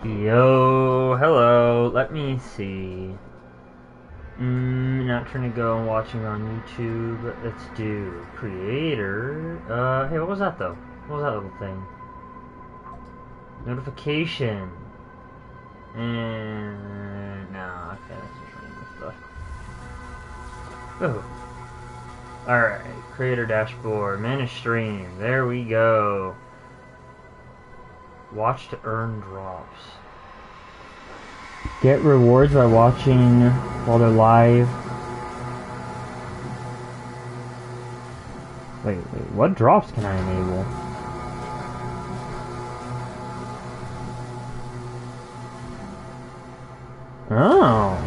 Yo, hello. Let me see. Not trying to go and watching on YouTube. Let's do creator. Hey, what was that though? What was that little thing? Notification. And no, okay, that's just random stuff. Oh, all right. Creator dashboard, manage stream. There we go. Watch to earn drops. Get rewards by watching while they're live. Wait, what drops can I enable? Oh.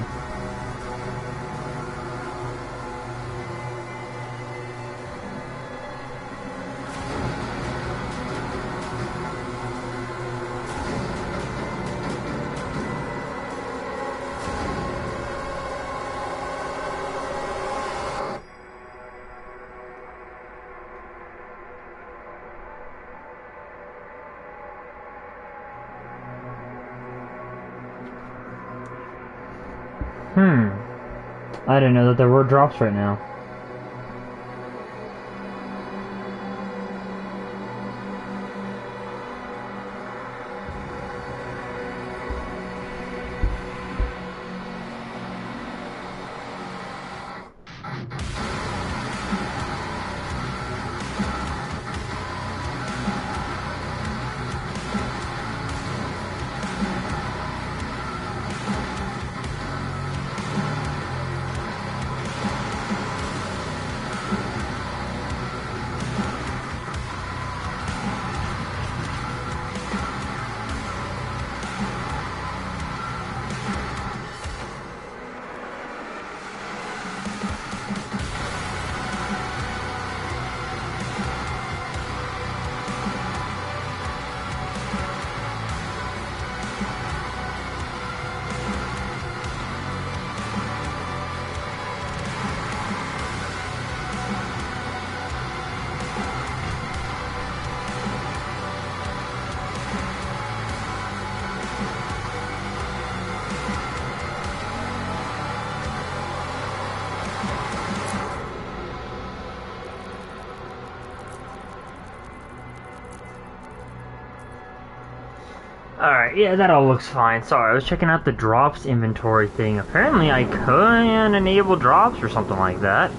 I didn't know that there were drops right now. Alright, yeah, that all looks fine. Sorry, I was checking out the drops inventory thing. Apparently I can enable drops or something like that.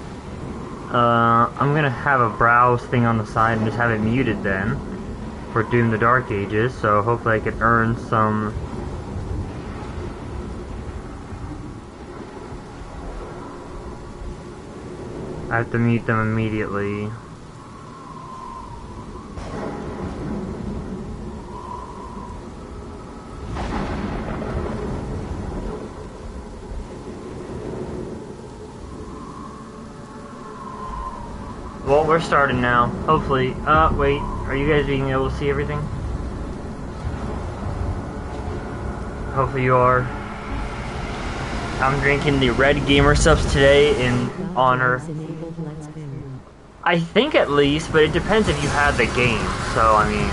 I'm gonna have a browse thing on the side and just have it muted then for Doom the Dark Ages, so hopefully I can earn some... I have to mute them immediately. Well, we're starting now. Hopefully. Wait. Are you guys being able to see everything? Hopefully you are. I'm drinking the Red Gamer Subs today in honor. I think at least, but it depends if you have the game. So, I mean...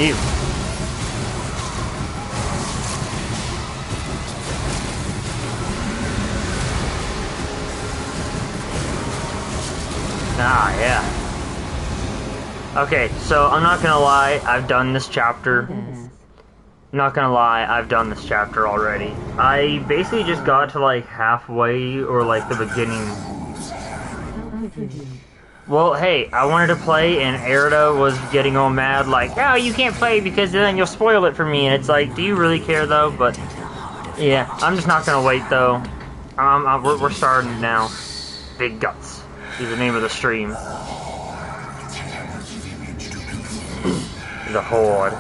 Ew. Ah, yeah. Okay, so I'm not gonna lie, I've done this chapter. I'm not gonna lie, I've done this chapter already. I basically just got to like halfway or like the beginning. Well, hey, I wanted to play and Erida was getting all mad like, oh, you can't play because then you'll spoil it for me. And it's like, do you really care though? But yeah, I'm just not gonna wait though. We're starting now. Big Guts is the name of the stream. The Horde.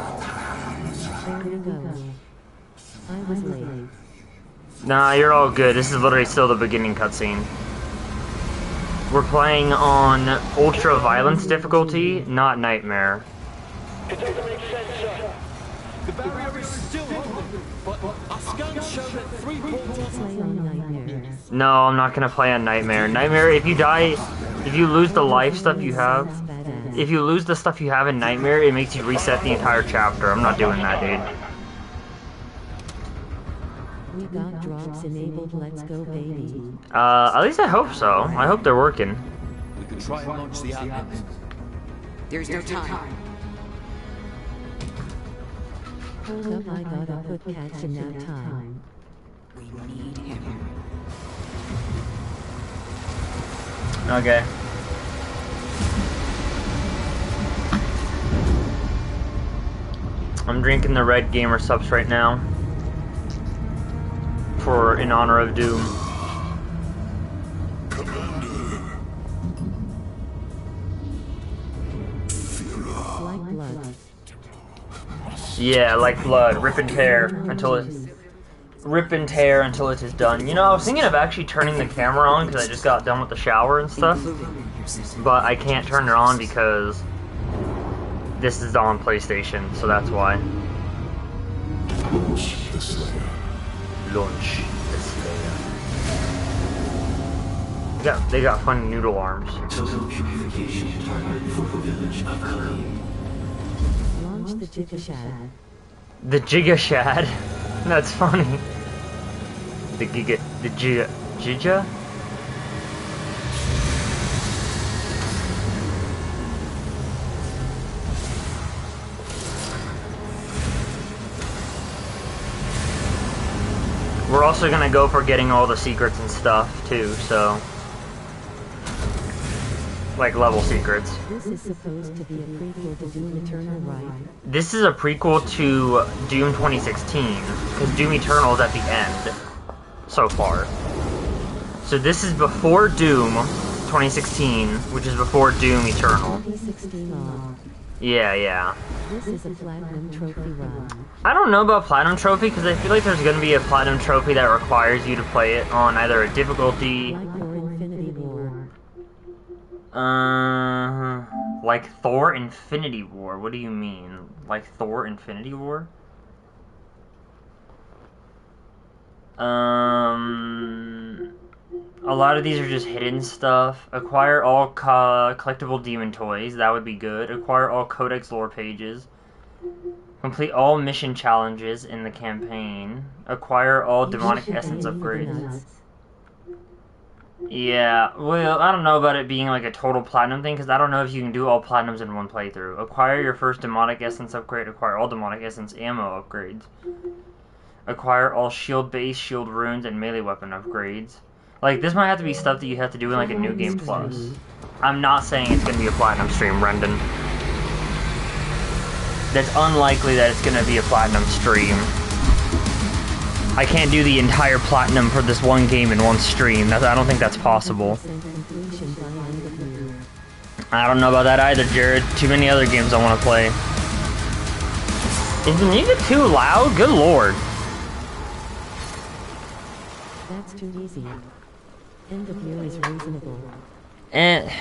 Nah, you're all good. This is literally still the beginning cutscene. We're playing on Ultra Violence difficulty, not Nightmare. It doesn't make sense, sir. The barrier is still open, but our scans show that 3 portals... No, I'm not gonna play on Nightmare. Nightmare, if you die, if you lose the life stuff you have... if you lose the stuff you have in Nightmare, it makes you reset the entire chapter. I'm not doing that, dude. We got drops enabled, let's go, baby. At least I hope so. I hope they're working. We can try and launch the outpost. There's no time. Hold up, I gotta put Catch in that time. We need him. Okay. I'm drinking the Red Gamer Subs right now. In honor of Doom. Like blood. Yeah, like blood. Rip and tear until it is done. You know, I was thinking of actually turning the camera on because I just got done with the shower and stuff. But I can't turn it on because this is on PlayStation, so that's why. Launch the Slayer. They got funny noodle arms. Total purification target for the village of Clay. Launch the Gigashad. The Gigashad? That's funny. The Giga? We're also gonna go for getting all the secrets and stuff too, so like level secrets. This is supposed to be a prequel to Doom Eternal, right? This is a prequel to Doom 2016, because Doom Eternal is at the end so far. So this is before Doom 2016, which is before Doom Eternal. 2016 on. Yeah. This is a Platinum Trophy run. I don't know about Platinum Trophy, because I feel like there's going to be a Platinum Trophy that requires you to play it on either a difficulty... Like or Infinity War. Like Thor Infinity War? What do you mean? Like Thor Infinity War? A lot of these are just hidden stuff. Acquire all collectible demon toys. That would be good. Acquire all codex lore pages. Complete all mission challenges in the campaign. Acquire all demonic essence upgrades. Yeah, well, I don't know about it being like a total platinum thing, because I don't know if you can do all platinums in one playthrough. Acquire your first demonic essence upgrade. Acquire all demonic essence ammo upgrades. Acquire all shield base, shield runes, and melee weapon upgrades. Like, this might have to be stuff that you have to do in like a New Game Plus. I'm not saying it's going to be a platinum stream, Brendan. That's unlikely that it's going to be a platinum stream. I can't do the entire platinum for this one game in one stream. I don't think that's possible. I don't know about that either, Jared. Too many other games I want to play. Is the music too loud? Good lord. That's too easy. End of year is reasonable. And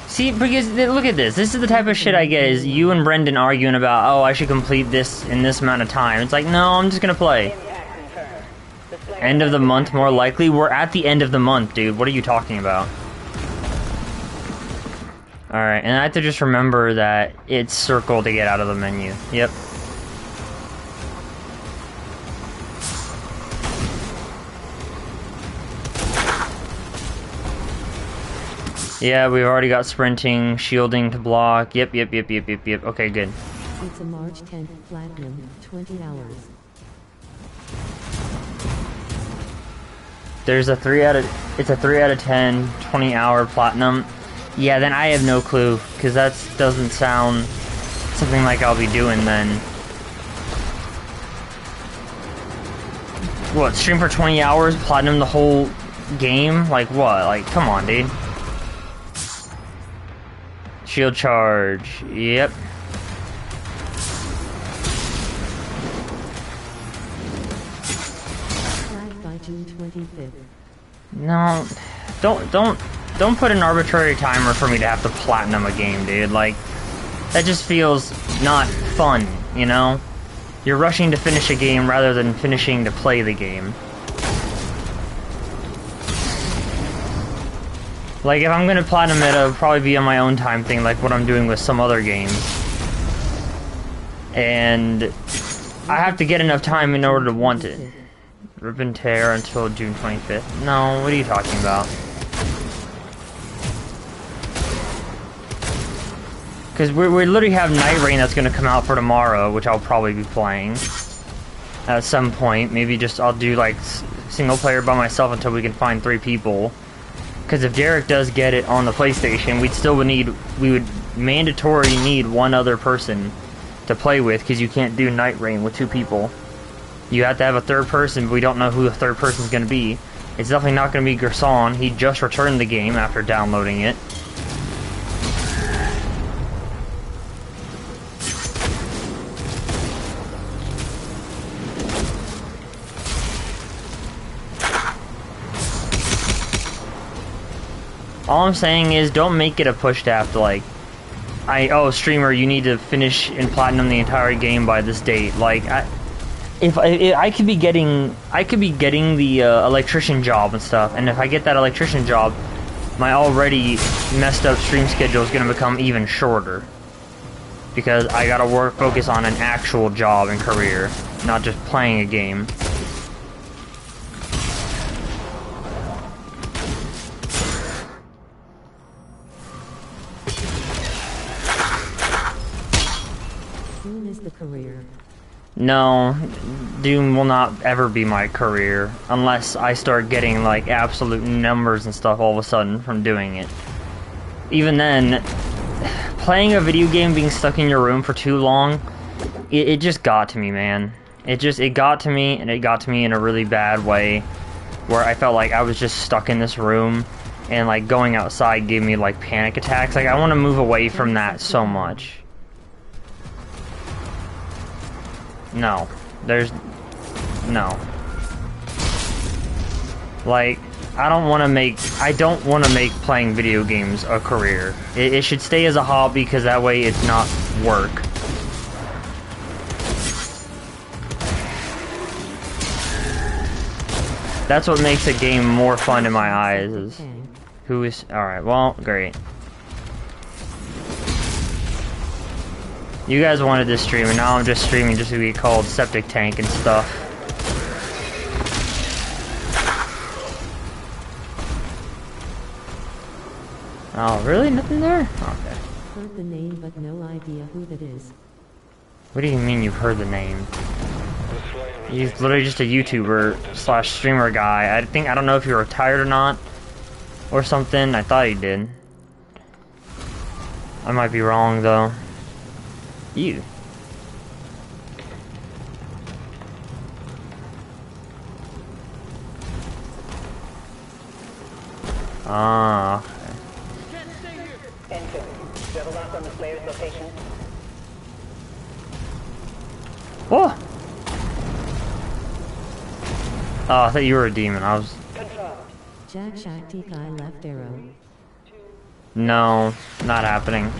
see, because look at this. This is the type of shit I get, is you and Brendan arguing about, oh, I should complete this in this amount of time. It's like, no, I'm just gonna play. End of the month, more likely. We're at the end of the month, dude. What are you talking about? Alright, and I have to just remember that it's circle to get out of the menu. Yep. Yeah, we've already got sprinting, shielding to block. Yep. Okay, good. It's a March 10th platinum, 20 hours. There's a 3 out of 10, 20-hour platinum. Yeah, then I have no clue, because that doesn't sound something like I'll be doing then. What, stream for 20 hours, platinum the whole game? Like what? Like, come on, dude. Shield charge. Yep. By June 25th. No, don't put an arbitrary timer for me to have to platinum a game, dude. Like, that just feels not fun, you know? You're rushing to finish a game rather than finishing to play the game. Like, if I'm gonna platinum it, it'll probably be on my own time thing, like what I'm doing with some other games. And I have to get enough time in order to want it. Rip and tear until June 25th. No, what are you talking about? Because we literally have Night Rain that's gonna come out for tomorrow, which I'll probably be playing at some point. Maybe just I'll do like single player by myself until we can find 3 people. Because if Derek does get it on the PlayStation, we would mandatory need one other person to play with, because you can't do Night Rain with 2 people. You have to have a third person, but we don't know who the third person is going to be. It's definitely not going to be Gerson. He just returned the game after downloading it. All I'm saying is, don't make it a push to have to, like, streamer, you need to finish and platinum the entire game by this date. Like, if I could be getting the electrician job and stuff, and if I get that electrician job, my already messed up stream schedule is gonna become even shorter, because I gotta focus on an actual job and career, not just playing a game. Doom is the career. No, Doom will not ever be my career unless I start getting like absolute numbers and stuff all of a sudden from doing it. Even then, playing a video game, being stuck in your room for too long, it just got to me, man. It got to me, and it got to me in a really bad way, where I felt like I was just stuck in this room, and like going outside gave me like panic attacks. Like, I want to move away from that so much. No. No. Like, I don't want to make playing video games a career. It should stay as a hobby, because that way it's not work. That's what makes a game more fun in my eyes, is who is... Alright, well, great. You guys wanted this stream, and now I'm just streaming just to be called Septic Tank and stuff. Oh, really? Nothing there? Okay. Heard the name, but no idea who that is. What do you mean you've heard the name? He's literally just a YouTuber / streamer guy. I don't know if he retired or not, or something. I thought he did. I might be wrong, though. You. Ah, okay. Enter. Do you have a lock on the Slayer's location? Whoa! Oh, I thought you were a demon. I was... Confirmed. Jack Shakti guy left arrow. No, not happening.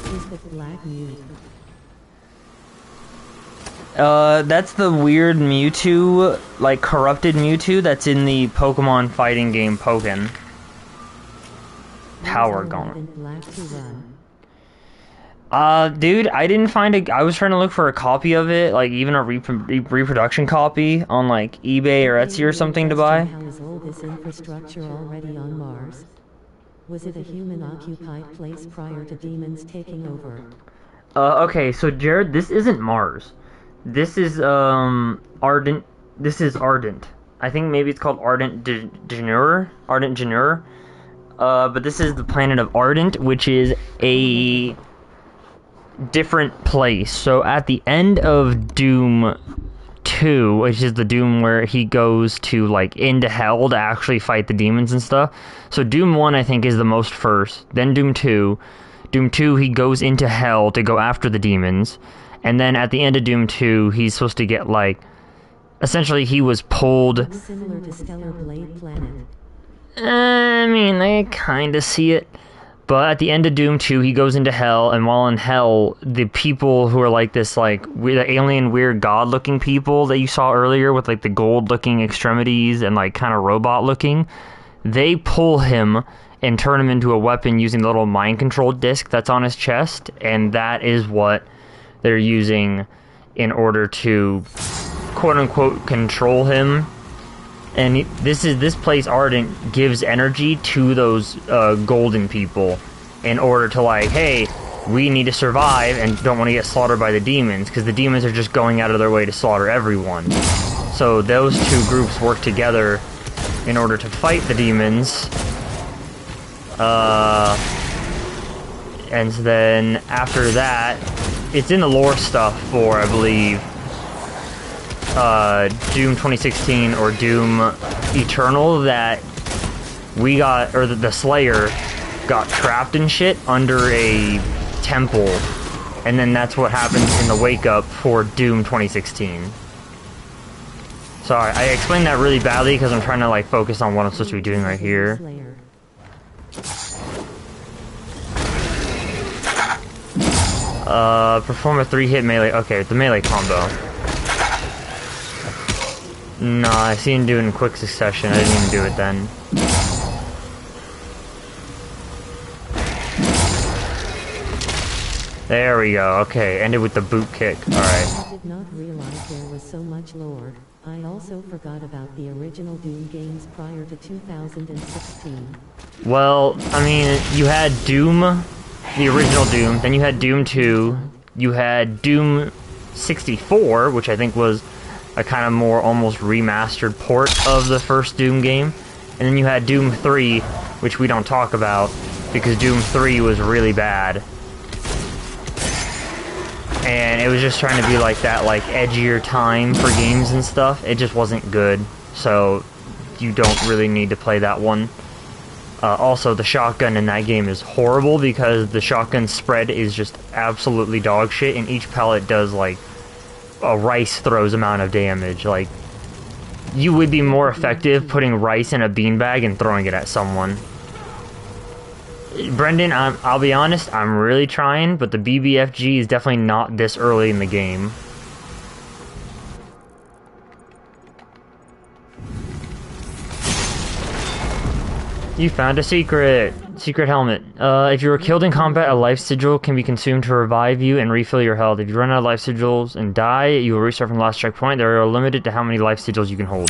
Is the black mute? That's the weird Mewtwo, like corrupted Mewtwo that's in the Pokemon fighting game Pokken. Power Gauntlet. Dude, I didn't find I was trying to look for a copy of it, like even a reproduction copy on like eBay or Etsy or something to buy. How is all this infrastructure already on Mars? Was it a human-occupied place prior to demons taking over? Okay, so Jared, this isn't Mars. This is, Ardent. This is Ardent. I think maybe it's called Ardent Janur. Ardent Janur. But this is the planet of Ardent, which is a different place. So at the end of Doom 2, which is the Doom where he goes to, like, into hell to actually fight the demons and stuff. So Doom 1, I think, is the most first. Then Doom 2. Doom 2, he goes into hell to go after the demons. And then at the end of Doom 2, he's supposed to get, like... Essentially, he was pulled... Similar to Stellar Blade Planet. I mean, I kinda see it. But at the end of Doom 2, he goes into hell, and while in hell, the people who are like this, like, the alien, weird, god-looking people that you saw earlier with, like, the gold-looking extremities and, like, kind of robot-looking, they pull him and turn him into a weapon using the little mind-control disc that's on his chest, and that is what they're using in order to, quote-unquote, control him. And this place, Ardent, gives energy to those golden people in order to, like, hey, we need to survive and don't want to get slaughtered by the demons, because the demons are just going out of their way to slaughter everyone. So those two groups work together in order to fight the demons. And then after that, it's in the lore stuff for, I believe, Doom 2016 or Doom Eternal, that we got, or the Slayer got trapped and shit under a temple, and then that's what happens in the wake up for Doom 2016. Sorry, I explained that really badly because I'm trying to, like, focus on what I'm supposed to be doing right here. Perform a 3-hit melee. Okay, the melee combo. No, I seen him do it in quick succession. I didn't even do it then. There we go. Okay, ended with the boot kick. Alright. I did not realize there was so much lore. I also forgot about the original Doom games prior to 2016. Well, I mean, you had Doom, the original Doom, then you had Doom 2, you had Doom 64, which I think was a kind of more almost remastered port of the first Doom game, and then you had Doom 3, which we don't talk about, because Doom 3 was really bad. And it was just trying to be like that, like, edgier time for games and stuff. It just wasn't good, so you don't really need to play that one. Also, the shotgun in that game is horrible because the shotgun spread is just absolutely dog shit, and each pellet does, like, a rice throws amount of damage. Like, you would be more effective putting rice in a beanbag and throwing it at someone. Brendan, I'll be honest, I'm really trying, but the BBFG is definitely not this early in the game. You found a secret! Secret helmet. If you were killed in combat, a life sigil can be consumed to revive you and refill your health. If you run out of life sigils and die, you will restart from the last checkpoint. There are limited to how many life sigils you can hold.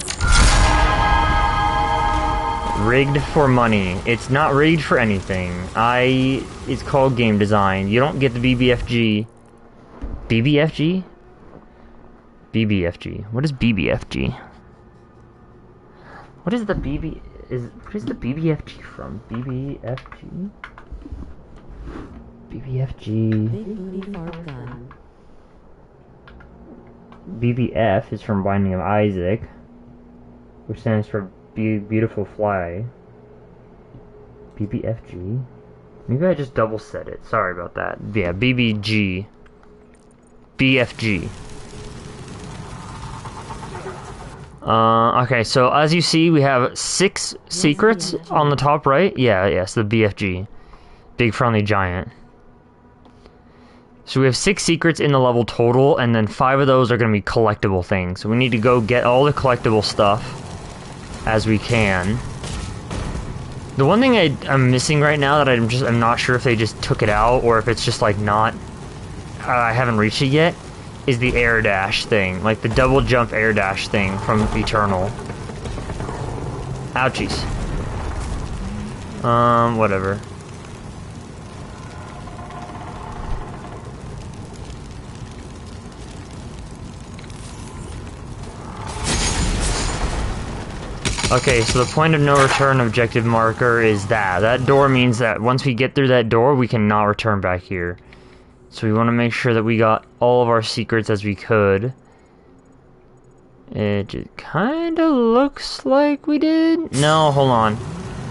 Rigged for money. It's not rigged for anything. It's called game design. You don't get the BBFG. BBFG? BBFG. What is BBFG? What is the BB... What is the BBFG from? BBFG? BBFG... Big booty fart gun. BBF is from Binding of Isaac, which stands for Beautiful Fly. BBFG? Maybe I just double said it. Sorry about that. Yeah, BBG. BFG. Okay, so as you see, we have 6 secrets on the top right. Yeah, yes, the BFG. Big Friendly Giant. So we have 6 secrets in the level total, and then 5 of those are going to be collectible things. So we need to go get all the collectible stuff as we can. The one thing I'm missing right now that I'm not sure if they just took it out or if it's just like not, I haven't reached it yet, is the air dash thing, like the double jump air dash thing from Eternal. Ouchies. Whatever. Okay, so the point of no return objective marker is that. That door means that once we get through that door, we cannot return back here. So we want to make sure that we got all of our secrets as we could. It just kind of looks like we did. No, hold on.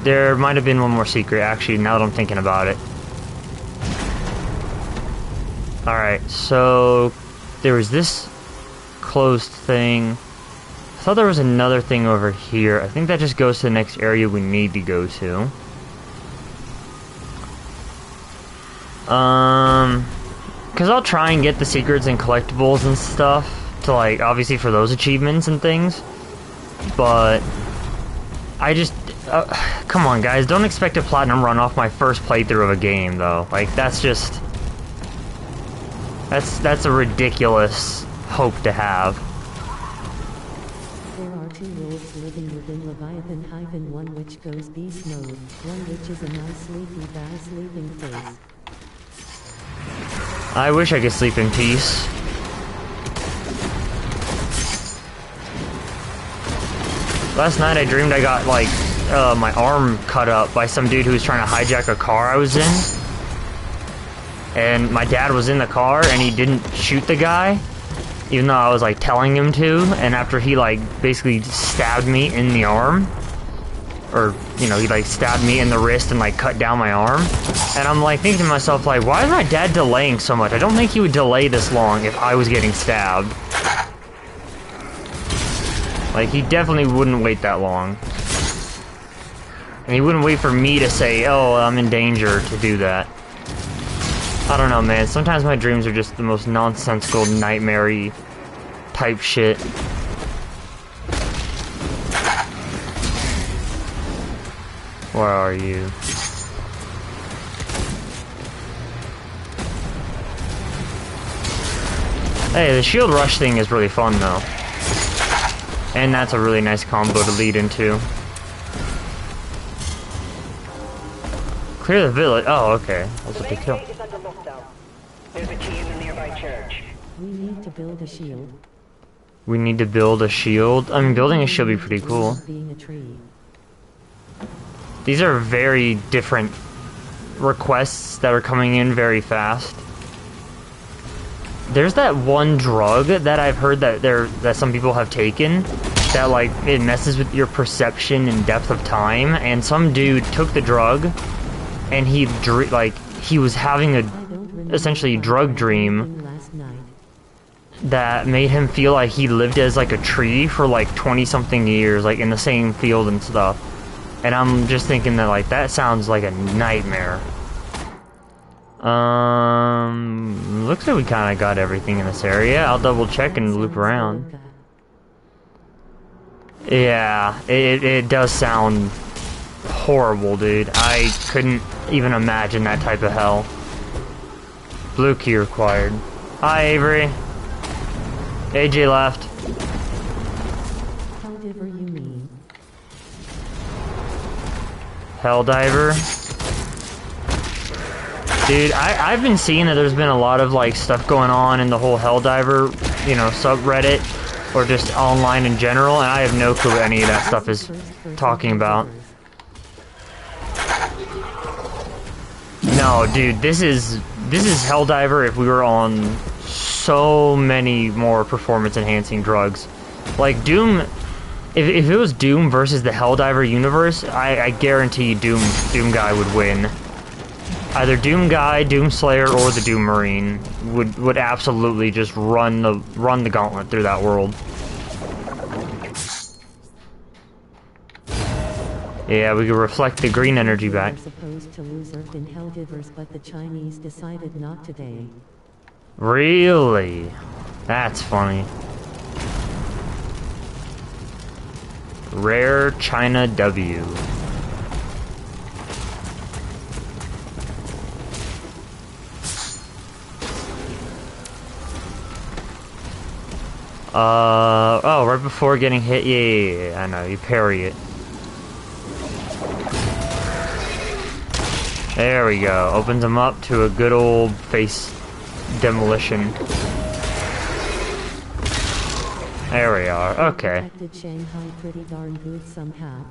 There might have been one more secret, actually, now that I'm thinking about it. Alright, so there was this closed thing. I thought there was another thing over here. I think that just goes to the next area we need to go to. Because I'll try and get the secrets and collectibles and stuff to, like, obviously for those achievements and things. But I just, come on guys, don't expect a platinum run off my first playthrough of a game, though. Like, that's just, that's a ridiculous hope to have. There are two wolves living within Leviathan-1, which goes beast mode, one which is a nice sleepy bass sleeping face. I wish I could sleep in peace. Last night I dreamed I got, like, my arm cut up by some dude who was trying to hijack a car I was in. And my dad was in the car and he didn't shoot the guy, even though I was, like, telling him to. And after he, like, basically stabbed me in the arm, or, you know, he, like, stabbed me in the wrist and, like, cut down my arm. And I'm, like, thinking to myself, like, why is my dad delaying so much? I don't think he would delay this long if I was getting stabbed. Like, he definitely wouldn't wait that long. And he wouldn't wait for me to say, oh, I'm in danger to do that. I don't know, man. Sometimes my dreams are just the most nonsensical, nightmare-y type shit. Where are you? Hey, the shield rush thing is really fun, though. And that's a really nice combo to lead into. Clear the village. Oh, okay. That's what they kill. There's a key in the nearby church. We need to build a shield. We need to build a shield. I mean, building a shield would be pretty cool. Being a tree. These are very different requests that are coming in very fast. There's that one drug that I've heard that some people have taken that, like, it messes with your perception and depth of time. And some dude took the drug, and he was having a essentially drug dream Last night. that made him feel like he lived as, like, a tree for, like, 20-something years, like, in the same field and stuff. And I'm just thinking that, like, that sounds like a nightmare. Looks like we kind of got everything in this area. I'll double check and loop around. Yeah, it does sound horrible, dude. I couldn't even imagine that type of hell. Blue key required. Hi, Avery. AJ left. Helldiver, you mean? Helldiver. Dude, I've been seeing that there's been a lot of, like, stuff going on in the whole Helldiver, you know, subreddit, or just online in general, and I have no clue what any of that stuff is talking about. No, dude, this is Helldiver if we were on so many more performance-enhancing drugs. Like, Doom, if it was Doom versus the Helldiver universe, I guarantee Doom Guy would win. Either Doom Guy, Doom Slayer, or the Doom Marine would absolutely just run the gauntlet through that world. Yeah, we could reflect the green energy back. We were supposed to lose Earth in Helldivers, but the Chinese decided not today. Really? That's funny. Rare China W. Oh, right before getting hit, yeah, I know, you parry it. There we go, opens them up to a good old face demolition. There we are, okay. Protected Shanghai pretty darn good somehow.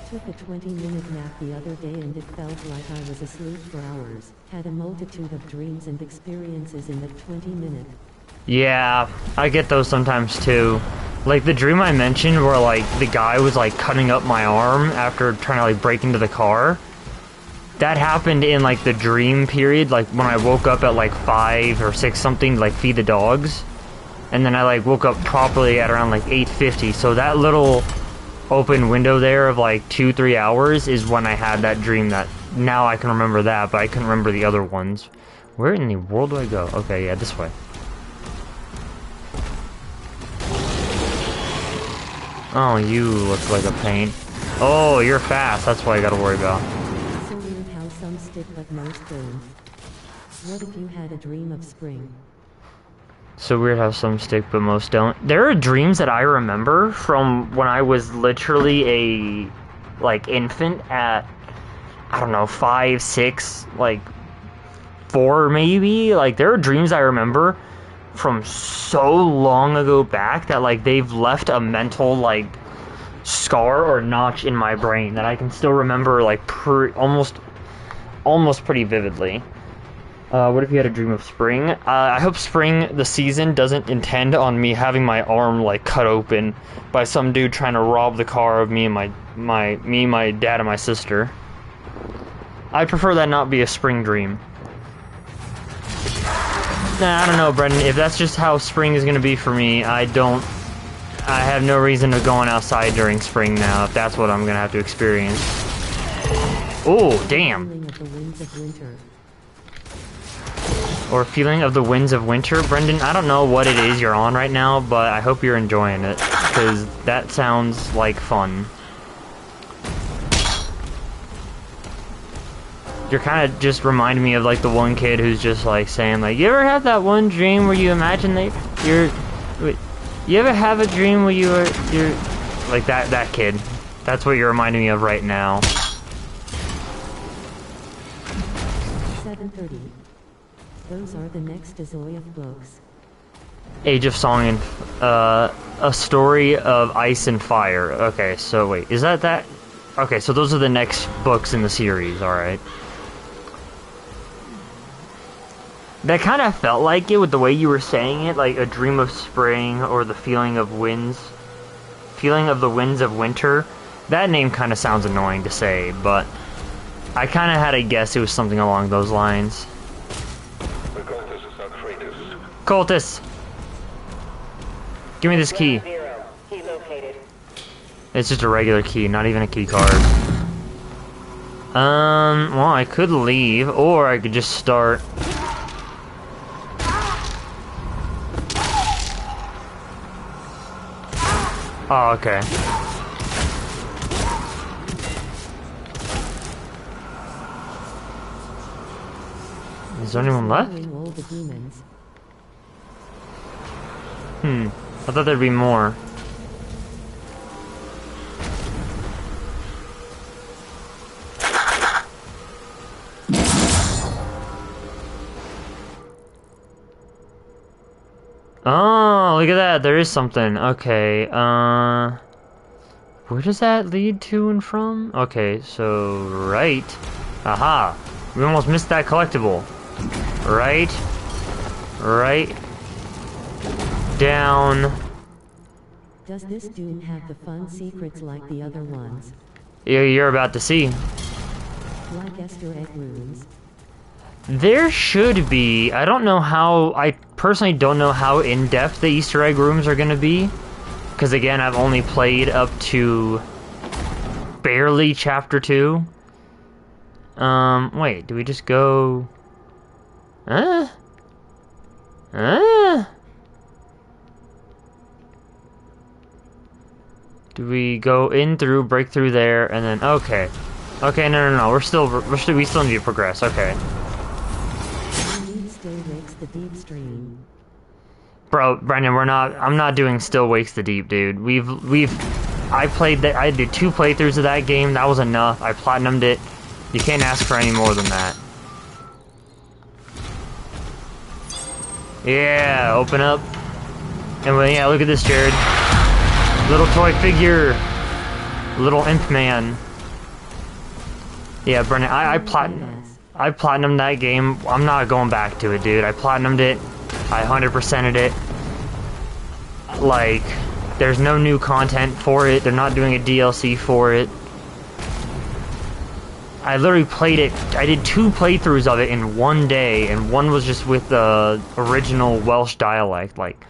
Took a 20-minute nap the other day and it felt like I was asleep for hours. Had a multitude of dreams and experiences in that 20 minutes. Yeah, I get those sometimes too. Like the dream I mentioned where like the guy was like cutting up my arm after trying to like break into the car. That happened in like the dream period, like when I woke up at like 5 or 6 something to like feed the dogs. And then I like woke up properly at around like 8:50. So that little open window there of like 2-3 hours is when I had that dream that now I can remember that, but I couldn't remember the other ones. Where in the world do I go? Okay, yeah, this way. Oh, you look like a pain. Oh, you're fast. That's what I gotta worry about. So weird how some stick but most don't. What if you had a dream of spring? So weird how some stick but most don't. There are dreams that I remember from when I was literally a, like, infant at, I don't know, 5, 6, like, 4 maybe? Like, there are dreams I remember from so long ago back that, like, they've left a mental, like, scar or notch in my brain that I can still remember, like, almost pretty vividly. What if you had a dream of spring? I hope spring, the season, doesn't intend on me having my arm, like, cut open by some dude trying to rob the car of me and my dad and my sister. I'd prefer that not be a spring dream. Nah, I don't know, Brendan. If that's just how spring is gonna be for me, I have no reason to going outside during spring now, if that's what I'm gonna have to experience. Oh, damn. Feeling of the winds of winter. Or feeling of the winds of winter. Brendan, I don't know what it is you're on right now, but I hope you're enjoying it, because that sounds like fun. You're kind of just reminding me of, like, the one kid who's just, like, saying, like, you ever have that one dream where you imagine that you ever have a dream where you're, like, that kid. That's what you're reminding me of right now. 7:30. Those are the next Azoy books. Age of Song and, A Story of Ice and Fire. Okay, so wait, is that? Okay, so those are the next books in the series, alright. That kind of felt like it with the way you were saying it, like a dream of spring or the feeling of the winds of winter. That name kind of sounds annoying to say, but I kind of had a guess it was something along those lines. Cultus! Give me this key. 0. Key located. It's just a regular key, not even a key card. Well, I could leave, or I could just start. Oh, okay. Is there anyone left? All the demons. I thought there'd be more. Oh, look at that. There is something. Okay, where does that lead to and from? Okay, so, right. Aha. We almost missed that collectible. Right. Right. Down. Does this Doom have the fun secrets like the other ones? You're about to see. Like Easter egg rooms? There should be. I don't know how. I personally don't know how in-depth the Easter egg rooms are gonna be. Because again, I've only played up to barely chapter 2. Wait, do we just go? Do we go in through, break through there, and then okay. Okay, no. We still need to progress. Okay. Still wakes the deep stream. Bro, Brendan, I'm not doing Still Wakes the Deep, dude. I did 2 playthroughs of that game, that was enough. I platinumed it. You can't ask for any more than that. Yeah, open up. And well, yeah, look at this, Jared. Little toy figure. Little imp man. Yeah, Brendan, I platinumed that game. I'm not going back to it, dude. I platinumed it. I 100%ed it. Like, there's no new content for it. They're not doing a DLC for it. I literally played it. I did 2 playthroughs of it in one day, and one was just with the original Welsh dialect. Like,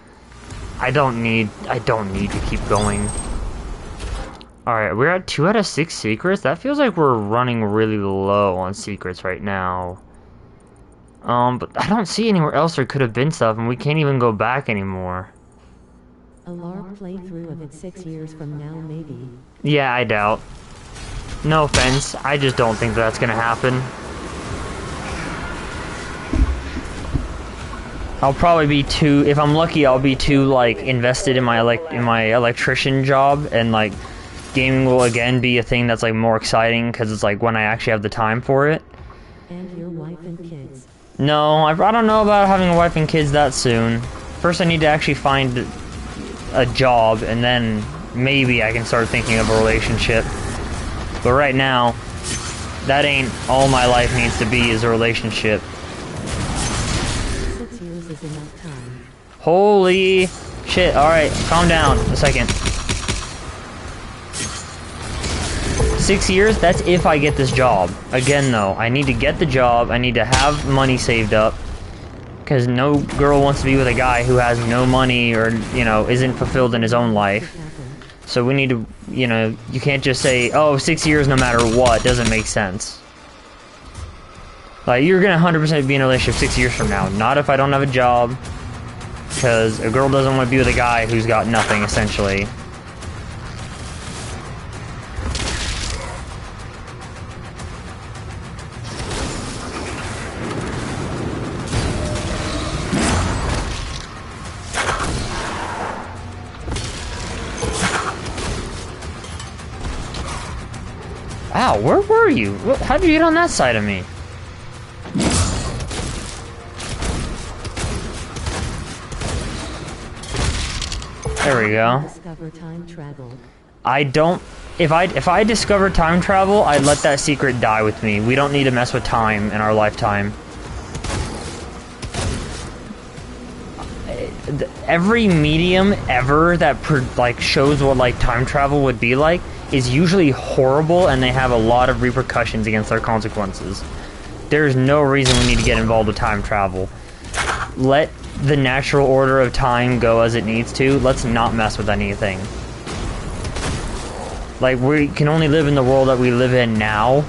I don't need to keep going. Alright, we're at 2 out of 6 secrets. That feels like we're running really low on secrets right now. But I don't see anywhere else there could have been stuff, and we can't even go back anymore. A LARP playthrough of it 6 years from now, maybe. Yeah, I doubt. No offense, I just don't think that's gonna happen. I'll probably be too, if I'm lucky, I'll be too, like, invested in my electrician job, and, like, gaming will again be a thing that's, like, more exciting, because it's, like, when I actually have the time for it. And your wife and kids. No, I don't know about having a wife and kids that soon. First I need to actually find a job, and then maybe I can start thinking of a relationship. But right now, that ain't all my life needs to be, is a relationship. 6 years is enough time. Holy shit, alright, calm down a second. 6 years, that's if I get this job. Again though, I need to get the job, I need to have money saved up. Because no girl wants to be with a guy who has no money or, you know, isn't fulfilled in his own life. So we need to, you know, you can't just say, oh, 6 years no matter what, doesn't make sense. Like, you're gonna 100% be in a relationship 6 years from now. Not if I don't have a job. Because a girl doesn't want to be with a guy who's got nothing, essentially. Ow, where were you? How'd you get on that side of me? There we go. Discover time travel. I don't... If I discover time travel, I'd let that secret die with me. We don't need to mess with time in our lifetime. Every medium ever that like shows what like time travel would be like is usually horrible, and they have a lot of repercussions against their consequences. There's no reason we need to get involved with time travel. Let the natural order of time go as it needs to. Let's not mess with anything. Like, we can only live in the world that we live in now,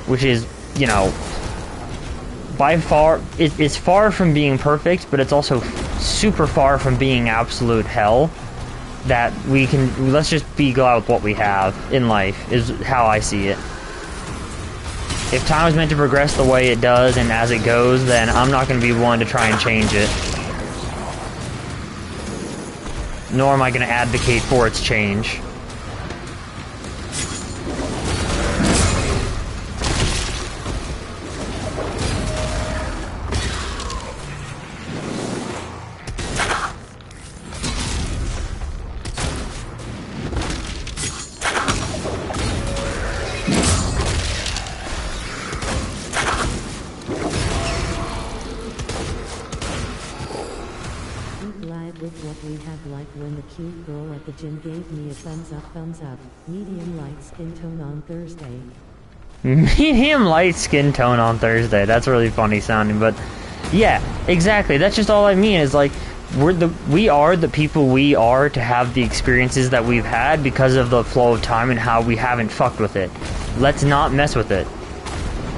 which is, you know, by far, it's far from being perfect, but it's also super far from being absolute hell. That we can, let's just be glad with what we have in life, is how I see it. If time is meant to progress the way it does and as it goes, then I'm not going to be one to try and change it. Nor am I going to advocate for its change. Cute girl at the gym gave me a thumbs up, medium light skin tone on Thursday. Medium light skin tone on Thursday, that's really funny sounding, but yeah, exactly, that's just all I mean, is like, we are the people we are to have the experiences that we've had because of the flow of time and how we haven't fucked with it. Let's not mess with it.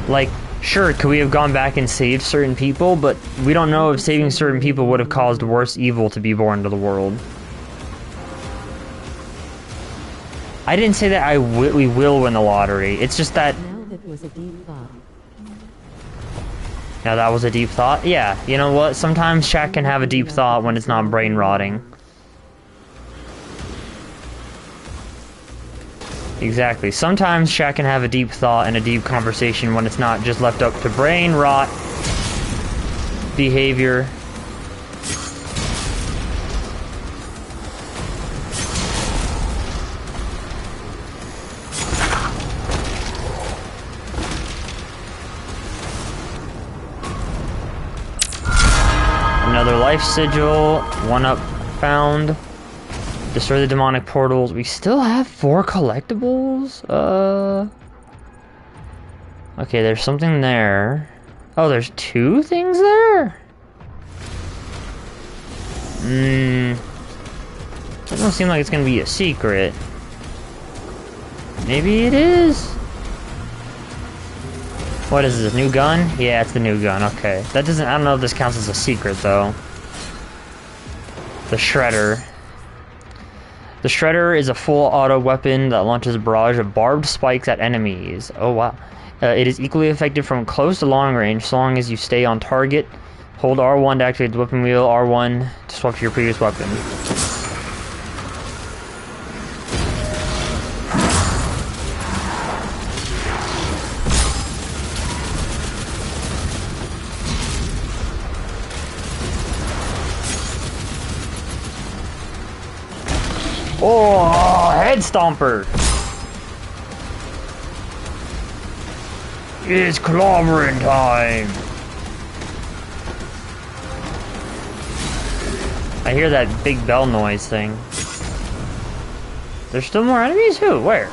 Like, sure, could we have gone back and saved certain people, but we don't know if saving certain people would have caused worse evil to be born into the world. I didn't say that we will win the lottery. It's just that... Now that was a deep thought. Now that was a deep thought? Yeah, you know what? Sometimes Shaq can have a deep thought when it's not brain rotting. Exactly. Sometimes Shaq can have a deep thought and a deep conversation when it's not just left up to brain rot behavior. Another life sigil, 1-up found. Destroy the demonic portals. We still have 4 collectibles? Okay, there's something there. Oh, there's 2 things there? Doesn't seem like it's gonna be a secret. Maybe it is. What is this, new gun? Yeah, it's the new gun, okay. That doesn't, I don't know if this counts as a secret, though. The Shredder. The Shredder is a full auto weapon that launches a barrage of barbed spikes at enemies. Oh, wow. It is equally effective from close to long range, so long as you stay on target. Hold R1 to activate the weapon wheel, R1 to swap to your previous weapon. Oh, head stomper! It's clobbering time! I hear that big bell noise thing. There's still more enemies? Who? Where?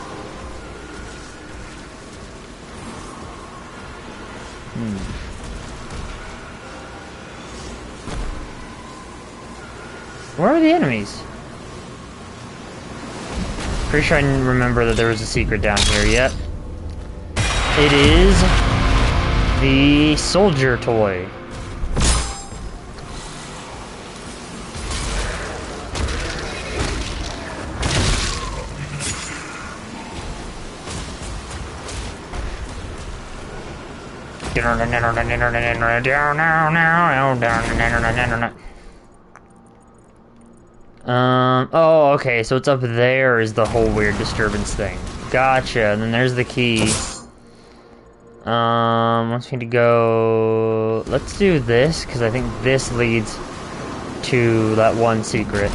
Where are the enemies? Pretty sure I didn't remember that there was a secret down here yet. It is the soldier toy. Oh, okay, so it's up there is the whole weird disturbance thing. Gotcha, and then there's the key. Wants me to go... Let's do this, because I think this leads to that one secret.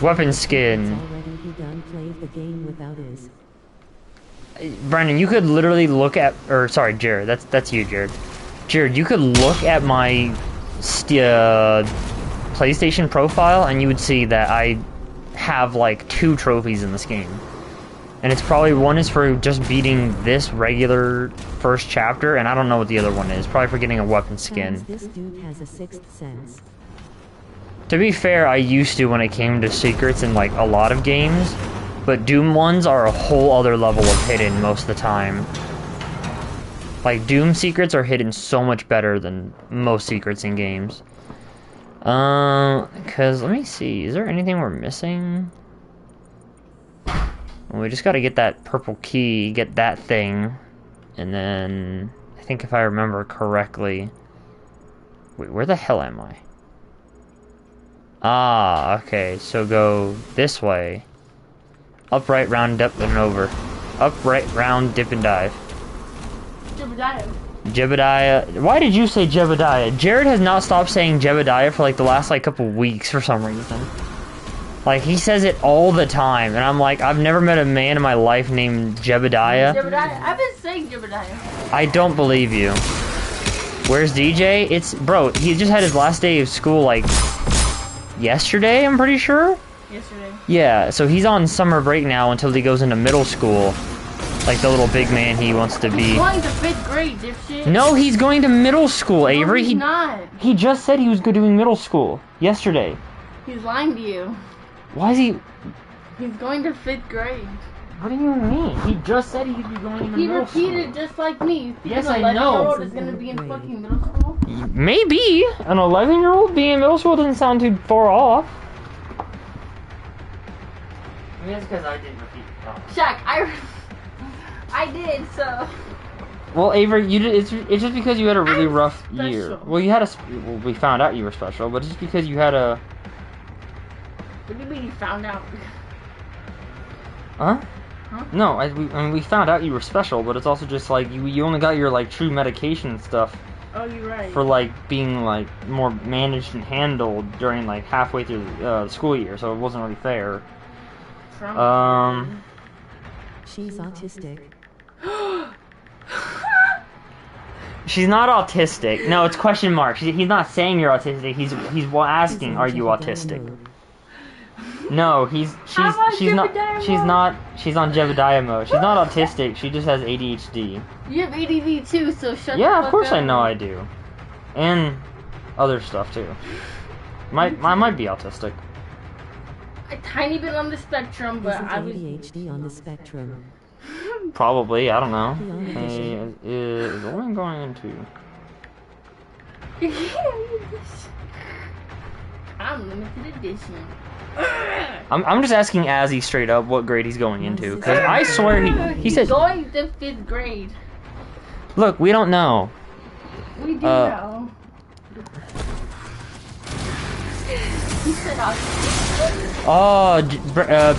Weapon skin. Already begun played the game without his. Brandon, you could literally look at, or sorry, Jared, that's you, Jared. Jared, you could look at my PlayStation profile and you would see that I have like 2 trophies in this game. And it's probably, one is for just beating this regular first chapter, and I don't know what the other one is. Probably for getting a weapon skin. This dude has a sixth sense. To be fair, I used to when it came to secrets in like a lot of games, but Doom ones are a whole other level of hidden most of the time. Like, Doom secrets are hidden so much better than most secrets in games. Cause, let me see, is there anything we're missing? Well, we just gotta get that purple key, get that thing, and then, I think if I remember correctly... Wait, where the hell am I? Ah, okay, so go this way. Up, right, round, up, and over. Up, right, round, dip, and dive. Jebediah. Jebediah. Why did you say Jebediah? Jared has not stopped saying Jebediah for like the last like couple weeks for some reason. Like, he says it all the time, and I'm like, I've never met a man in my life named Jebediah. Jebediah. I've been saying Jebediah. I don't believe you. Where's DJ? It's, bro, he just had his last day of school like yesterday, I'm pretty sure? Yesterday. Yeah, so he's on summer break now until he goes into middle school. Like the little big man he wants to be. He's going to 5th grade, dipshit. No, he's going to middle school, Avery. No, he's not. He just said he was doing middle school yesterday. He's lying to you. Why is he... He's going to 5th grade. What do you mean? He just said he'd be going to He middle school. repeated just like me. Yes, An I know. 11-year-old is going to be in fucking middle school. Maybe. An 11-year-old being in middle school doesn't sound too far off. I mean, that's because I didn't repeat. Shaq, I did, so... Well, Avery, you did. It's just because you had a really I'm rough special. year. Well, you had a. Well, we found out you were special, but just because you had a. What do you mean you found out? Huh? Huh? No, I mean, we found out you were special, but it's also just like you only got your like true medication and stuff Oh, you're right. for like being like more managed and handled during like halfway through the school year, so it wasn't really fair. From She's autistic. She's not autistic. No, it's question mark. He's not saying you're autistic. He's asking, are you autistic? No, I'm on she's not Jebediah she's mode. not she's on Jebediah mode. She's not autistic. She just has ADHD. You have ADD too, so shut the Yeah, fuck of course up. I know I do, and other stuff too. I might be autistic. A tiny bit on the spectrum, but Isn't I was. ADHD on the spectrum? Probably, I don't know. Beyond Hey, edition. is what I'm going into. I'm limited edition. I'm just asking Azzy straight up what grade he's going into, because I swear he said, Going to 5th grade. look, we don't know. We do know. He said Oh,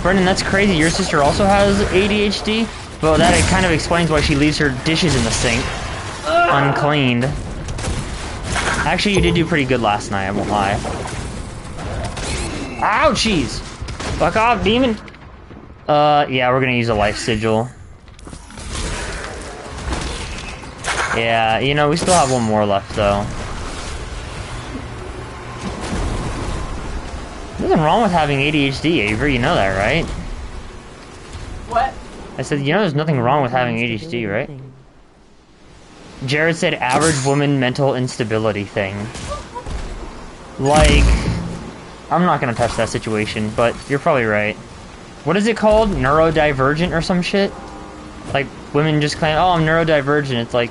Brendan, that's crazy. Your sister also has ADHD, but that kind of explains why she leaves her dishes in the sink uncleaned. Actually, you did do pretty good last night, I won't lie. Ouchies! Fuck off, demon! Yeah, we're gonna use a life sigil. Yeah, you know, we still have one more left, though. Nothing wrong with having ADHD, Avery, you know that, right? What? I said, you know there's nothing wrong with having ADHD, right? Jared said average woman mental instability thing. Like, I'm not gonna touch that situation, but you're probably right. What is it called? Neurodivergent or some shit? Like, women just claim, oh, I'm neurodivergent. It's like,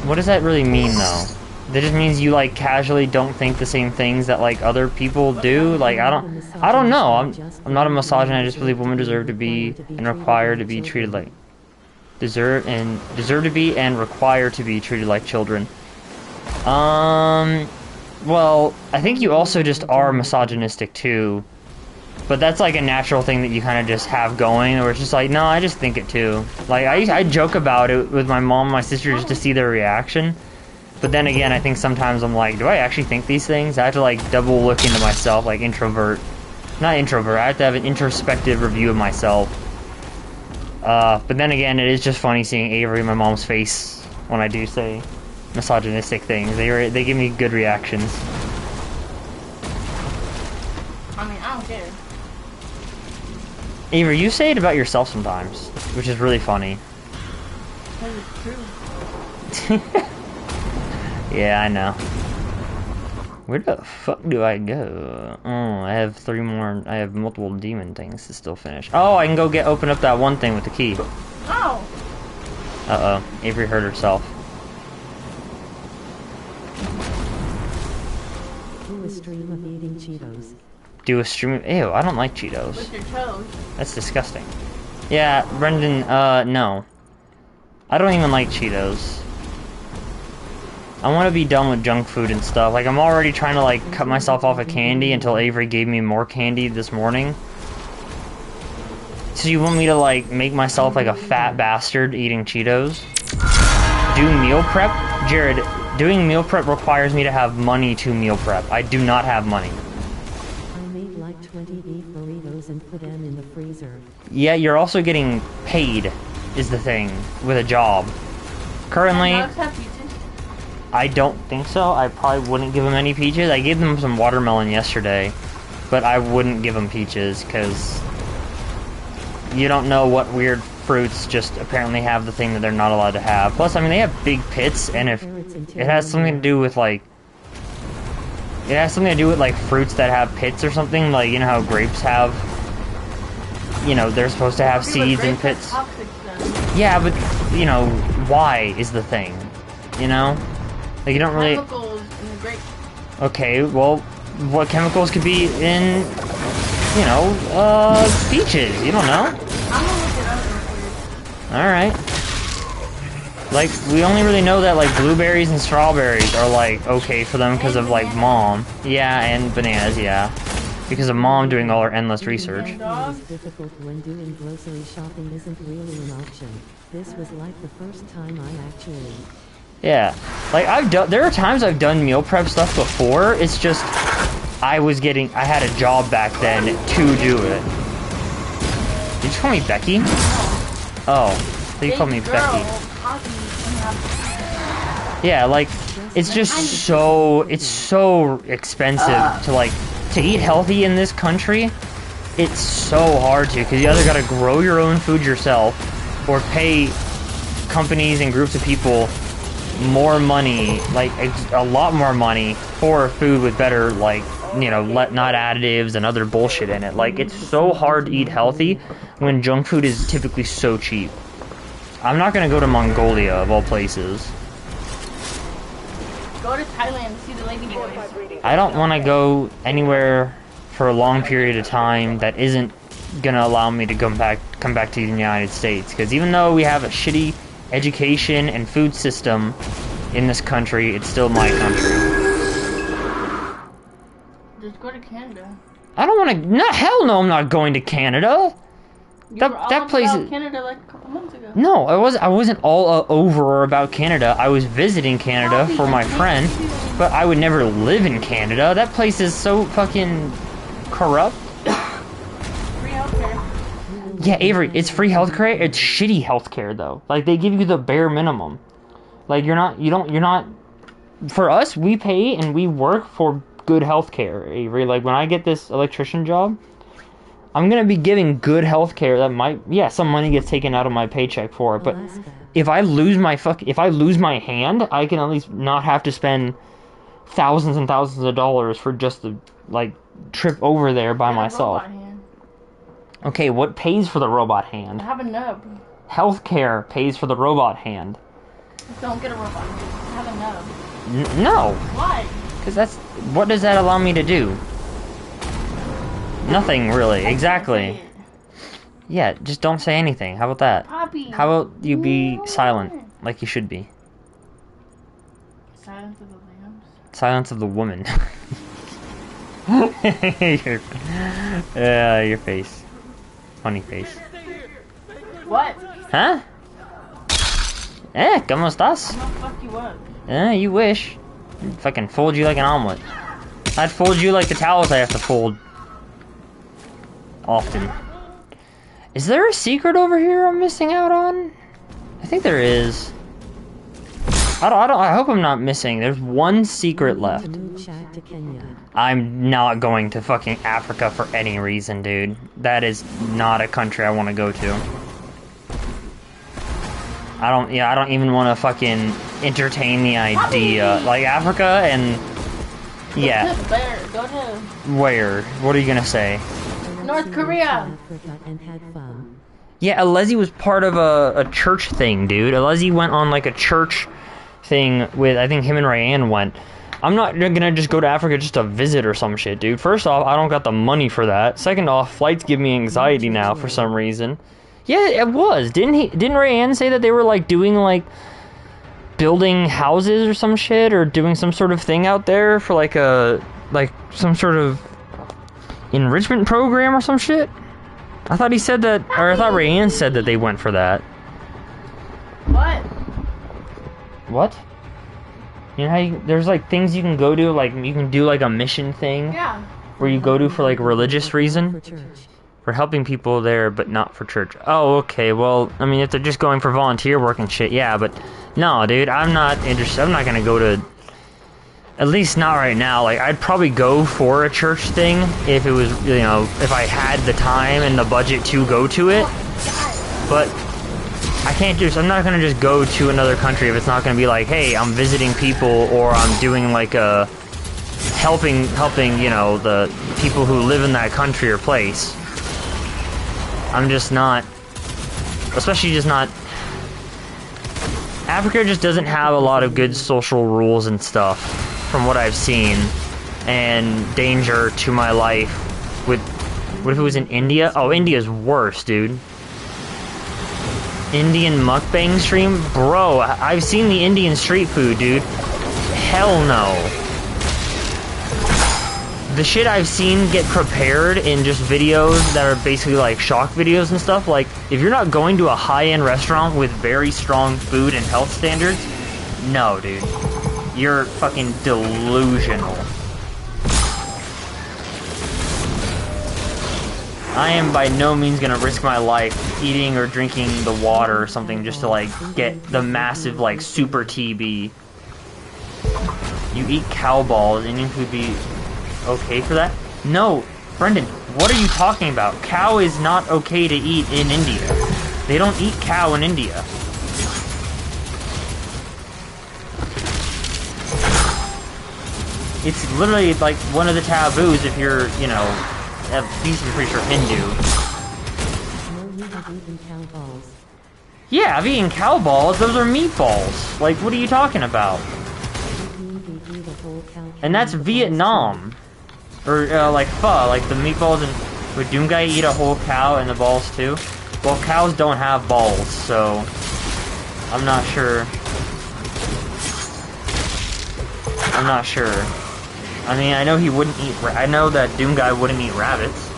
what does that really mean, though? That just means you, like, casually don't think the same things that, like, other people do? Like, I don't know. I'm not a misogynist. I just believe women deserve to be and require to be treated like... Deserve to be and require to be treated like children. Well, I think you also just are misogynistic, too. But that's, like, a natural thing that you kind of just have going, where it's just like, no, I just think it, too. Like, I joke about it with my mom and my sister just to see their reaction. But then again, I think sometimes I'm like, do I actually think these things? I have to, like, double look into myself, like, introvert. Not introvert, I have to have an introspective review of myself. But then again, it is just funny seeing Avery and my mom's face when I do say misogynistic things. They give me good reactions. I mean, I don't care. Avery, you say it about yourself sometimes, which is really funny. Because it's true. Yeah, I know. Where the fuck do I go? Oh, I have I have multiple demon things to still finish. Oh, I can go open up that one thing with the key. Oh! Uh-oh, Avery hurt herself. Do a stream of eating Cheetos. Do a stream of... Ew, I don't like Cheetos. With your toes. That's disgusting. Yeah, Brendan, no. I don't even like Cheetos. I want to be done with junk food and stuff. Like, I'm already trying to, like, cut myself off of candy until Avery gave me more candy this morning. So you want me to, like, make myself like a fat bastard eating Cheetos? Do meal prep? Jared, doing meal prep requires me to have money to meal prep. I do not have money. I made like 20 beef burritos and put them in the freezer. Yeah, you're also getting paid, is the thing, with a job. Currently... And dogs have peaches. I don't think so. I probably wouldn't give them any peaches. I gave them some watermelon yesterday, but I wouldn't give them peaches because you don't know what weird fruits just apparently have the thing that they're not allowed to have. Plus, I mean, they have big pits, and if it has something to do with like fruits that have pits or something, like, you know how grapes have, you know, they're supposed to have seeds and pits. Yeah, but you know, why is the thing, you know? Like, you don't really... Chemicals in the grape. Okay, well, what chemicals could be in, you know, peaches? You don't know? I'm gonna look it up real quick. Alright. Like, we only really know that, like, blueberries and strawberries are, like, okay for them because of, like, Mom. Yeah, and bananas, yeah. Because of Mom doing all her endless research. It is difficult when doing grocery shopping isn't really an option. This was like the first time I actually... Yeah, like, there are times I've done meal prep stuff before, it's just, I had a job back then to do it. Did you just call me Becky? Oh, you called me Becky. Yeah, like, it's just so expensive to, like, to eat healthy in this country. it's so hard to, because you either gotta grow your own food yourself, or pay companies and groups of people more money, like a lot more money for food with better, like, you know, not additives and other bullshit in it. Like, it's so hard to eat healthy when junk food is typically so cheap. I'm not gonna go to Mongolia, of all places. Go to Thailand and see the ladyboys. I don't want to go anywhere for a long period of time that isn't gonna allow me to come back to the United States. Because even though we have a shitty education and food system in this country, it's still my country. Just go to Canada. I don't want to. No, hell no, I'm not going to Canada. You That- were all that place about is- Canada like a couple months ago. No, I wasn't all over or about Canada. I was visiting Canada for my friend, but I would never live in Canada. That place is so fucking corrupt. Free healthcare. Yeah, Avery, it's free healthcare. It's shitty healthcare though. Like, they give you the bare minimum. Like, you're not. For us, we pay and we work for good healthcare, Avery. Like, when I get this electrician job, I'm gonna be giving good healthcare that might, yeah, some money gets taken out of my paycheck for it, but Alaska. if I lose my hand, I can at least not have to spend thousands and thousands of dollars for just the, like, trip over there by Get a myself. robot hand. Okay, what pays for the robot hand? Have a nub. Healthcare pays for the robot hand. Don't get a robot hand. Have a nub. No, Why? because what does that allow me to do? Nothing, really, exactly. Yeah, just don't say anything. How about that? Poppy. How about you be silent, like you should be? Silence of the Lambs. Silence of the woman. Your face. Funny face. What? Huh? ¿Cómo estás? I'm gonna fuck you up. You wish. I'd fucking fold you like an omelet. I'd fold you like the towels I have to fold. Often. Is there a secret over here I'm missing out on? I think there is. I hope I'm not missing. There's one secret left. Canoe chat to Kenya. I'm not going to fucking Africa for any reason, dude. That is not a country I want to go to. I don't even want to fucking entertain the idea. Like, Africa and... Yeah. Go to Where? What are you gonna say? North Korea. Africa and had fun. Yeah, Alesi was part of a church thing, dude. Alesi went on, like, a church thing with, I think him and Rayanne went. I'm not gonna just go to Africa just to visit or some shit, dude. First off, I don't got the money for that. Second off, flights give me anxiety now for some reason. Yeah, it was. Didn't Rayanne say that they were, like, doing, like, building houses or some shit, or doing some sort of thing out there for, like, some sort of enrichment program or some shit? I thought he said that, or I thought Rayanne said that they went for that. What? What? You know how there's, like, things you can go to, like, you can do, like, a mission thing Yeah. where you go to for, like, religious reason? For church. For helping people there, but not for church. Oh, okay, well, I mean, if they're just going for volunteer work and shit, yeah, but no, dude, I'm not interested. I'm not gonna go to, at least not right now. Like, I'd probably go for a church thing if it was, you know, if I had the time and the budget to go to it, but I can't just, I'm not gonna just go to another country if it's not gonna be like, hey, I'm visiting people, or I'm doing, like, a helping, you know, the people who live in that country or place. I'm just not, especially just not, Africa just doesn't have a lot of good social rules and stuff, from what I've seen, and danger to my life with, what if it was in India? Oh, India's worse, dude. Indian mukbang stream? Bro, I've seen the Indian street food, dude. Hell no. The shit I've seen get prepared in just videos that are basically like shock videos and stuff, like, if you're not going to a high-end restaurant with very strong food and health standards, no, dude. You're fucking delusional. I am by no means gonna risk my life eating or drinking the water or something just to, like, get the massive, like, super TB. You eat cow balls and you could be okay for that? No, Brendan, What are you talking about? Cow is not okay to eat in India. They don't eat cow in India. It's literally like one of the taboos if you're, you know, at least I'm pretty sure Hindu. No, you have eaten cow balls. Yeah, I've eaten cow balls. Those are meatballs. Like, what are you talking about? You mean they eat a whole cow And that's and the balls Vietnam. Or, like, pho. Like, the meatballs and... Would Doomguy eat a whole cow and the balls, too? Well, cows don't have balls, so... I'm not sure. I'm not sure. I mean, I know he wouldn't eat... I know that Doomguy wouldn't eat rabbits.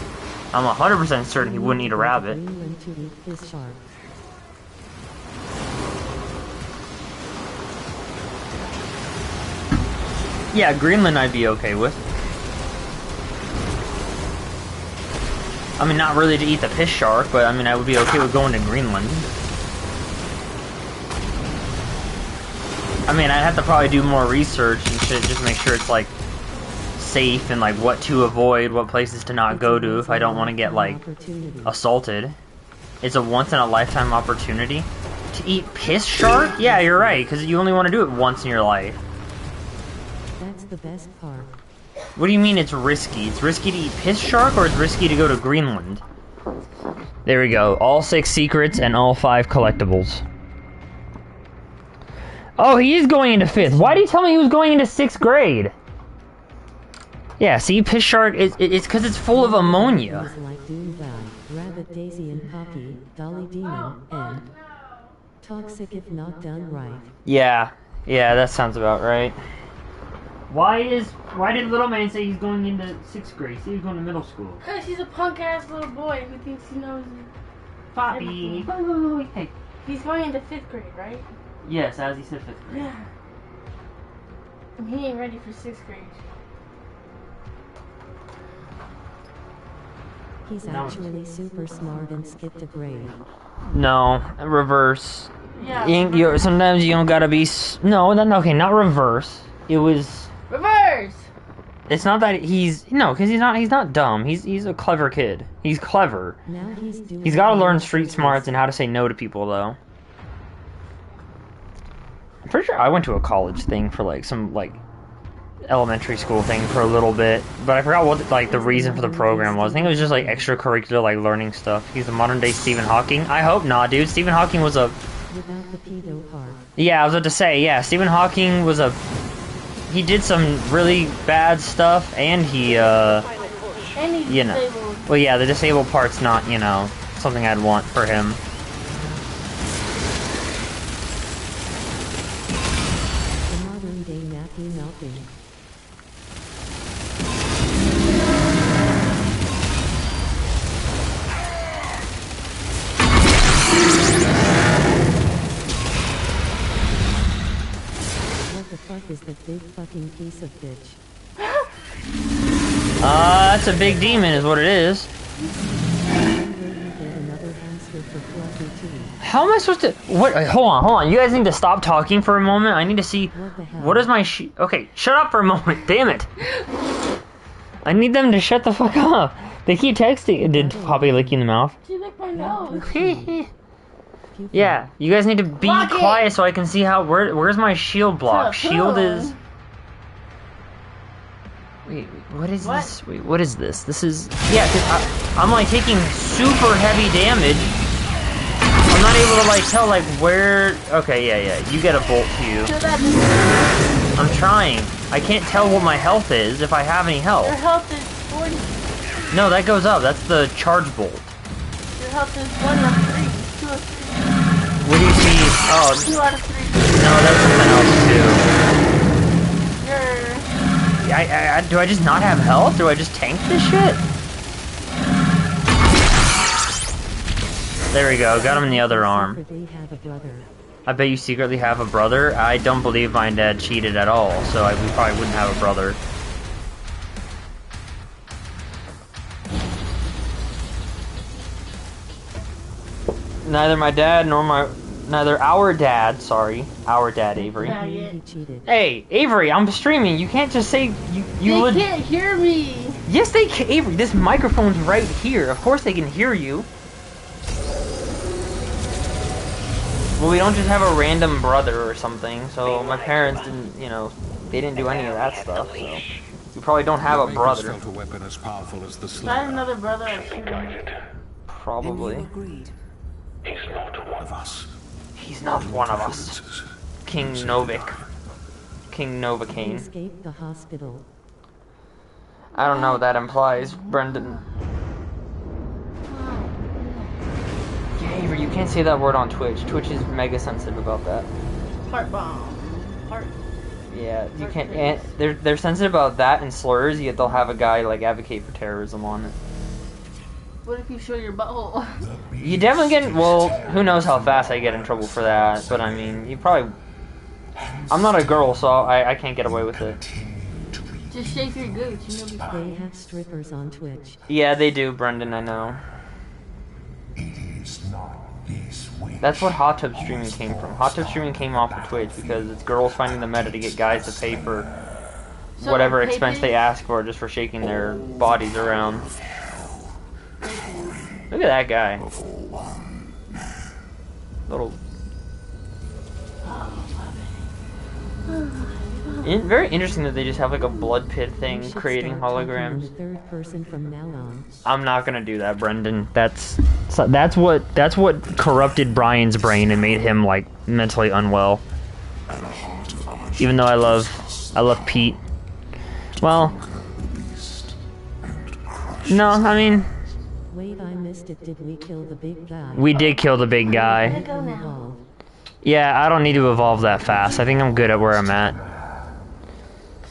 I'm 100% certain he wouldn't eat a rabbit. Greenland to eat fish shark. Yeah, Greenland I'd be okay with. I mean, not really to eat the piss shark, but I mean, I would be okay with going to Greenland. I mean, I'd have to probably do more research and shit, just make sure it's, like, safe and, like, what to avoid, what places to not go to if I don't want to get, like, assaulted. It's a once-in-a-lifetime opportunity. To eat piss shark? Yeah, you're right, because you only want to do it once in your life. That's the best part. What do you mean it's risky? It's risky to eat piss shark, or it's risky to go to Greenland? There we go. All 6 secrets and all 5 collectibles. Oh, he is going into 5th. Why did he tell me he was going into 6th grade? Yeah, see, piss shark, it's because it's full of ammonia. Things like Doomguy, Rabbit Daisy and Poppy, Dolly Demon, and toxic if not done right. Yeah, that sounds about right. Why did Little Man say he's going into 6th grade? See, he's going to middle school. Because he's a punk-ass little boy who thinks he knows Poppy. Hey. He's going into 5th grade, right? Yes, as he said 5th grade. Yeah. And he ain't ready for 6th grade. He's No. actually super smart and skipped a grade. No, reverse. Yeah. Sometimes you don't gotta be... okay, not reverse. It was... Reverse! It's not that he's... No, because he's not dumb. He's a clever kid. He's clever. Now he's doing He's gotta learn all street the smarts and how to say no to people, though. I'm pretty sure I went to a college thing for, like, some, like, elementary school thing for a little bit, but I forgot what, like, the reason for the program was. I think it was just, like, extracurricular, like, learning stuff. He's a modern-day Stephen Hawking. I hope not, dude. Stephen Hawking was a... Without the pedo part. Yeah, I was about to say, yeah, Stephen Hawking was a... He did some really bad stuff, and he, And he's you know. disabled. Well, yeah, the disabled part's not, you know, something I'd want for him. The modern day nappy melting. What the fuck is that big fucking piece of bitch? That's a big demon is what it is. When will you get another hamster for fluffy too? How am I supposed to... What? Hold on. You guys need to stop talking for a moment. I need to see... What the hell? What is my Okay, shut up for a moment. Damn it. I need them to shut the fuck up. They keep texting. Did Poppy lick you in the mouth? She licked my nose. Yeah, you guys need to be Block it. quiet so I can see how... Where's my shield block? Shut up. Shield is... Wait, what is this? Wait, what is this? This is... Yeah, cause I'm like taking super heavy damage. I'm not able to like tell like where... Okay, yeah, you get a bolt to you. So that I'm trying. I can't tell what my health is if I have any your health. health is 40. No, that goes up. That's the charge bolt. Your health is 1 out of 3. 2 out of 3. What do you see? Oh, 2 out of 3. no, that's something else too. Your... Do I just not have health? Do I just tank this shit? There we go. Got him in the other arm. Secretly have a brother. I bet you secretly have a brother. I don't believe my dad cheated at all, so we probably wouldn't have a brother. Neither our dad, Avery. Yeah, He cheated. Hey, Avery, I'm streaming. You can't just say you They would. can't hear me. Yes, they can. Avery, this microphone's right here. Of course they can hear you. Well, we don't just have a random brother or something, so my parents didn't, you know, they didn't do any of that stuff, so we probably don't have a brother. Felt a weapon as powerful as the If I Slayer had another brother, I'd shoot him. Probably. You agreed. of us. He's not one of us. King Novik. King He Novocaine. escaped the hospital. I don't know what that implies, Brendan. Avery, you can't say that word on Twitch. Twitch is mega sensitive about that. Heart bomb. Heart. Yeah, you can't. And they're sensitive about that and slurs. Yet they'll have a guy like advocate for terrorism on it. What if you show your butthole? You definitely get. Well, who knows how fast I get in trouble for that? But I mean, you probably. I'm not a girl, so I can't get away with it. Just shake your gooch and you'll be They fine. have strippers on Twitch. Yeah, they do, Brendan. I know. That's what hot tub streaming came from. Hot tub streaming came off of Twitch because it's girls finding the meta to get guys to pay for So, whatever pay expense pig? they ask for just for shaking their bodies around. Look at that guy. Little. Very interesting that they just have like a blood pit You thing should creating start talking in holograms. the third person from now on. I'm not gonna do that, Brendan. That's what corrupted Brian's brain and made him like mentally unwell. Even though I love Pete. Well, no, I mean Wait, I missed it. Did we kill the big guy? we did kill the big guy. Go now. Evolve. Yeah, I don't need to evolve that fast. I think I'm good at where I'm at.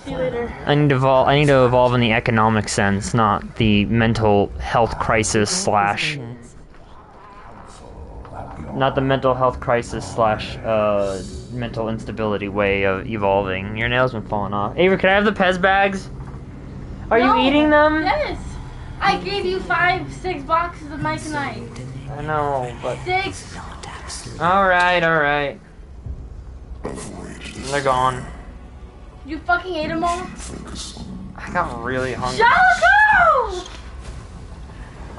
See you later. I need to evolve in the economic sense, not the mental health crisis slash. Nets. Not the mental health crisis slash mental instability way of evolving. Your nail's been falling off. Avery, can I have the Pez bags? Are No. you eating them? Yes. I gave you 6 boxes of Myconite. I know, but 6. alright. They're gone. You fucking ate them all? I got really hungry. Jalico!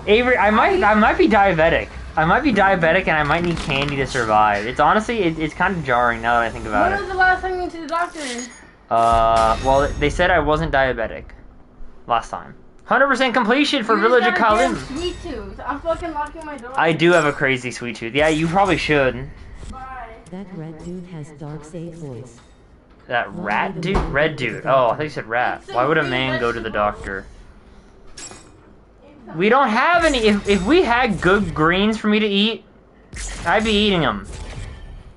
Avery, I might be diabetic. I might be diabetic and I might need candy to survive. It's honestly, it's kind of jarring now that I think about When it. was the last time you went to the doctor? Well, they said I wasn't diabetic last time. 100% completion for You Village of just got a damn Kalim. Sweet tooth. I'm fucking locking my door. I do have a crazy sweet tooth. Yeah, you probably should. Bye. That red dude has Darkseid voice. That rat dude? Red dude. Oh, I thought you said rat. Why would a man go to the doctor? We don't have any. If we had good greens for me to eat, I'd be eating them.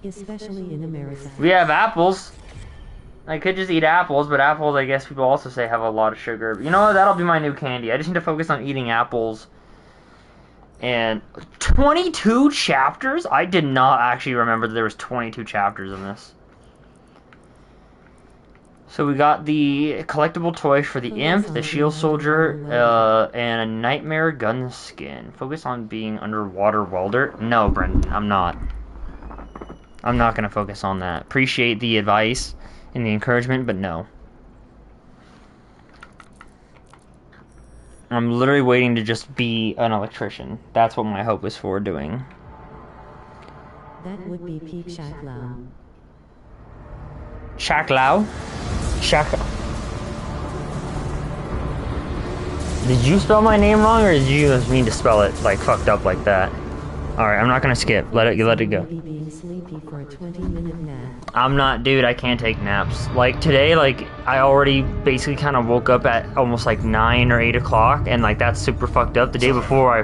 Especially in America. We have apples. I could just eat apples, but apples, I guess people also say have a lot of sugar. You know what? That'll be my new candy. I just need to focus on eating apples. And 22 chapters? I did not actually remember that there was 22 chapters in this. So we got the collectible toy for the imp, the shield soldier, and a nightmare gun skin. Focus on being underwater welder? No, Brendan, I'm not. I'm not gonna focus on that. Appreciate the advice and the encouragement, but no. I'm literally waiting to just be an electrician. That's what my hope is for doing. That would be Peep Shacklau. Shaq Lao? Shaq. Did you spell my name wrong, or did you just mean to spell it like fucked up like that? Alright, I'm not gonna skip. Let it go. Maybe being sleepy for a 20-minute nap. I'm not, dude, I can't take naps. Like, today, like, I already basically kind of woke up at almost, like, 9 or 8 o'clock, and, like, that's super fucked up. The day before, I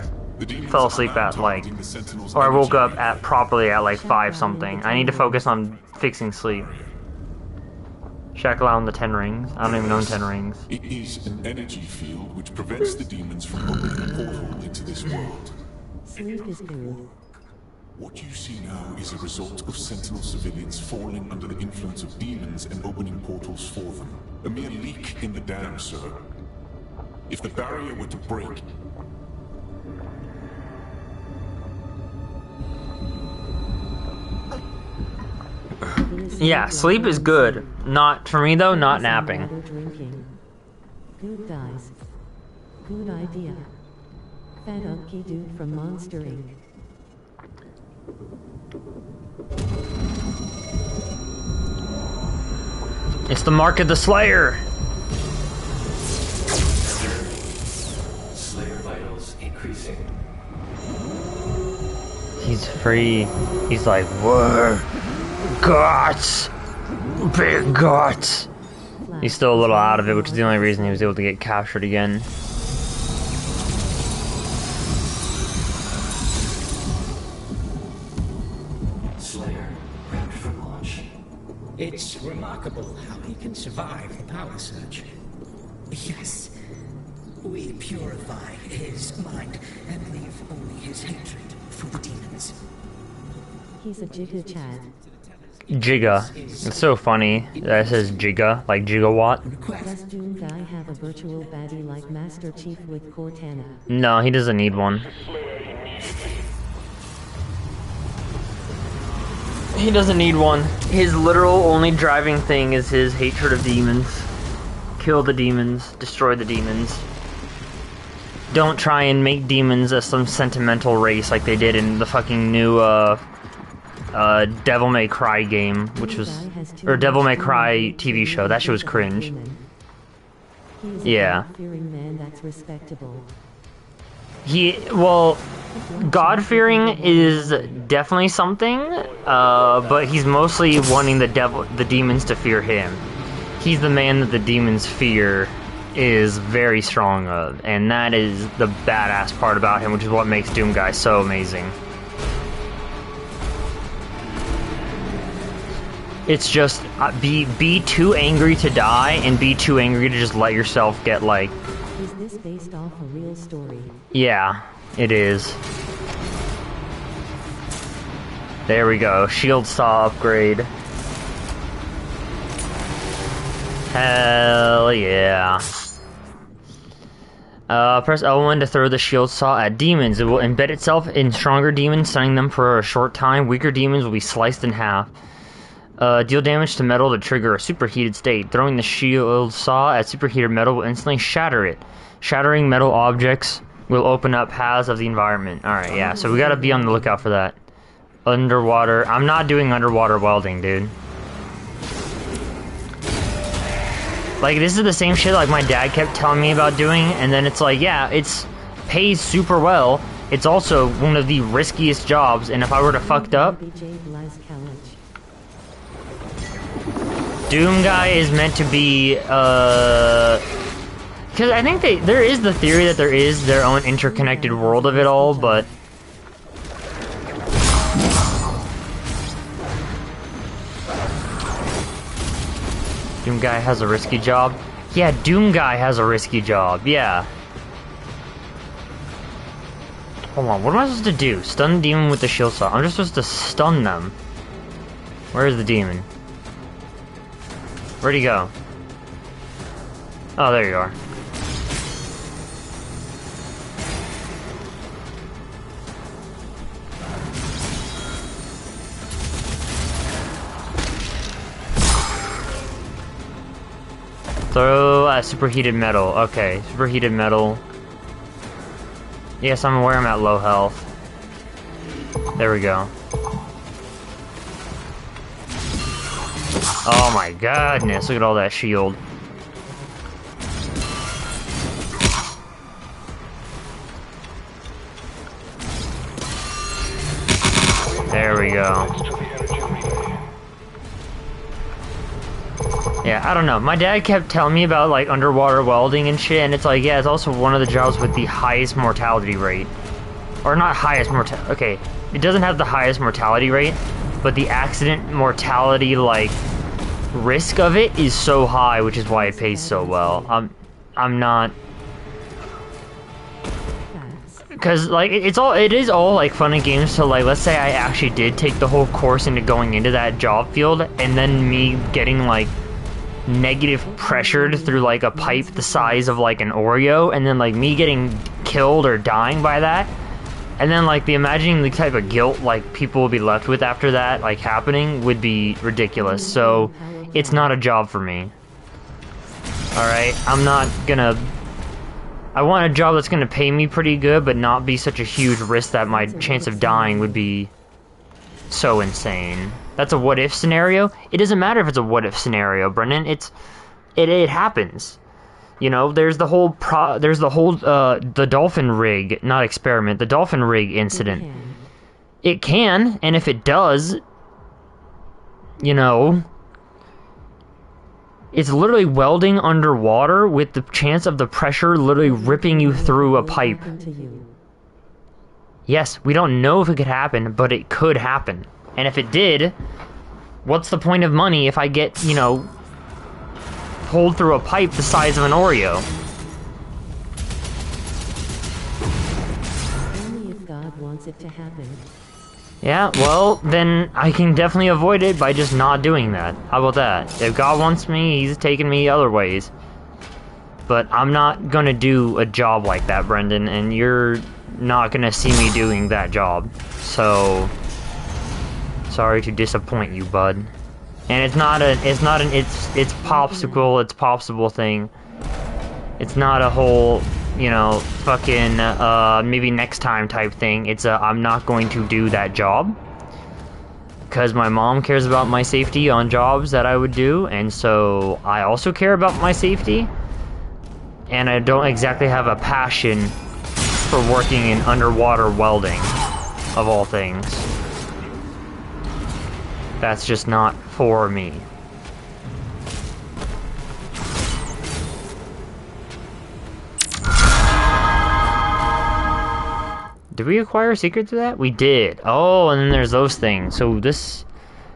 fell asleep at, like, or I woke up at properly at, like, 5 something. I need to focus on fixing sleep. Shackle on the 10 rings. I don't even own 10 rings. It is an energy field which prevents the demons from opening a portal into this world. Sleep is good. What you see now is a result of Sentinel civilians falling under the influence of demons and opening portals for them. A mere leak in the dam, sir. If the barrier were to break... Yeah, sleep is good. Not, for me though, not napping. Water drinking. Good guys. Good idea. Fat Unky Dude from Monster Inc. It's the mark of the Slayer! Slayer vitals increasing. He's free. He's like, whoa, guts! Big guts! He's still a little out of it, which is the only reason he was able to get captured again. Slayer, prepped for launch. It's remarkable how he can survive the power surge. Yes. We purify his mind and leave only his hatred for the demons. He's a Jigga Chad. Giga. It's so funny that it says Giga, like gigawatt. Does Doom Guy have a virtual baddie like Master Chief with Cortana? No, he doesn't need one. He doesn't need one. His literal only driving thing is his hatred of demons. Kill the demons, destroy the demons. Don't try and make demons as some sentimental race like they did in the fucking new Devil May Cry game, which was, or Devil May Cry TV show. That shit was cringe. Yeah. God-fearing man that's respectable. Well, God-fearing is definitely something, but he's mostly wanting the demons to fear him. He's the man that the demons fear is very strong of, and that is the badass part about him, which is what makes Doom Guy so amazing. It's just, be too angry to die, and be too angry to just let yourself get, like... Is this based off a real story? Yeah, it is. There we go, shield saw upgrade. Hell yeah. Press L1 to throw the shield saw at demons. It will embed itself in stronger demons, stunning them for a short time. Weaker demons will be sliced in half. Deal damage to metal to trigger a superheated state. Throwing the shield saw at superheated metal will instantly shatter it. Shattering metal objects will open up paths of the environment. Alright, yeah, so we gotta be on the lookout for that. Underwater. I'm not doing underwater welding, dude. Like, this is the same shit like my dad kept telling me about doing, and then it's like, yeah, it's pays super well. It's also one of the riskiest jobs, and if I were to fucked up... Doom Guy is meant to be, because I think there is the theory that there is their own interconnected world of it all, but... Doom Guy has a risky job? Yeah, Doom Guy has a risky job, yeah. Hold on, what am I supposed to do? Stun the demon with the shield saw. I'm just supposed to stun them. Where is the demon? Where'd he go? Oh, there you are. Throw superheated metal. Okay, superheated metal. Yes, I'm aware I'm at low health. There we go. Oh my goodness, look at all that shield. There we go. Yeah, I don't know. My dad kept telling me about, like, underwater welding and shit, and it's like, yeah, it's also one of the jobs with the highest mortality rate. Or not highest mortality, okay. It doesn't have the highest mortality rate, but the accident mortality, like, risk of it is so high, which is why it pays so well. I'm not... Because, like, it is all, like, fun and games to, like, let's say I actually did take the whole course into going into that job field, and then me getting, like, negative pressured through, like, a pipe the size of, like, an Oreo, and then, like, me getting killed or dying by that, and then, like, imagining the type of guilt, like, people will be left with after that, like, happening would be ridiculous, so it's not a job for me. Alright, I'm not gonna I want a job that's gonna pay me pretty good, but not be such a huge risk that my chance of dying would be so insane. That's a what-if scenario? It doesn't matter if it's a what-if scenario, Brendan. It happens. You know, there's the whole the dolphin rig, not experiment, the dolphin rig incident. It can, and if it does, you know, it's literally welding underwater with the chance of the pressure literally ripping you through a pipe. Yes, we don't know if it could happen, but it could happen. And if it did, what's the point of money if I get, you know, pulled through a pipe the size of an Oreo? Only if God wants it to happen. Yeah, well, then I can definitely avoid it by just not doing that. How about that? If God wants me, he's taking me other ways. But I'm not gonna do a job like that, Brendan, and you're not gonna see me doing that job. So, sorry to disappoint you, bud. And it's popsicle thing. It's not a whole, you know, fucking, maybe next time type thing. It's I'm not going to do that job. Because my mom cares about my safety on jobs that I would do, and so I also care about my safety. And I don't exactly have a passion for working in underwater welding, of all things. That's just not for me. Did we acquire a secret to that? We did. Oh, and then there's those things. So this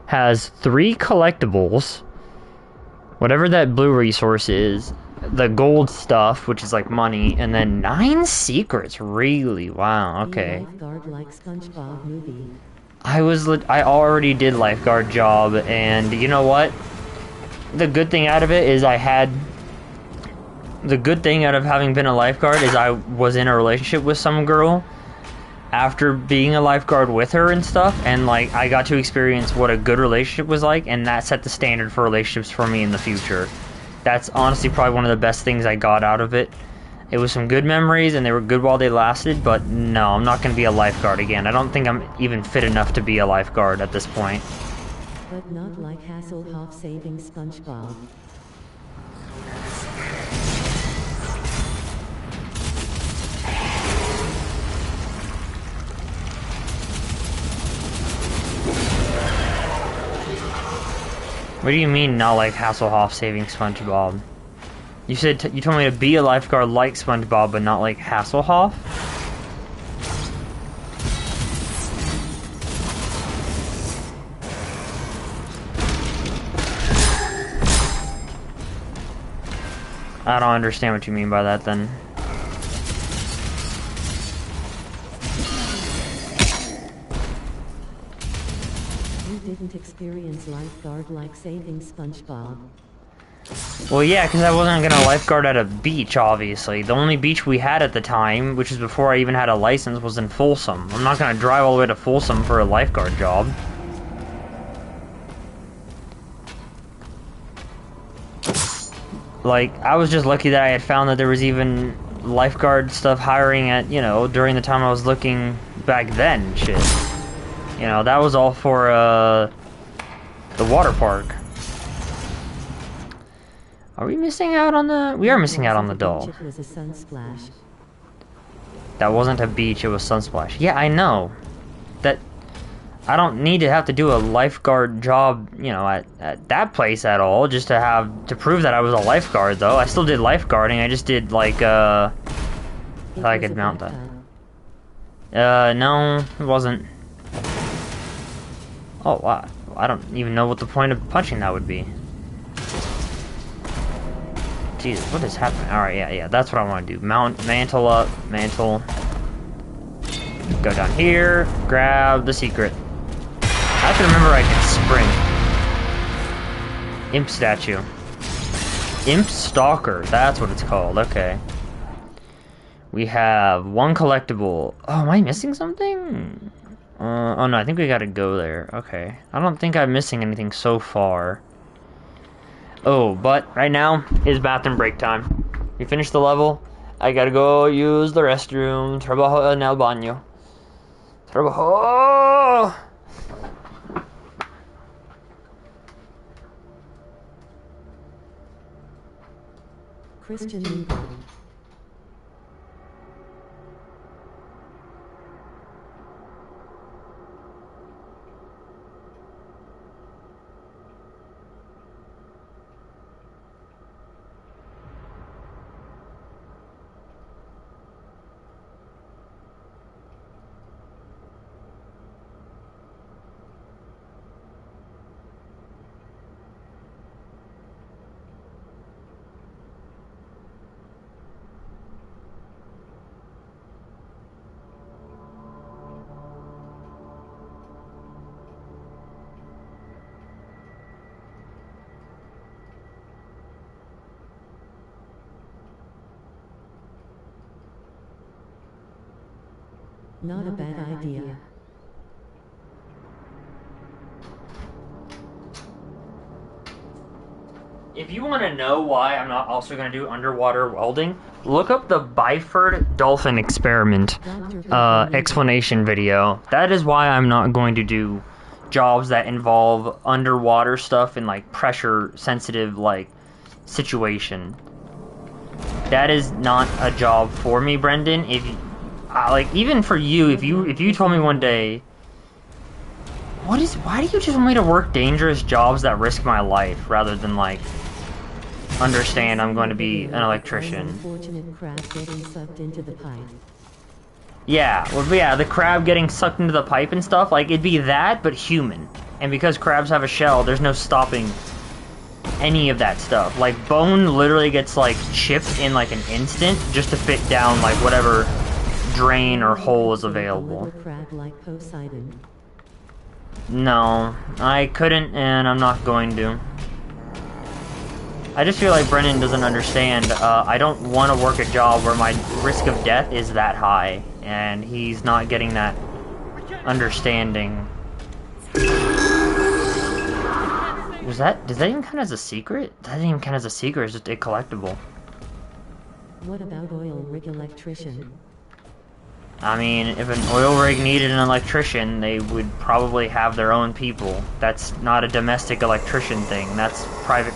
has 3 collectibles. Whatever that blue resource is. The gold stuff, which is like money. And then 9 secrets. Really? Wow, okay. Lifeguard like SpongeBob movie. I already did lifeguard job. And you know what? The good thing out of it is the good thing out of having been a lifeguard is I was in a relationship with some girl after being a lifeguard with her and stuff, and like I got to experience what a good relationship was like, and that set the standard for relationships for me in the future. That's honestly probably one of the best things I got out of it. It was some good memories, and they were good while they lasted, but no, I'm not going to be a lifeguard again. I don't think I'm even fit enough to be a lifeguard at this point. But not like Hasselhoff saving SpongeBob. What do you mean, not like Hasselhoff saving SpongeBob? You said you told me to be a lifeguard like SpongeBob, but not like Hasselhoff? I don't understand what you mean by that, then. Didn't experience lifeguard like saving SpongeBob. Well, yeah, because I wasn't gonna lifeguard at a beach, obviously. The only beach we had at the time, which was before I even had a license, was in Folsom. I'm not gonna drive all the way to Folsom for a lifeguard job. Like, I was just lucky that I had found that there was even lifeguard stuff hiring at, you know, during the time I was looking back then, shit. You know, that was all for, the water park. Are we missing out on the... We are missing out on the doll. It was a sunsplash. That wasn't a beach, it was Sunsplash. Yeah, I know. That... I don't need to have to do a lifeguard job, you know, at that place at all, just to prove that I was a lifeguard, though. I still did lifeguarding, I just did, like, I could mount that. No, it wasn't. Oh, wow. I don't even know what the point of punching that would be. Jesus, what is happening? Alright, yeah, that's what I want to do. Mantle up, mantle. Go down here, grab the secret. I have to remember I can sprint. Imp statue. Imp Stalker, that's what it's called, okay. We have 1 collectible. Oh, am I missing something? Oh no, I think we gotta go there. Okay. I don't think I'm missing anything so far. Oh, but right now is bathroom break time. We finished the level. I gotta go use the restroom. Trabajo en el baño. Trabajo! Christian Legal. Not a bad idea. If you want to know why I'm not also going to do underwater welding, look up the Byford Dolphin Experiment explanation video. That is why I'm not going to do jobs that involve underwater stuff in like pressure sensitive like situation. That is not a job for me, Brendan. If you, like even for you, if you told me one day, why do you just want me to work dangerous jobs that risk my life rather than like understand I'm going to be an electrician? Unfortunate crab getting sucked into the pipe. Yeah, well, yeah, the crab getting sucked into the pipe and stuff, like, it'd be that, but human. And because crabs have a shell, there's no stopping any of that stuff. Like, bone literally gets, like, chipped in, like, an instant just to fit down, like, whatever drain or hole is available. No, I couldn't, and I'm not going to. I just feel like Brennan doesn't understand. I don't want to work a job where my risk of death is that high, and he's not getting that understanding. Does that even count as a secret? That doesn't even count as a secret, it's just a collectible. What about oil rig electrician? I mean, if an oil rig needed an electrician, they would probably have their own people. That's not a domestic electrician thing. That's private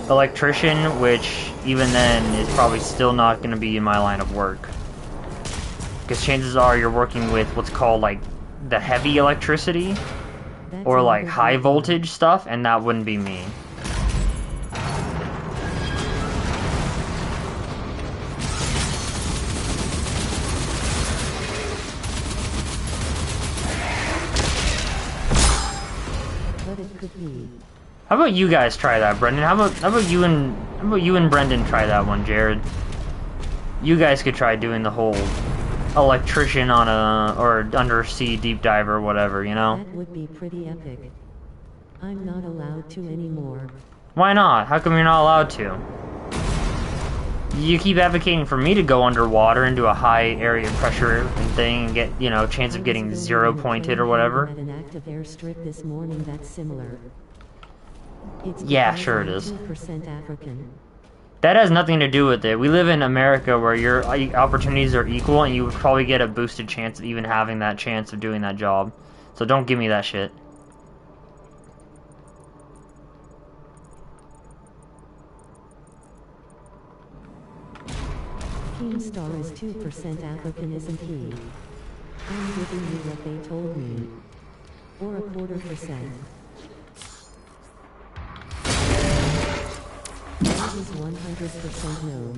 electrician, which even then is probably still not going to be in my line of work. Because chances are you're working with what's called like the heavy electricity or like high voltage stuff, and that wouldn't be me. How about you guys try that, Brendan? How about you and Brendan try that one, Jared? You guys could try doing the whole electrician on a or undersea deep dive or whatever, you know? That would be pretty epic. I'm not allowed to anymore. Why not? How come you're not allowed to? You keep advocating for me to go underwater into a high area pressure and thing and get, you know, chance of getting 0 pointed or whatever. At an active airstrip this morning that's similar. It's yeah, sure it is. 2% African. That has nothing to do with it. We live in America where your opportunities are equal and you would probably get a boosted chance of even having that chance of doing that job. So don't give me that shit. Keemstar is 2% African, isn't he? I'm giving you what they told me. Or 1/4%. That is 100% known.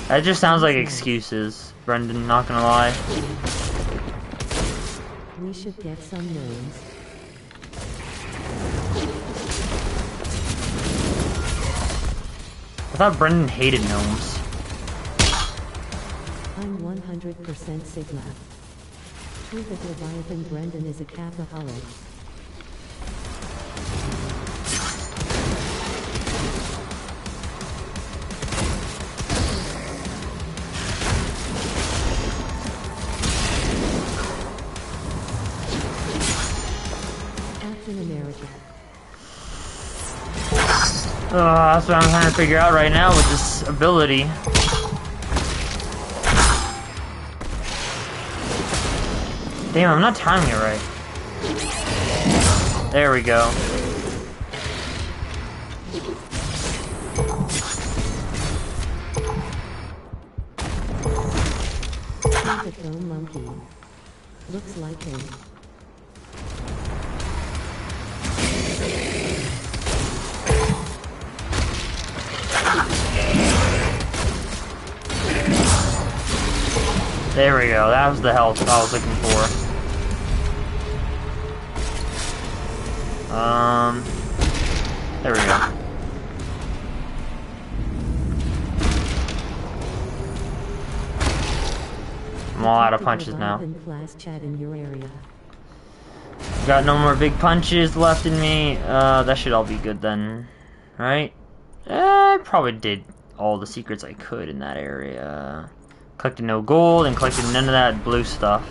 That just sounds like excuses, Brendan, not gonna lie. We should get some names. I thought Brendan hated gnomes. I'm 100% Sigma. Truth of Leviathan Brendan is a capaholic. Captain America. That's what I'm trying to figure out right now with this ability. Damn, I'm not timing it right. There we go. Typical monkey. Looks like him. There we go. That was the health I was looking for. There we go. I'm all out of punches now. Got no more big punches left in me. That should all be good then, right? I probably did all the secrets I could in that area. Collected no gold and collected none of that blue stuff.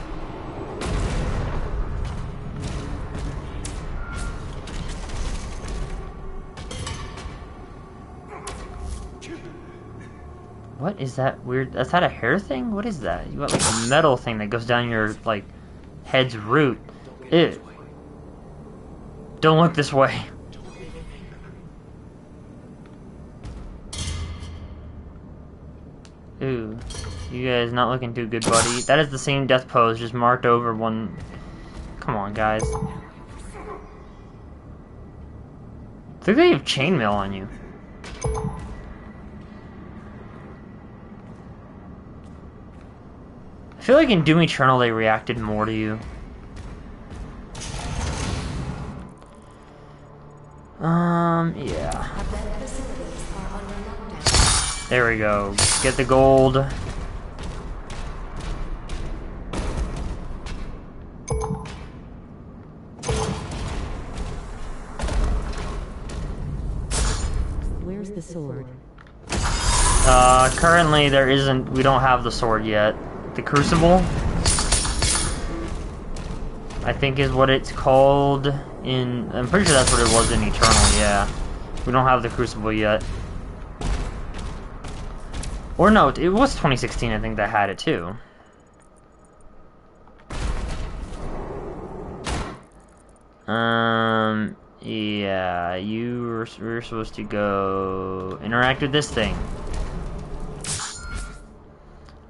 What is that weird? That's not a hair thing? What is that? You got like a metal thing that goes down your like head's root. Ew. Don't look this way. Ooh. You guys not looking too good, buddy. That is the same death pose, just marked over one. Come on, guys. I think they have chainmail on you. I feel like in Doom Eternal they reacted more to you. Yeah. There we go. Get the gold. Where's the sword? Currently there isn't, we don't have the sword yet. The Crucible, I think is what it's called in, I'm pretty sure that's what it was in Eternal, yeah. We don't have the Crucible yet. Or no, it was 2016 I think that had it too. Yeah, we were supposed to go interact with this thing.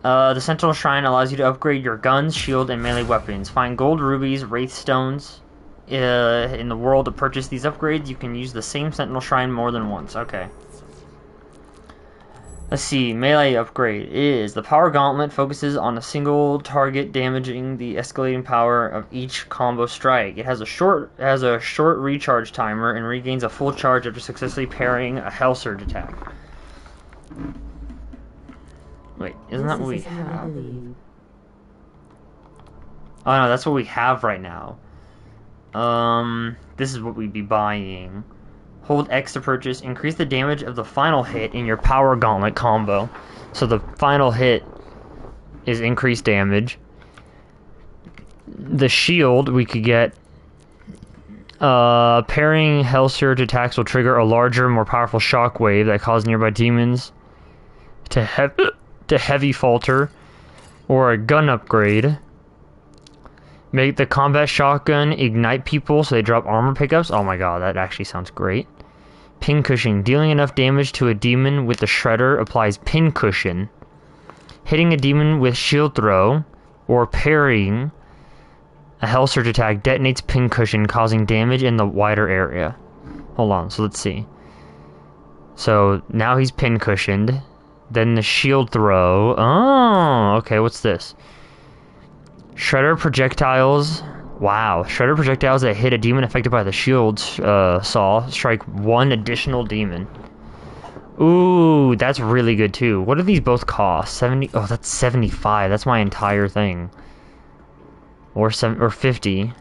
The Sentinel Shrine allows you to upgrade your guns, shield, and melee weapons. Find gold rubies, wraith stones in the world to purchase these upgrades. You can use the same Sentinel Shrine more than once. Okay. Let's see, melee upgrade is the Power Gauntlet focuses on a single target, damaging the escalating power of each combo strike. It has a short recharge timer and regains a full charge after successfully parrying a Hell Surge attack. Wait, isn't that what we have? Oh no, that's what we have right now. This is what we'd be buying. Hold X to purchase. Increase the damage of the final hit in your Power Gauntlet combo. So the final hit is increased damage. The shield we could get. Parrying Hell Surge attacks will trigger a larger, more powerful shockwave that causes nearby demons to heavy falter, or a gun upgrade. Make the combat shotgun ignite people so they drop armor pickups. Oh my god, that actually sounds great. Pincushion. Dealing enough damage to a demon with the Shredder applies Pincushion. Hitting a demon with shield throw or parrying a Hell Surge attack detonates Pincushion, causing damage in the wider area. Hold on, so let's see. So now he's Pincushioned. Then the shield throw. Oh, okay, what's this? Shredder projectiles. Wow. Shredder projectiles that hit a demon affected by the shield saw strike one additional demon. Ooh, that's really good too. What do these both cost? 70. Oh, that's 75. That's my entire thing. Or 50.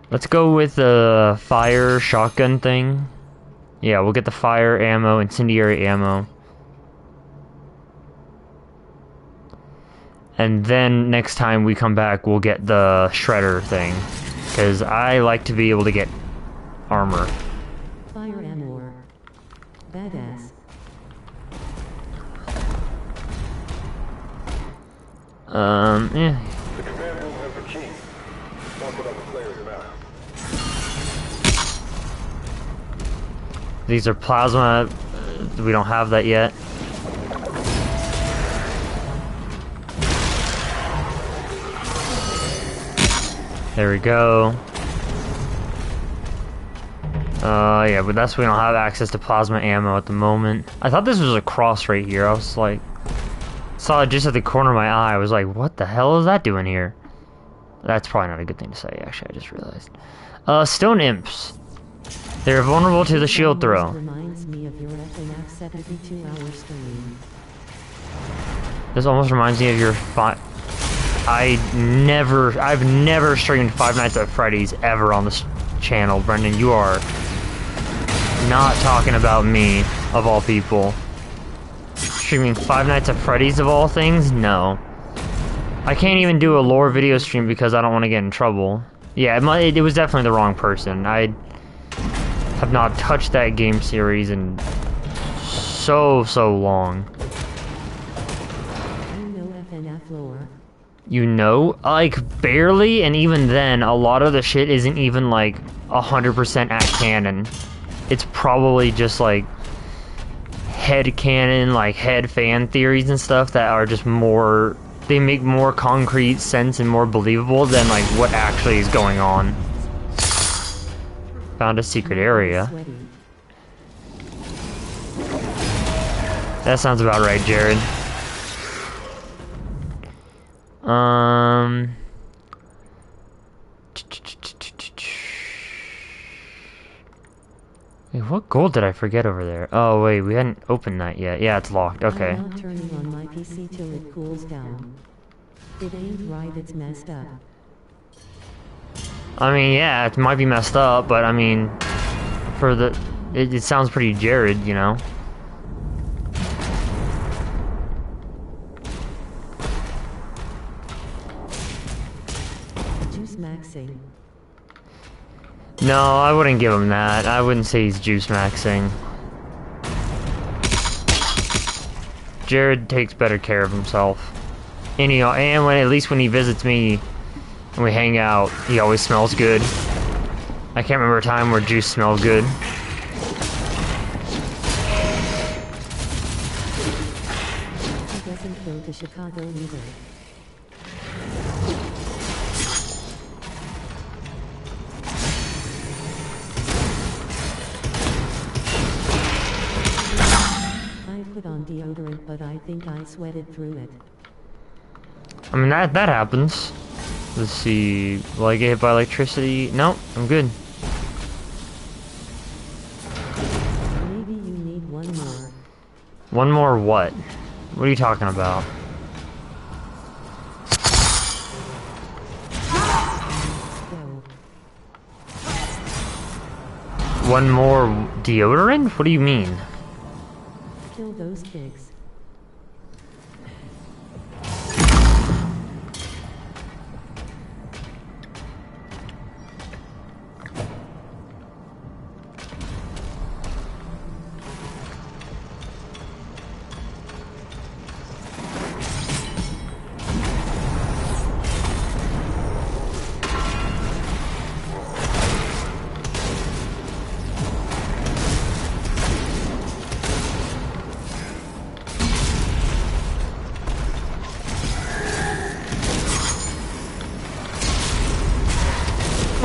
Let's go with the fire shotgun thing. Yeah, we'll get the fire ammo, incendiary ammo. And then next time we come back, we'll get the Shredder thing. Because I like to be able to get armor. Fire ammo. Yeah. The command room has the key. Mark it on the player's map. These are plasma. We don't have that yet. There we go. Yeah, but we don't have access to plasma ammo at the moment. I thought this was a cross right here. I was like, saw it just at the corner of my eye. I was like, what the hell is that doing here? That's probably not a good thing to say, actually, I just realized. Stone imps. They're vulnerable to the shield throw. Reminds me of your FNF 72-hour stream. This almost reminds me of your I've never streamed Five Nights at Freddy's ever on this channel, Brendan. You are not talking about me, of all people. Streaming Five Nights at Freddy's of all things? No. I can't even do a lore video stream because I don't want to get in trouble. Yeah, it was definitely the wrong person. I have not touched that game series in so long. You know FNF lore. You know? Like, barely, and even then, a lot of the shit isn't even, like, 100% at canon. It's probably just, like, head canon, like, head fan theories and stuff that are just more... They make more concrete sense and more believable than, like, what actually is going on. Found a secret area. That sounds about right, Jared. Wait, what gold did I forget over there? Oh wait, we hadn't opened that yet. Yeah, it's locked. Okay. I'm not turning on my PC till it cools down. It ain't right, it's messed up. I mean, yeah, it might be messed up, but I mean, for the... It sounds pretty Jared, you know? Juice maxing. No, I wouldn't give him that. I wouldn't say he's juice maxing. Jared takes better care of himself. And at least when he visits me and we hang out, he always smells good. I can't remember a time where juice smelled good. He doesn't go to Chicago either. I put on deodorant, but I think I sweated through it. I mean, that happens. Let's see. Will I get hit by electricity? Nope, I'm good. Maybe you need one more. One more what? What are you talking about? Go. One more deodorant? What do you mean? Kill those pigs.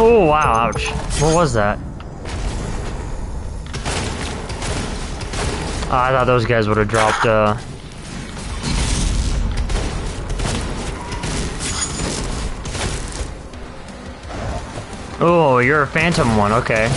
Oh wow, ouch. What was that? Oh, I thought those guys would have dropped, Oh, you're a phantom one, okay.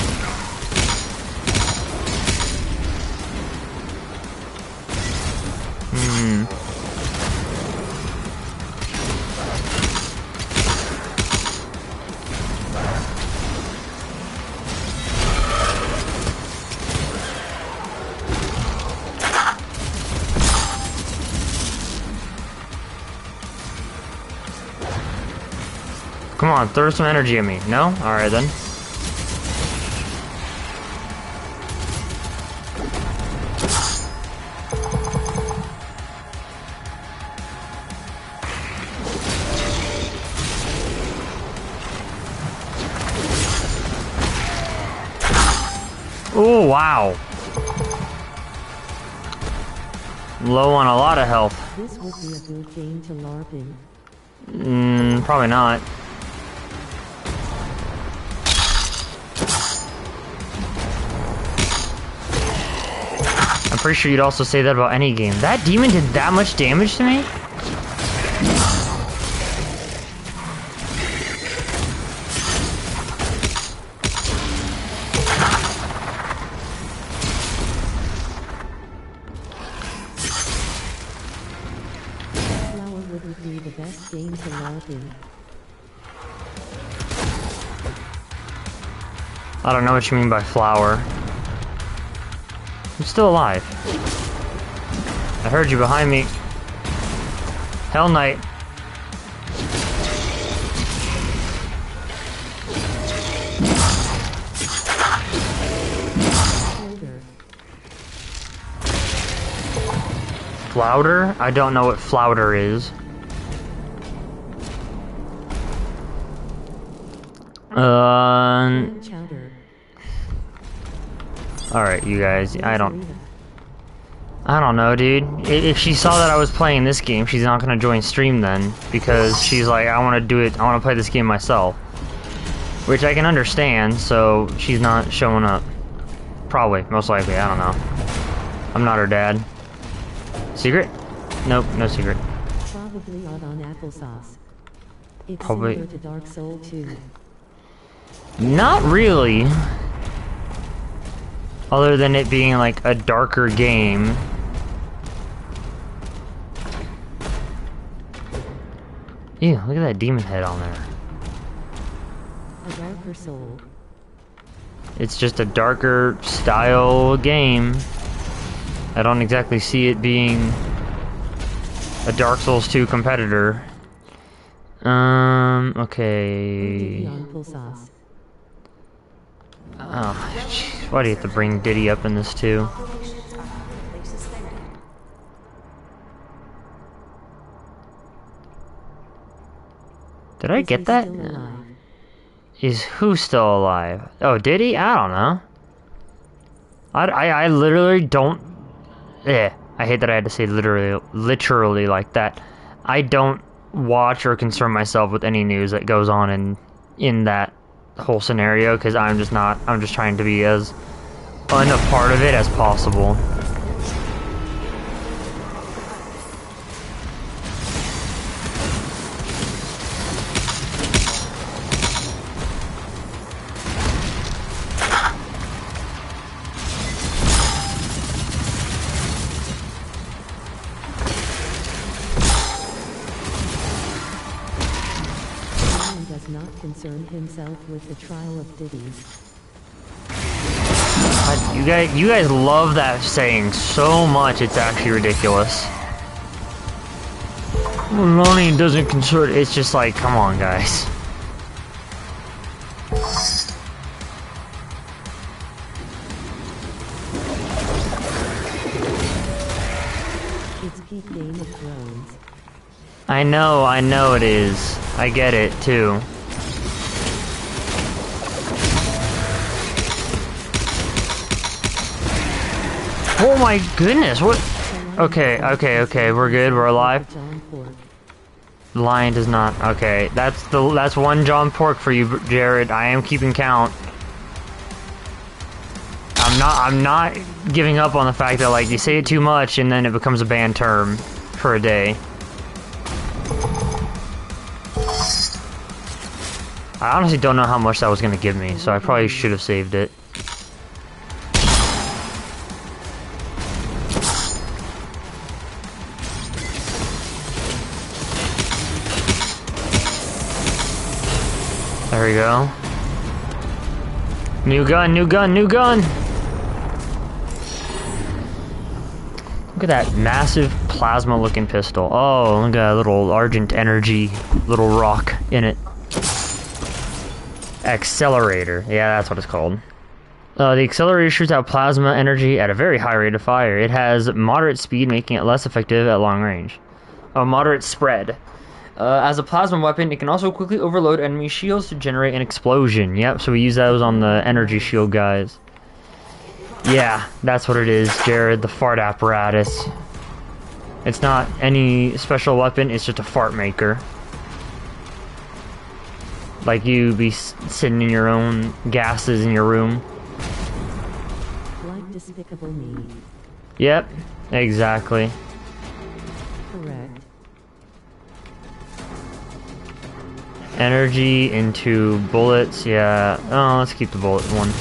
Come on, throw some energy at me. No? Alright then. Wow. Low on a lot of health. This would be a good game to LARPing. Probably not. I'm pretty sure you'd also say that about any game. That demon did that much damage to me? Flower wouldn't be the best game to LARPing. I don't know what you mean by flower. I'm still alive. I heard you behind me. Hell Knight. Flounder? I don't know what flounder is. Chowder. Alright, you guys, I don't know, dude. If she saw that I was playing this game, she's not gonna join stream then, because she's like, I wanna do it, I wanna play this game myself. Which I can understand, so she's not showing up. Probably, most likely, I don't know. I'm not her dad. Secret? Nope, no secret. Probably odd on applesauce. It's Probably. similar to Dark Soul 2. Not really. Other than it being like a darker game. Ew, look at that demon head on there. A darker soul. It's just a darker style game. I don't exactly see it being a Dark Souls 2 competitor. Okay. Applesauce. Oh, jeez. Why do you have to bring Diddy up in this too? Did I get that? Is who still alive? Oh, did he? I don't know. I literally don't. I hate that I had to say literally like that. I don't watch or concern myself with any news that goes on in that whole scenario, because I'm just trying to be as unapart of it as possible. Does not concern himself with the trial of Diddy's. You guys love that saying so much, it's actually ridiculous. Lonnie doesn't concern. It's just like, come on, guys. It's peak Game of Thrones. I know it is. I get it too. Oh my goodness, what? Okay, we're good, we're alive. The lion does not. Okay, that's one John Pork for you, Jared. I am keeping count. I'm not giving up on the fact that, like, you say it too much and then it becomes a banned term for a day. I honestly don't know how much that was gonna give me, so I probably should have saved it. There we go. New gun, new gun, new gun! Look at that massive plasma looking pistol. Oh, look at that little Argent Energy little rock in it. Accelerator. Yeah, that's what it's called. The accelerator shoots out plasma energy at a very high rate of fire. It has moderate speed, making it less effective at long range. A moderate spread. As a plasma weapon, it can also quickly overload enemy shields to generate an explosion. Yep, so we use those on the energy shield guys. Yeah, that's what it is, Jared. The fart apparatus. It's not any special weapon, it's just a fart maker. Like you be sitting in your own gases in your room. Like Despicable Me. Yep, exactly. Correct. Energy into bullets, yeah. Oh, let's keep the bullet one.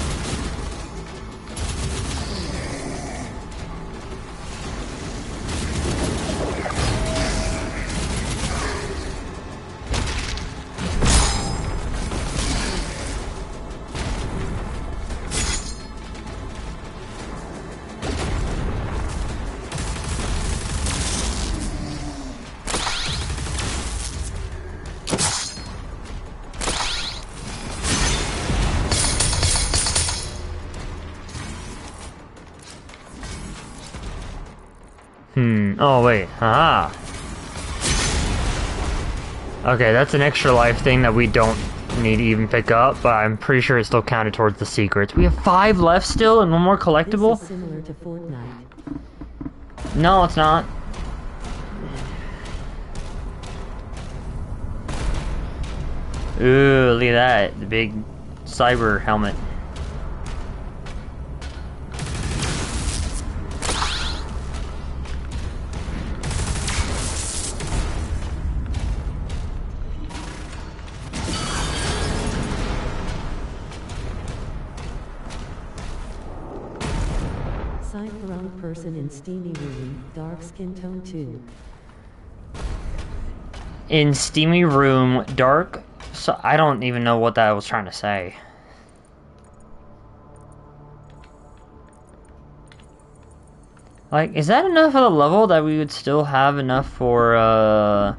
Oh, wait. Haha. Okay, that's an extra life thing that we don't need to even pick up, but I'm pretty sure it still counted towards the secrets. We have 5 left still and one more collectible? This is similar to Fortnite. No, it's not. Ooh, look at that. The big cyber helmet. Side-ground person in steamy room, dark skin tone 2. In steamy room, dark. So I don't even know what that was trying to say. Like, is that enough of the level that we would still have enough for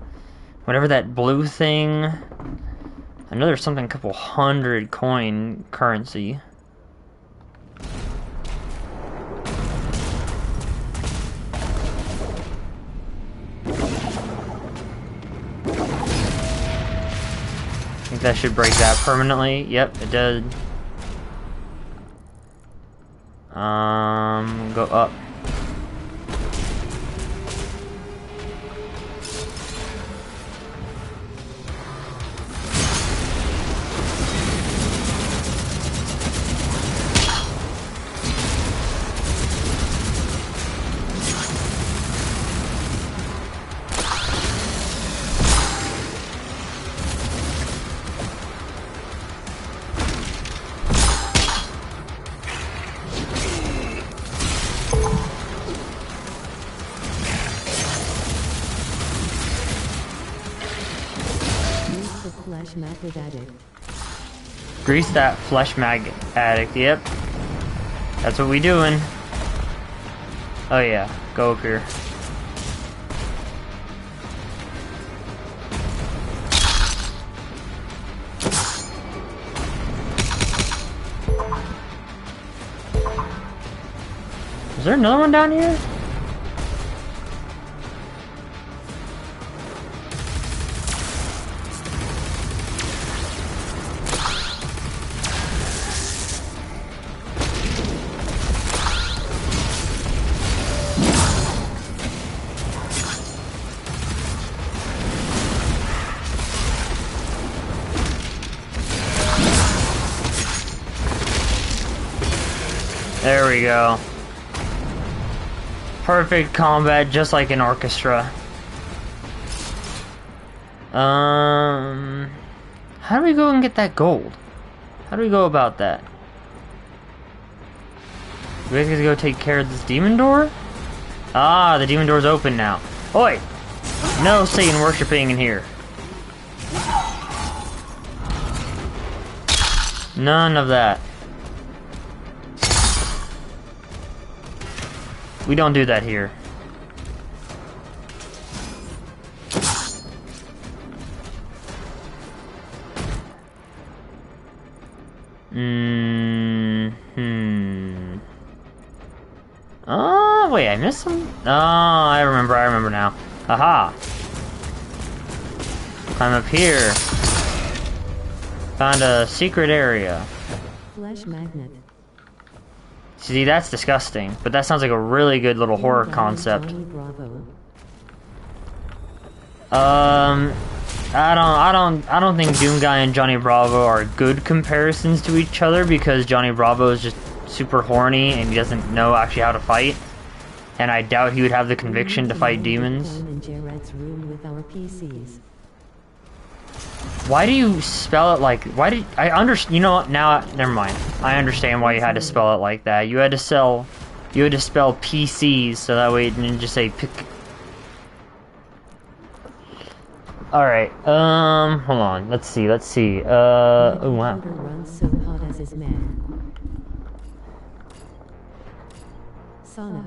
whatever that blue thing? I know there's something, a couple hundred coin currency. I think that should break that permanently. Yep, it did. Go up. Flesh maggot addict. Grease that flesh maggot addict, yep. That's what we doing. Oh yeah, go up here. Is there another one down here? There we go. Perfect combat, just like an orchestra. How do we go and get that gold? How do we go about that? We guys gotta go take care of this demon door? Ah, the demon door's open now. Oi! No Satan worshipping in here. None of that. We don't do that here. Oh, wait, I missed some? Oh, I remember now. Aha! Climb up here. Found a secret area. Flesh magnet. See, that's disgusting, but that sounds like a really good little horror concept. Johnny Bravo. I don't think Doomguy and Johnny Bravo are good comparisons to each other because Johnny Bravo is just super horny and he doesn't know actually how to fight. And I doubt he would have the conviction to fight demons. In Jared's room with our PCs. Why do you spell it like? Why did I understand? You know what? Now, never mind. I understand why you had to spell it like that. You had to spell PCs so that way it didn't just say pick. All right. Hold on. Let's see. Oh wow. Runs so hot as his man. Sauna.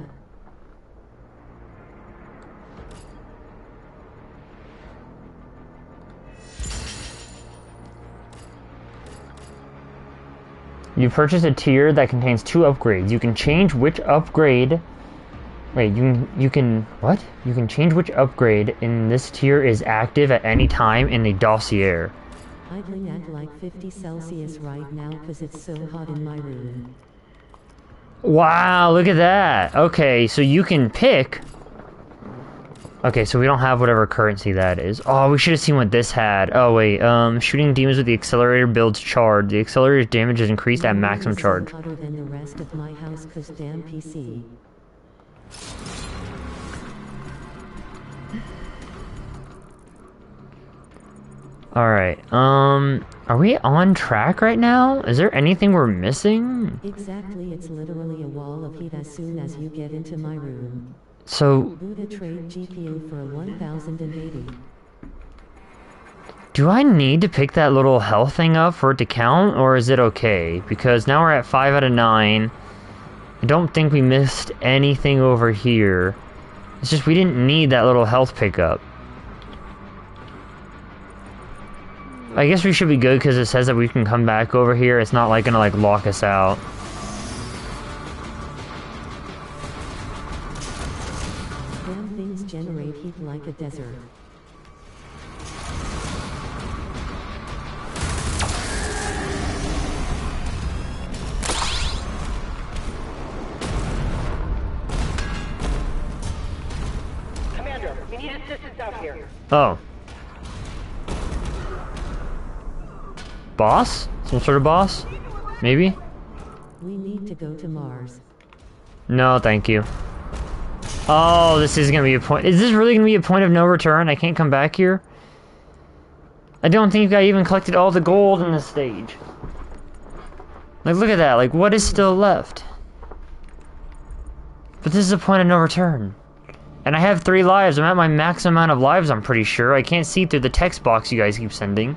You purchase a tier that contains 2 upgrades. You can change which upgrade. Wait, you can what? You can change which upgrade in this tier is active at any time in the dossier. Idling at like 50 Celsius right now because it's so hot in my room. Wow, look at that. Okay, so you can pick. Okay, so we don't have whatever currency that is. Oh, we should have seen what this had. Oh wait, shooting demons with the accelerator builds charge. The accelerator's damage is increased at maximum charge. Hotter than the rest of my house 'cause damn PC. Alright, are we on track right now? Is there anything we're missing? Exactly, it's literally a wall of heat as soon as you get into my room. So, Buddha trade GPU for 1080. do I need to pick that little health thing up for it to count, or is it okay? Because now we're at 5 out of 9. I don't think we missed anything over here. It's just we didn't need that little health pickup. I guess we should be good because it says that we can come back over here. It's not like gonna like lock us out. Damn things generate heat like a desert. Commander, we need assistance out here. Oh. Boss? Some sort of boss? Maybe? We need to go to Mars. No, thank you. Oh, this is gonna be a point. Is this really gonna be a point of no return? I can't come back here? I don't think I even collected all the gold in this stage. Like, look at that. Like, what is still left? But this is a point of no return. And I have 3 lives. I'm at my max amount of lives, I'm pretty sure. I can't see through the text box you guys keep sending.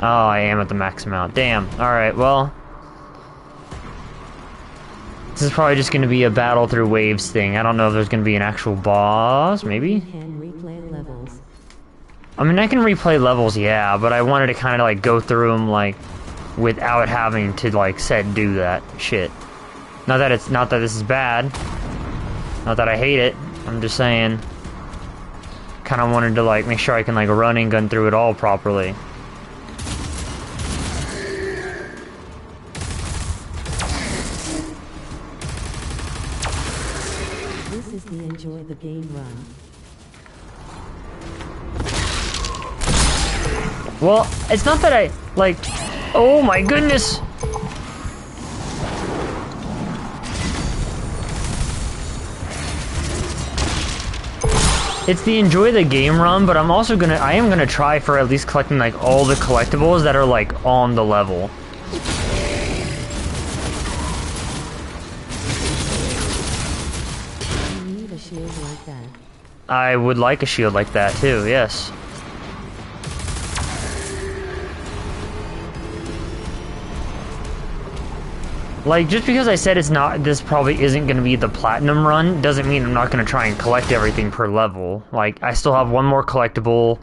Oh, I am at the max amount. Damn. Alright, well. This is probably just going to be a battle through waves thing. I don't know if there's going to be an actual boss, maybe? Can replay levels. I mean, I can replay levels, yeah, but I wanted to kind of, like, go through them, like, without having to, like, do that shit. Not that this is bad. Not that I hate it. I'm just saying. Kind of wanted to, like, make sure I can, like, run and gun through it all properly. This is the enjoy the game run. Well, it's not that I, like, oh my goodness! It's the enjoy the game run, but I am gonna try for at least collecting, like, all the collectibles that are, like, on the level. You need a shield like that. I would like a shield like that, too, yes. Like, just because I said this probably isn't going to be the platinum run, doesn't mean I'm not going to try and collect everything per level. Like, I still have one more collectible,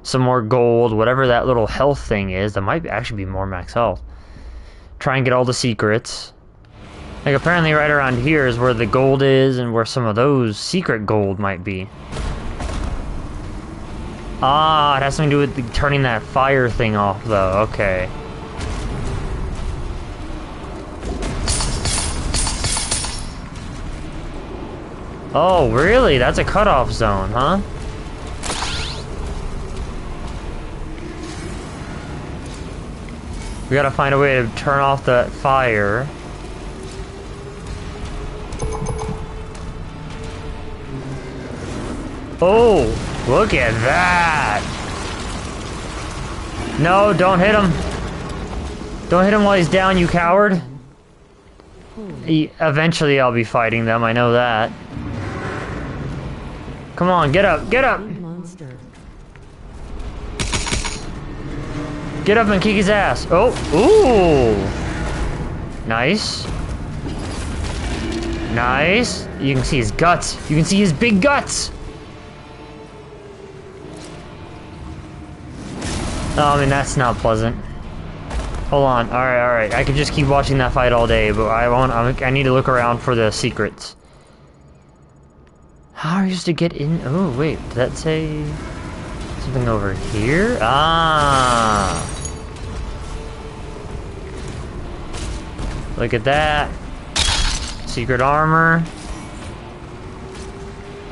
some more gold, whatever that little health thing is. That might actually be more max health. Try and get all the secrets. Like, apparently right around here is where the gold is and where some of those secret gold might be. Ah, it has something to do with turning that fire thing off, though. Okay. Oh, really? That's a cutoff zone, huh? We gotta find a way to turn off the fire. Oh, look at that! No, don't hit him! Don't hit him while he's down, you coward! Eventually I'll be fighting them, I know that. Come on, get up, get up! Monster. Get up and kick his ass. Oh, ooh! Nice. Nice. You can see his guts. You can see his big guts! Oh, I mean, that's not pleasant. Hold on. Alright, alright. I could just keep watching that fight all day, but I need to look around for the secrets. How are you supposed to get in? Oh, wait. Did that say something over here? Ah. Look at that. Secret armor.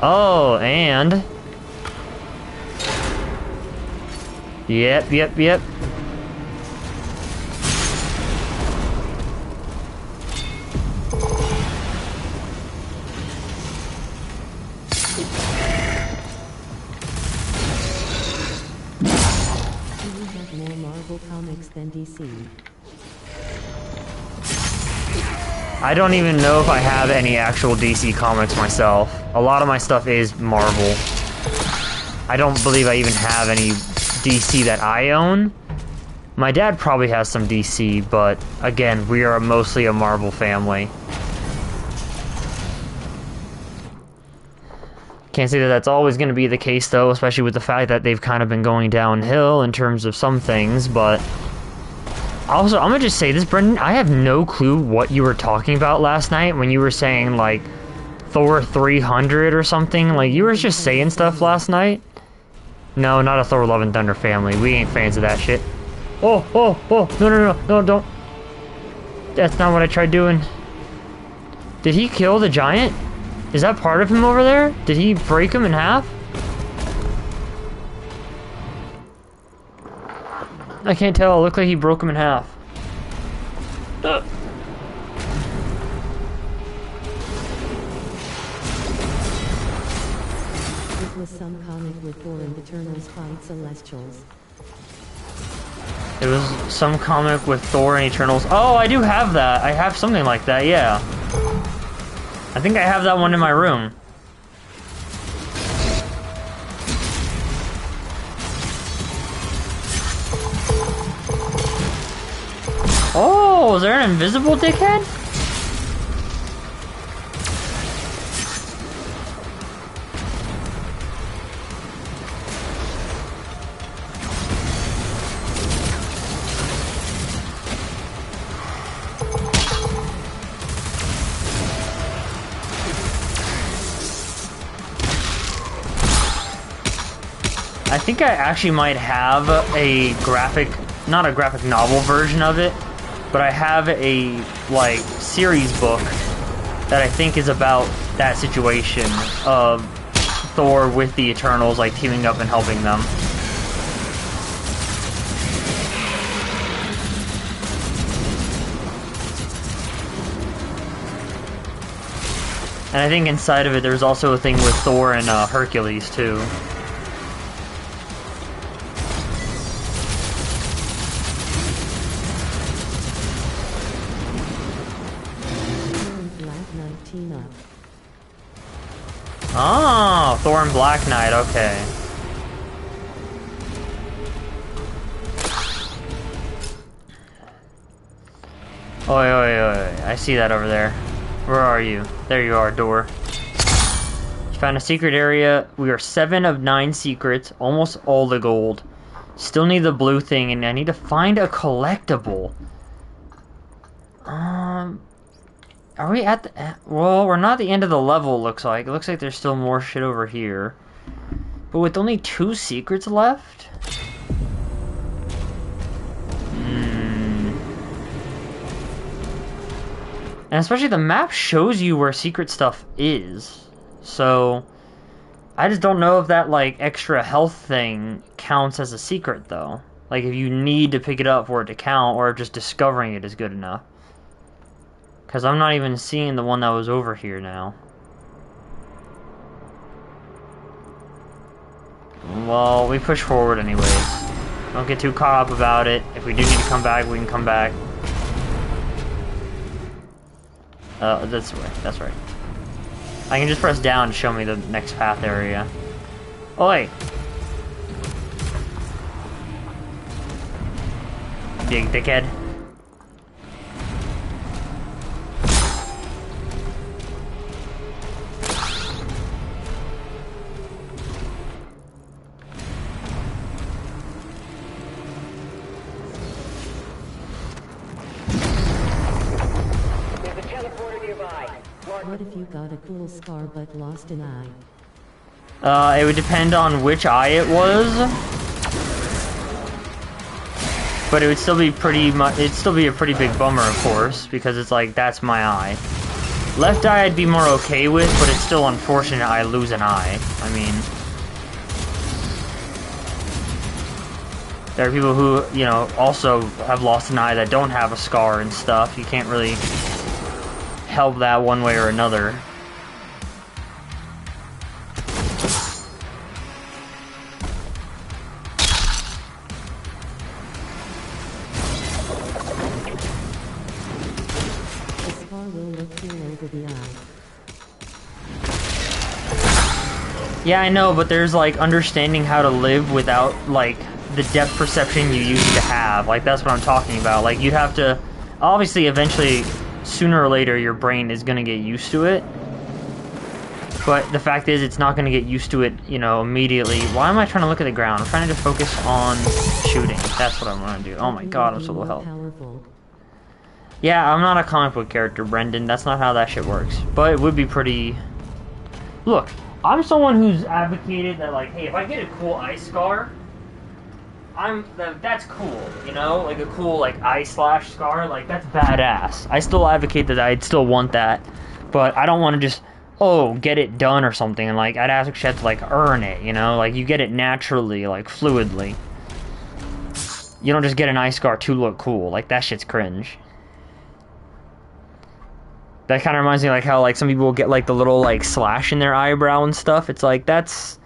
Oh, and... Yep, yep, yep. More Marvel comics than DC. I don't even know if I have any actual DC comics myself. A lot of my stuff is Marvel. I don't believe I even have any DC that I own. My dad probably has some DC, but again, we are mostly a Marvel family. Can't say that that's always going to be the case, though, especially with the fact that they've kind of been going downhill in terms of some things, but... Also, I'm gonna just say this, Brendan, I have no clue what you were talking about last night when you were saying, like, Thor 300 or something. Like, you were just saying stuff last night. No, not a Thor Love and Thunder family. We ain't fans of that shit. Oh, oh, oh, no, don't. That's not what I tried doing. Did he kill the giant? Is that part of him over there? Did he break him in half? I can't tell. It looked like he broke him in half. It was some comic with Thor and Eternals fight Celestials. It was some comic with Thor and Eternals. Oh, I do have that. I have something like that, yeah. I think I have that one in my room. Oh, is there an invisible dickhead? I think I actually might have a graphic, not a graphic novel version of it, but I have a, like, series book that I think is about that situation of Thor with the Eternals, like, teaming up and helping them. And I think inside of it there's also a thing with Thor and Hercules, too. Oh, Thor and Black Knight, okay. Oi, oi, oi, I see that over there. Where are you? There you are, door. You found a secret area. We are 7 of 9 secrets, almost all the gold. Still need the blue thing, and I need to find a collectible. Are we at the... Well, we're not at the end of the level, looks like. It looks like there's still more shit over here. But with only 2 secrets left? And especially the map shows you where secret stuff is. So I just don't know if that like extra health thing counts as a secret though. Like if you need to pick it up for it to count, or if just discovering it is good enough. Because I'm not even seeing the one that was over here now. Well, we push forward anyways. Don't get too caught up about it. If we do need to come back, we can come back. This way. That's right. I can just press down to show me the next path area. Oh, wait. Big dickhead. There's a teleporter nearby. What if you got a cool scar but lost an eye? It would depend on which eye it was. But it would still be pretty much, it'd still be a pretty big bummer, of course, because it's like, that's my eye. Left eye I'd be more okay with, but it's still unfortunate I lose an eye. I mean, there are people who, you know, also have lost an eye that don't have a scar and stuff. You can't really help that one way or another. The scar will look cool over the eye. Yeah, I know, but there's like understanding how to live without like the depth perception you used to have. Like that's what I'm talking about. Like you'd have to, obviously eventually, sooner or later your brain is gonna get used to it. But the fact is it's not gonna get used to it, you know, immediately. Why am I trying to look at the ground? I'm trying to just focus on shooting. That's what I'm gonna do. Oh my god, I'm so low health. Powerful. Yeah, I'm not a comic book character, Brendan. That's not how that shit works. But it would be pretty... Look, I'm someone who's advocated that, like, hey, if I get a cool eye scar, that's cool, you know? Like, a cool, like, eye slash scar, like, that's badass. I still advocate that I'd still want that. But I don't want to just, oh, get it done or something. And, like, I'd actually have to, like, earn it, you know? Like, you get it naturally, like, fluidly. You don't just get an eye scar to look cool. Like, that shit's cringe. That kind of reminds me like how like some people will get like the little like slash in their eyebrow and stuff. It's like that's,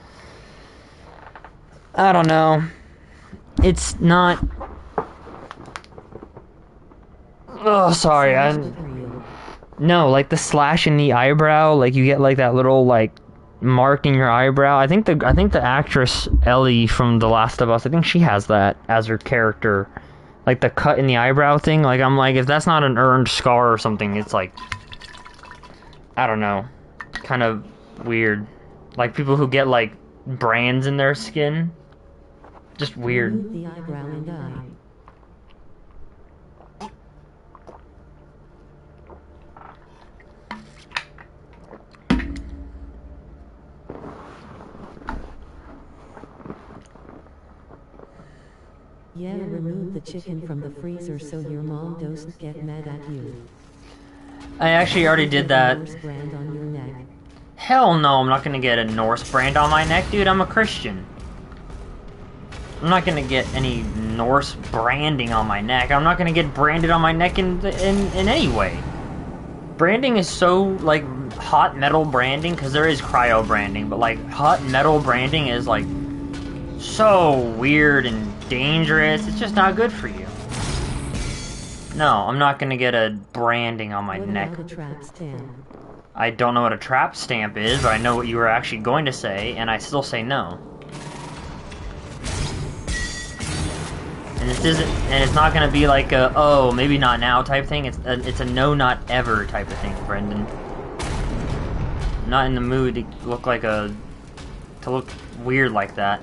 I don't know. It's not. Oh, sorry. No, like the slash in the eyebrow, like you get like that little like mark in your eyebrow. I think the actress Ellie from The Last of Us, I think she has that as her character, like the cut in the eyebrow thing. Like I'm like, if that's not an earned scar or something, it's like, I don't know, kind of weird. Like people who get like brands in their skin, just weird. Remove the eyebrow and eye. Yeah, remove the chicken from the freezer so your mom doesn't get mad at you. I actually already did that. Norse brand on your neck. Hell no, I'm not gonna get a Norse brand on my neck, dude. I'm a Christian. I'm not gonna get any Norse branding on my neck. I'm not gonna get branded on my neck in any way. Branding is so, like, hot metal branding, because there is cryo branding, but, like, hot metal branding is, like, so weird and dangerous. It's just not good for you. No, I'm not gonna get a branding on my neck. What about a trap stamp? I don't know what a trap stamp is, but I know what you were actually going to say, and I still say no. And this isn't, and it's not gonna be like a, oh, maybe not now type thing. It's a no, not ever type of thing, Brendan. I'm not in the mood to look like to look weird like that.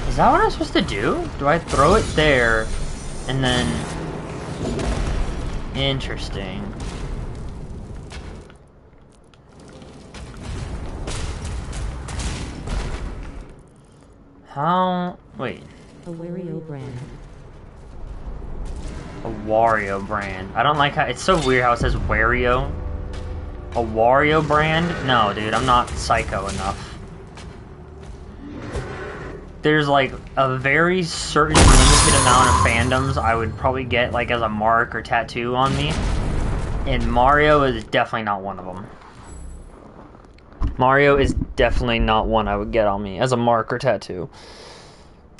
Is that what I'm supposed to do? Do I throw it there, and then... Interesting. How... Wait. A Wario brand. A Wario brand. I don't like how it's so weird how it says Wario. A Wario brand? No, dude, I'm not psycho enough. There's like a very certain limited amount of fandoms I would probably get like as a mark or tattoo on me. And Mario is definitely not one of them. Mario is definitely not one I would get on me as a mark or tattoo.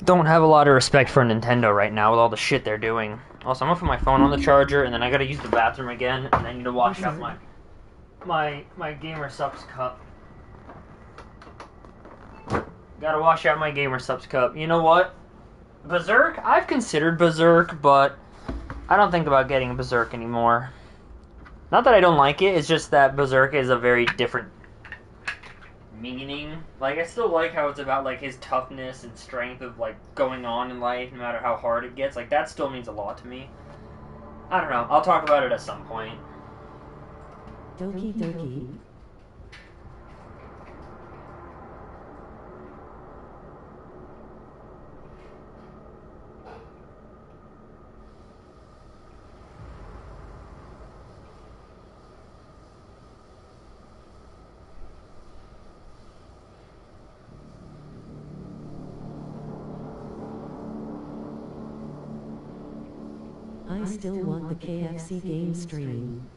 Don't have a lot of respect for Nintendo right now with all the shit they're doing. Also, I'm gonna put my phone on the charger, and then I gotta use the bathroom again, and I need to wash out my Gamer Subs cup. Gotta wash out my Gamer Subs cup. You know what? Berserk? I've considered Berserk, but I don't think about getting Berserk anymore. Not that I don't like it, it's just that Berserk is a very different meaning. Like, I still like how it's about, like, his toughness and strength of, like, going on in life, no matter how hard it gets. Like, that still means a lot to me. I don't know. I'll talk about it at some point. Doki Doki. I still want the KFC game stream.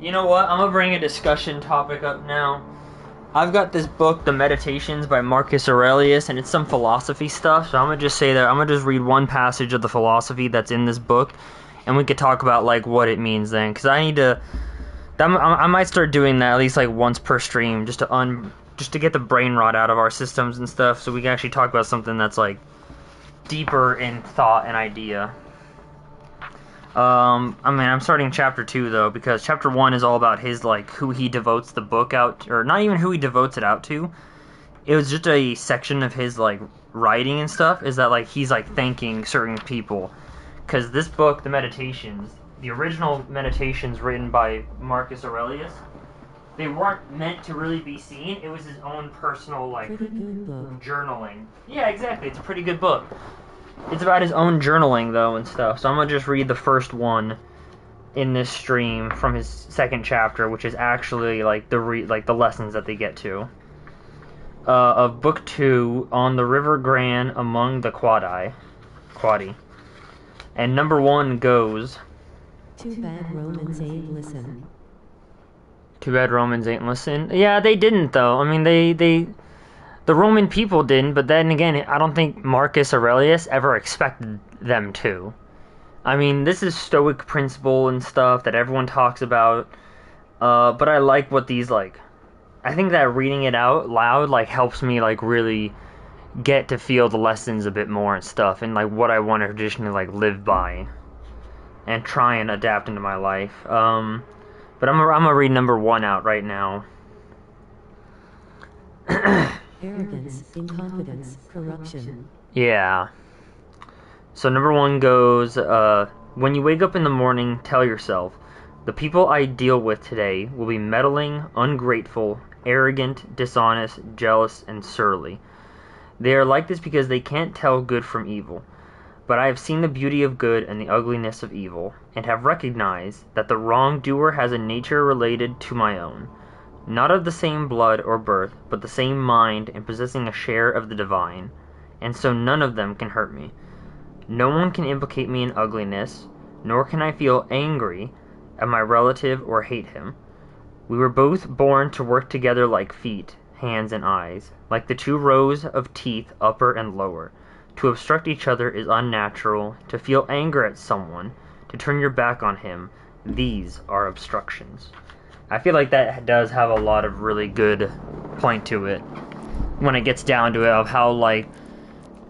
You know what? I'm gonna bring a discussion topic up now. I've got this book, The Meditations by Marcus Aurelius, and it's some philosophy stuff, so I'm gonna just say that I'm gonna just read one passage of the philosophy that's in this book, and we could talk about, like, what it means then, because I need to... I might start doing that at least, like, once per stream, just to get the brain rot out of our systems and stuff, so we can actually talk about something that's, like, deeper in thought and idea. I'm starting chapter 2, though, because chapter 1 is all about his, like, who he devotes the book out, or not even who he devotes it out to. It was just a section of his, like, writing and stuff, is that, like, he's, like, thanking certain people. Because this book, The Meditations, the original Meditations written by Marcus Aurelius, they weren't meant to really be seen. It was his own personal, like, journaling. Yeah, exactly. It's a pretty good book. It's about his own journaling, though, and stuff. So I'm going to just read the first one in this stream from his second chapter, which is actually, like, the lessons that they get to. Of Book 2, On the River Gran Among the Quadi. And number 1 goes... Too bad Romans ain't listen. Too bad Romans ain't listen. Yeah, they didn't, though. I mean, The Roman people didn't, but then again, I don't think Marcus Aurelius ever expected them to. I mean, this is Stoic principle and stuff that everyone talks about, but I like what these, like, I think that reading it out loud, like, helps me, like, really get to feel the lessons a bit more and stuff, and, like, what I want to traditionally, like, live by, and try and adapt into my life. But I'm gonna read number 1 out right now. Arrogance, incompetence, corruption. Yeah. So number 1 goes, when you wake up in the morning, tell yourself, the people I deal with today will be meddling, ungrateful, arrogant, dishonest, jealous, and surly. They are like this because they can't tell good from evil. But I have seen the beauty of good and the ugliness of evil, and have recognized that the wrongdoer has a nature related to my own. Not of the same blood or birth, but the same mind and possessing a share of the divine, and so none of them can hurt me. No one can implicate me in ugliness, nor can I feel angry at my relative or hate him. We were both born to work together like feet, hands, and eyes, like the 2 rows of teeth, upper and lower. To obstruct each other is unnatural. To feel anger at someone, to turn your back on him, these are obstructions. I feel like that does have a lot of really good point to it when it gets down to it, of how, like,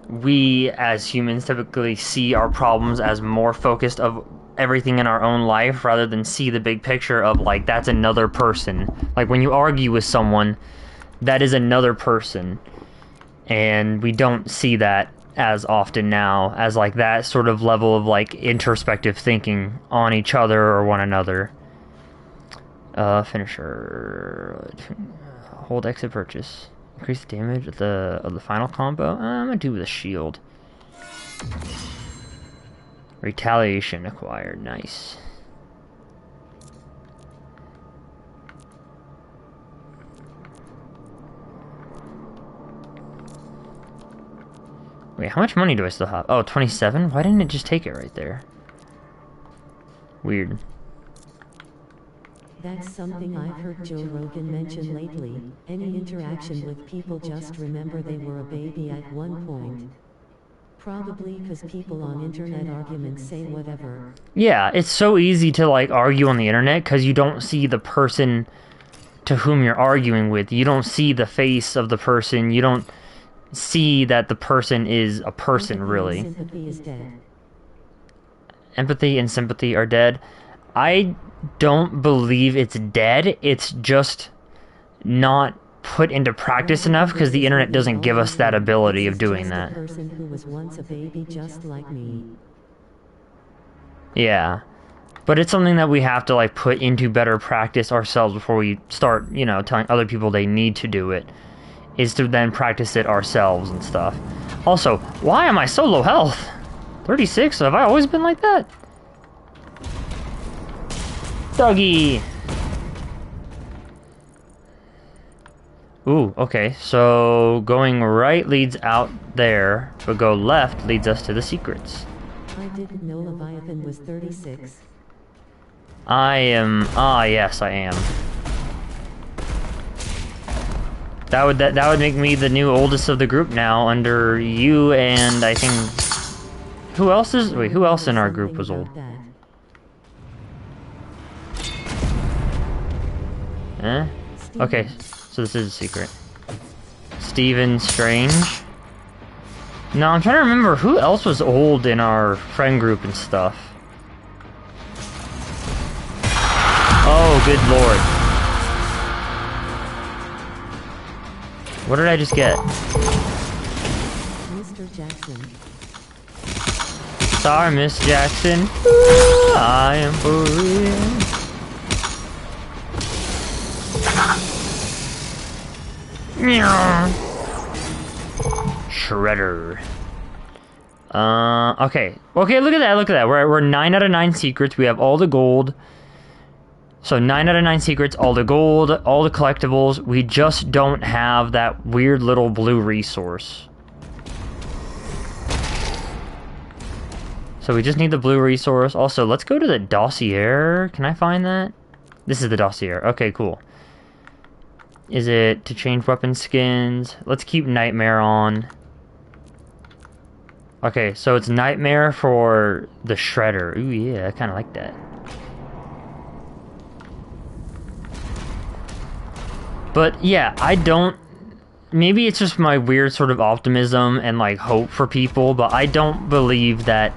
we as humans typically see our problems as more focused of everything in our own life rather than see the big picture of, like, that's another person. Like, when you argue with someone, that is another person, and we don't see that as often now as, like, that sort of level of, like, introspective thinking on each other or one another. Finisher. Hold exit purchase. Increase the damage of the final combo. I'm gonna do the shield. Retaliation acquired. Nice. Wait, how much money do I still have? Oh, 27? Why didn't it just take it right there? Weird. That's something I've heard Joe Rogan mention lately. Any interaction with people, just remember they were a baby at one point. Probably because people on internet arguments say whatever. Yeah, it's so easy to, like, argue on the internet because you don't see the person to whom you're arguing with. You don't see the face of the person. You don't see that the person is a person, really. Sympathy is dead. Empathy and sympathy are dead. I don't believe it's dead. It's just not put into practice enough because the internet doesn't give us that ability of doing that. A person who was once a baby just like me. Yeah. But it's something that we have to, like, put into better practice ourselves before we start, you know, telling other people they need to do it. Is to then practice it ourselves and stuff. Also, why am I so low health? 36? Have I always been like that? Dougie! Ooh, okay. So, going right leads out there, but go left leads us to the secrets. I didn't know Leviathan was 36. I am... Ah, yes, I am. That would make me the new oldest of the group now, under you and I think... Who else is... Wait, who else in our group was old? Eh? Okay, so this is a secret. Stephen Strange. No, I'm trying to remember who else was old in our friend group and stuff. Oh, good lord. What did I just get? Mr. Jackson. Sorry, Miss Jackson. Ooh, I am for real. Shredder. Okay. Okay, look at that, look at that. We're 9 out of 9 secrets. We have all the gold. So 9 out of 9 secrets, all the gold, all the collectibles. We just don't have that weird little blue resource. So we just need the blue resource. Also, let's go to the dossier. Can I find that? This is the dossier. Okay, cool. Is it to change weapon skins? Let's keep Nightmare on. Okay, so it's Nightmare for the Shredder. Ooh, yeah, I kind of like that. But yeah, I don't... Maybe it's just my weird sort of optimism and like hope for people, but I don't believe that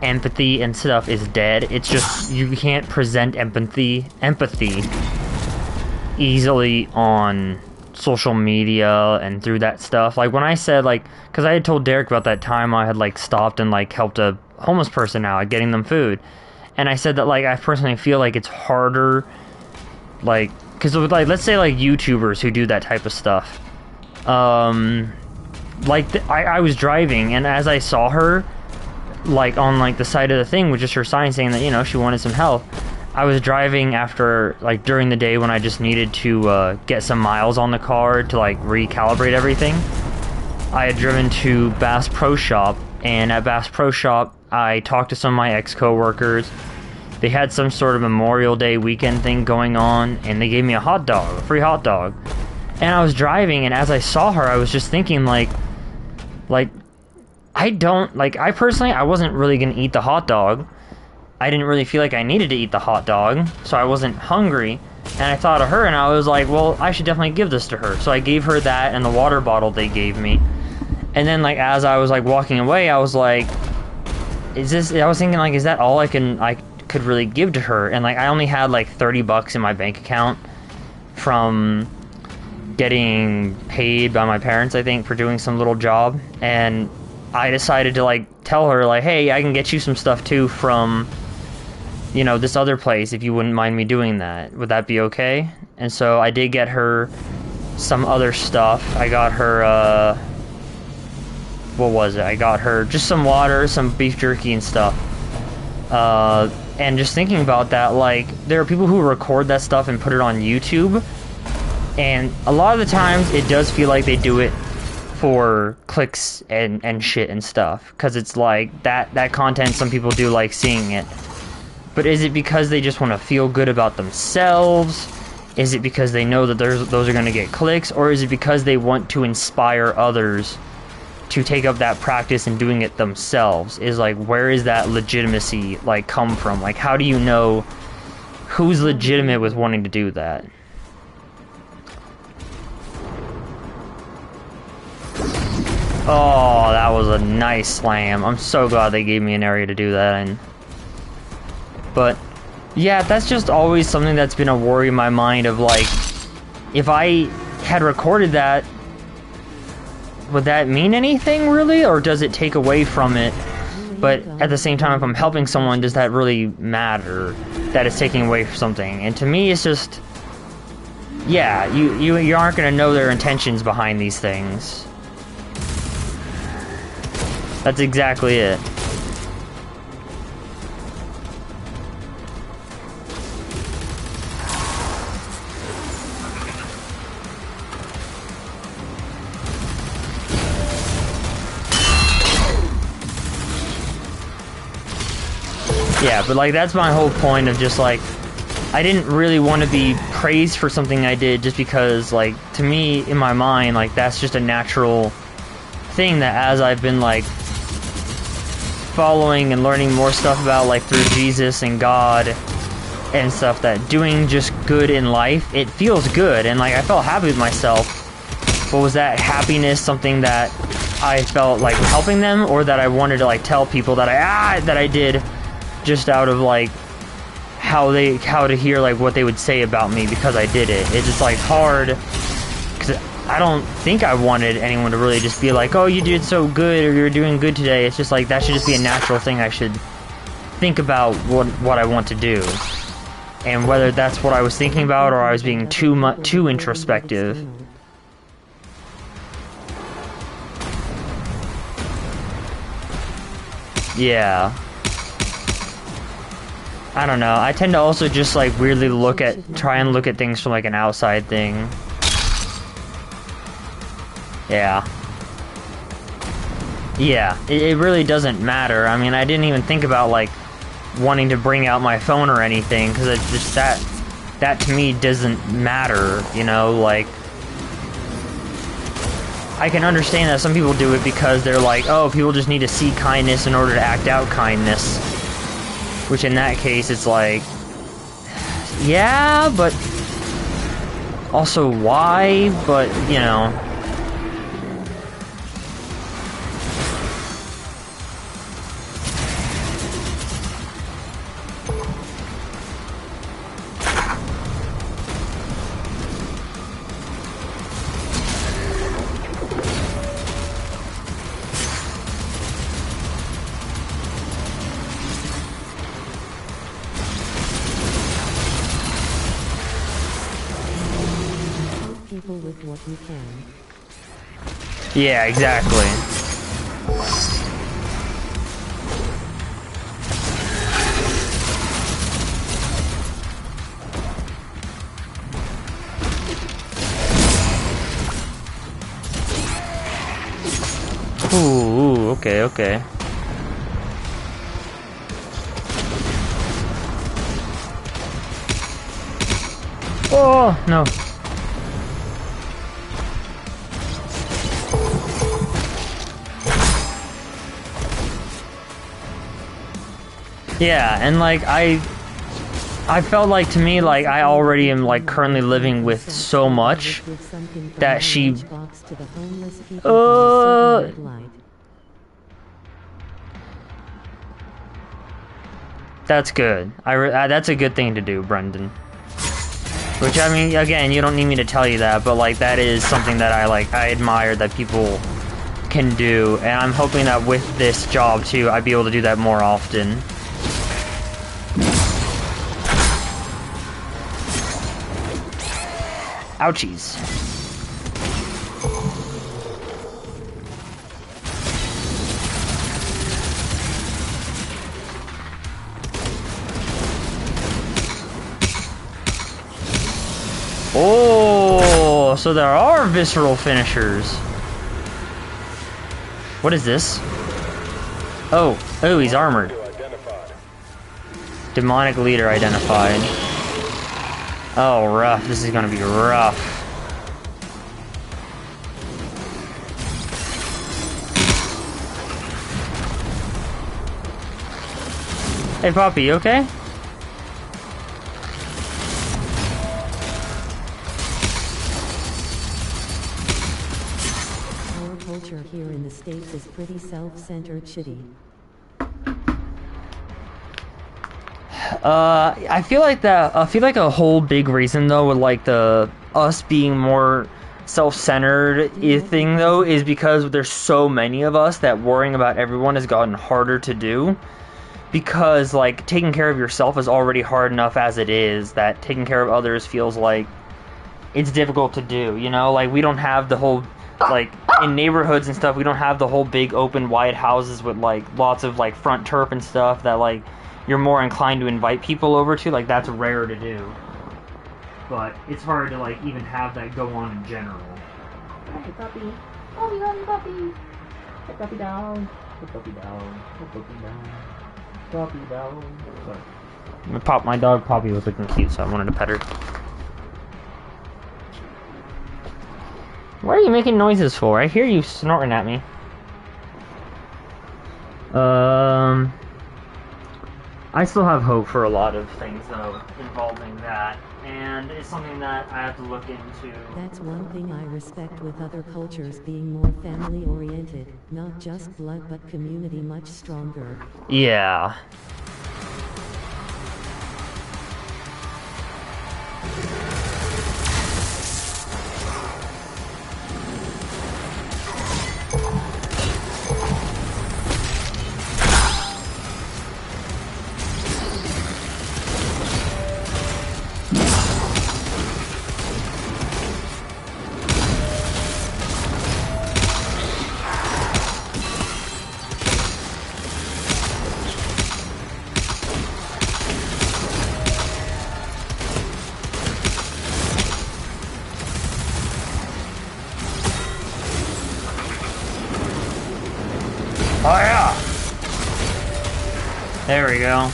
empathy and stuff is dead. It's just you can't present empathy easily on social media and through that stuff. Like when I said like, because I had told Derek about that time I had like stopped and like helped a homeless person out, getting them food, and I said that like I personally feel like it's harder, like because like let's say like YouTubers who do that type of stuff, like I was driving and as I saw her like on like the side of the thing with just her sign saying that, you know, she wanted some help. I was driving after, like, during the day when I just needed to get some miles on the car to, like, recalibrate everything. I had driven to Bass Pro Shop, and at Bass Pro Shop, I talked to some of my ex-coworkers. They had some sort of Memorial Day weekend thing going on, and they gave me a hot dog, a free hot dog. And I was driving, and as I saw her, I was just thinking, like, I personally, I wasn't really gonna eat the hot dog. I didn't really feel like I needed to eat the hot dog, so I wasn't hungry, and I thought of her, and I was like, well, I should definitely give this to her. So I gave her that and the water bottle they gave me, and then, like, as I was, like, walking away, I was like, I was thinking, like, is that all I could really give to her? And, like, I only had, like, $30 in my bank account from getting paid by my parents, I think, for doing some little job, and I decided to, like, tell her, like, hey, I can get you some stuff, too, from, you know, this other place, if you wouldn't mind me doing that. Would that be okay? And so I did get her some other stuff. I got her, what was it? I got her just some water, some beef jerky and stuff. And just thinking about that, like, there are people who record that stuff and put it on YouTube, and a lot of the times it does feel like they do it for clicks and shit and stuff, because it's like that content, some people do like seeing it. But is it because they just want to feel good about themselves? Is it because they know that those are going to get clicks? Or is it because they want to inspire others to take up that practice and doing it themselves? Is like, where is that legitimacy like come from? Like, how do you know who's legitimate with wanting to do that? Oh, that was a nice slam. I'm so glad they gave me an area to do that in. But, yeah, that's just always something that's been a worry in my mind of, like, if I had recorded that, would that mean anything, really? Or does it take away from it? But at the same time, if I'm helping someone, does that really matter that it's taking away from something? And to me, it's just, yeah, you aren't going to know their intentions behind these things. That's exactly it. Yeah, but like that's my whole point of just like, I didn't really want to be praised for something I did just because, like, to me, in my mind, like, that's just a natural thing that as I've been like following and learning more stuff about, like, through Jesus and God and stuff, that doing just good in life, it feels good, and like I felt happy with myself. But was that happiness something that I felt like helping them, or that I wanted to like tell people that I did just out of like how to hear like what they would say about me because I did it? It's just like hard, because I don't think I wanted anyone to really just be like, oh, you did so good, or you're doing good today. It's just like, that should just be a natural thing. I should think about what I want to do, and whether that's what I was thinking about or I was being too introspective. Yeah. I don't know. I tend to also just like weirdly try and look at things from like an outside thing. Yeah. Yeah, it really doesn't matter. I mean, I didn't even think about like wanting to bring out my phone or anything, because it's just that to me doesn't matter, you know, like, I can understand that some people do it because they're like, oh, people just need to see kindness in order to act out kindness. Which in that case, it's like, yeah, but also why? But, you know. People with what you can. Yeah, exactly. Ooh, okay, okay. Oh, no. Yeah, and like I felt like to me like I already am like currently living with so much that she that's good. That's a good thing to do, Brendan. Which, I mean, again, you don't need me to tell you that, but like that is something that I admire that people can do, and I'm hoping that with this job too I'd be able to do that more often. Ouchies. Oh, so there are visceral finishers. What is this? Oh, he's armored. Demonic leader identified. Oh, rough. This is gonna be rough. Hey, Poppy, you okay? Our culture here in the States is pretty self-centered shitty. I feel like a whole big reason though with like us being more self-centered thing though is because there's so many of us that worrying about everyone has gotten harder to do, because like taking care of yourself is already hard enough as it is, that taking care of others feels like it's difficult to do, you know? Like we don't have the whole, like in neighborhoods and stuff, we don't have the whole big open wide houses with like lots of like front turf and stuff that like you're more inclined to invite people over to. Like that's rare to do, but it's hard to like even have that go on in general. Hey, puppy. Oh, we got a puppy. Put puppy down. Put puppy down. Put puppy down. Puppy down. Sorry. My dog Poppy was looking cute, so I wanted to pet her. What are you making noises for? I hear you snorting at me. I still have hope for a lot of things, though, involving that, and it's something that I have to look into. That's one thing I respect with other cultures, being more family-oriented, not just blood but community much stronger. Yeah. Oh yeah! There we go.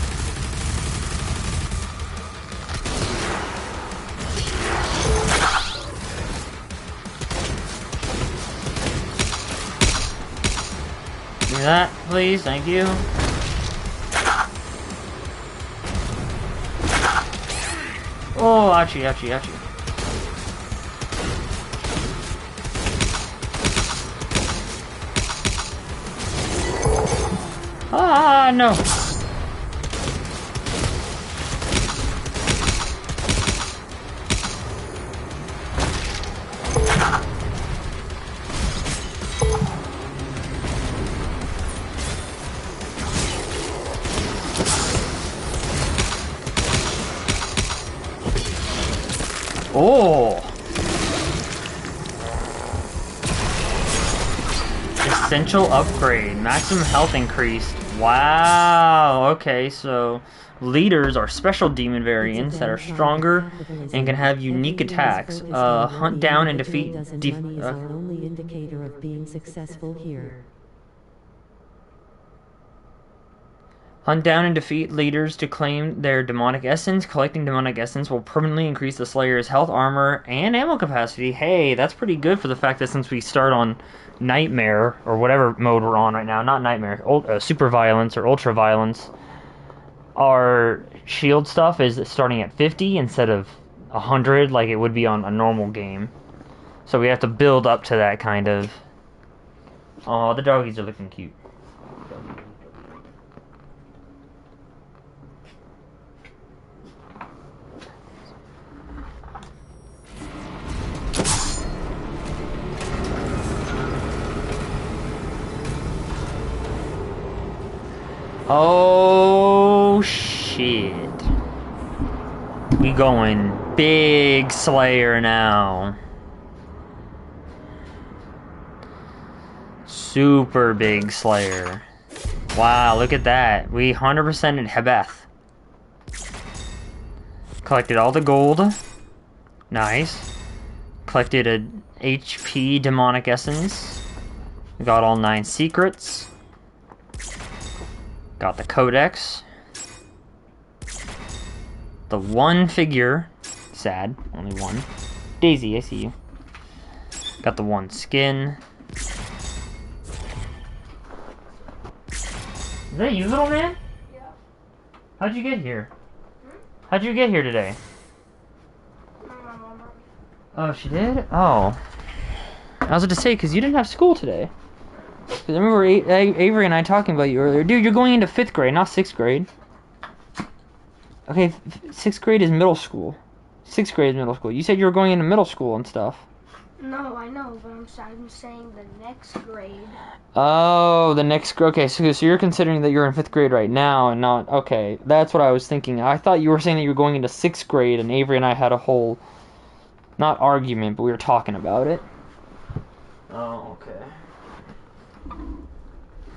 me that, please. Thank you. Oh, ouchie, ouchie, ouchie. Ah, no. Oh! Essential upgrade. Maximum health increased. Wow! Okay, so leaders are special demon variants that are stronger and can have unique attacks. Hunt down and defeat... Money is our only indicator of being successful here. Hunt down and defeat leaders to claim their demonic essence. Collecting demonic essence will permanently increase the Slayer's health, armor, and ammo capacity. Hey, that's pretty good for the fact that since we start on Nightmare, or whatever mode we're on right now, not Nightmare, Super Violence or Ultra Violence, our shield stuff is starting at 50 instead of 100 like it would be on a normal game. So we have to build up to that kind of... Oh, the doggies are looking cute. Oh shit. We going big Slayer now. Super big Slayer. Wow, look at that. We 100%ed Hebeth. Collected all the gold. Nice. Collected a HP demonic essence. We got all 9 secrets. Got the codex. The one figure. Sad. Only one. Daisy, I see you. Got the one skin. Is that you, little man? Yeah. How'd you get here? How'd you get here today? My mom. Oh, she did? Oh. I was about to say, because you didn't have school today. Because I remember Avery and I talking about you earlier. Dude, you're going into 5th grade, not 6th grade. Okay, 6th grade is middle school. 6th grade is middle school. You said you were going into middle school and stuff. No, I know, but I'm saying the next grade. Oh, the next grade. Okay, so you're considering that you're in 5th grade right now and not... Okay, that's what I was thinking. I thought you were saying that you were going into 6th grade and Avery and I had a whole... Not argument, but we were talking about it. Oh, okay.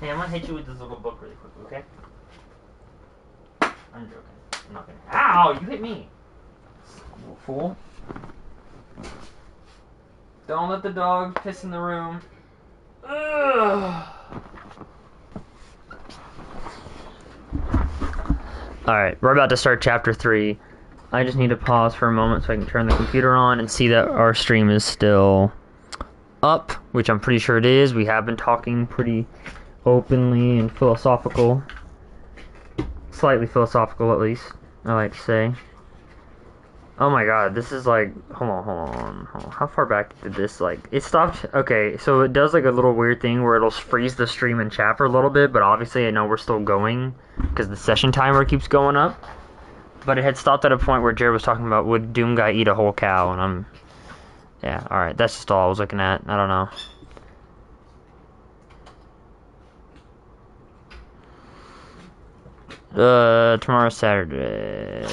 Hey, I'm gonna hit you with this little book really quickly, okay? I'm joking. I'm not gonna... Ow! You hit me! Little fool. Don't let the dog piss in the room. Ugh. Alright, we're about to start chapter 3. I just need to pause for a moment so I can turn the computer on and see that our stream is still up, which I'm pretty sure it is. We have been talking pretty openly and philosophical. Slightly philosophical, at least, I like to say. Oh my god, this is like... Hold on. How far back did this, like... It stopped... Okay, so it does like a little weird thing where it'll freeze the stream and chat for a little bit, but obviously I know we're still going because the session timer keeps going up. But it had stopped at a point where Jared was talking about, would Doom Guy eat a whole cow, and I'm... Yeah, alright, that's just all I was looking at. I don't know. Tomorrow's Saturday.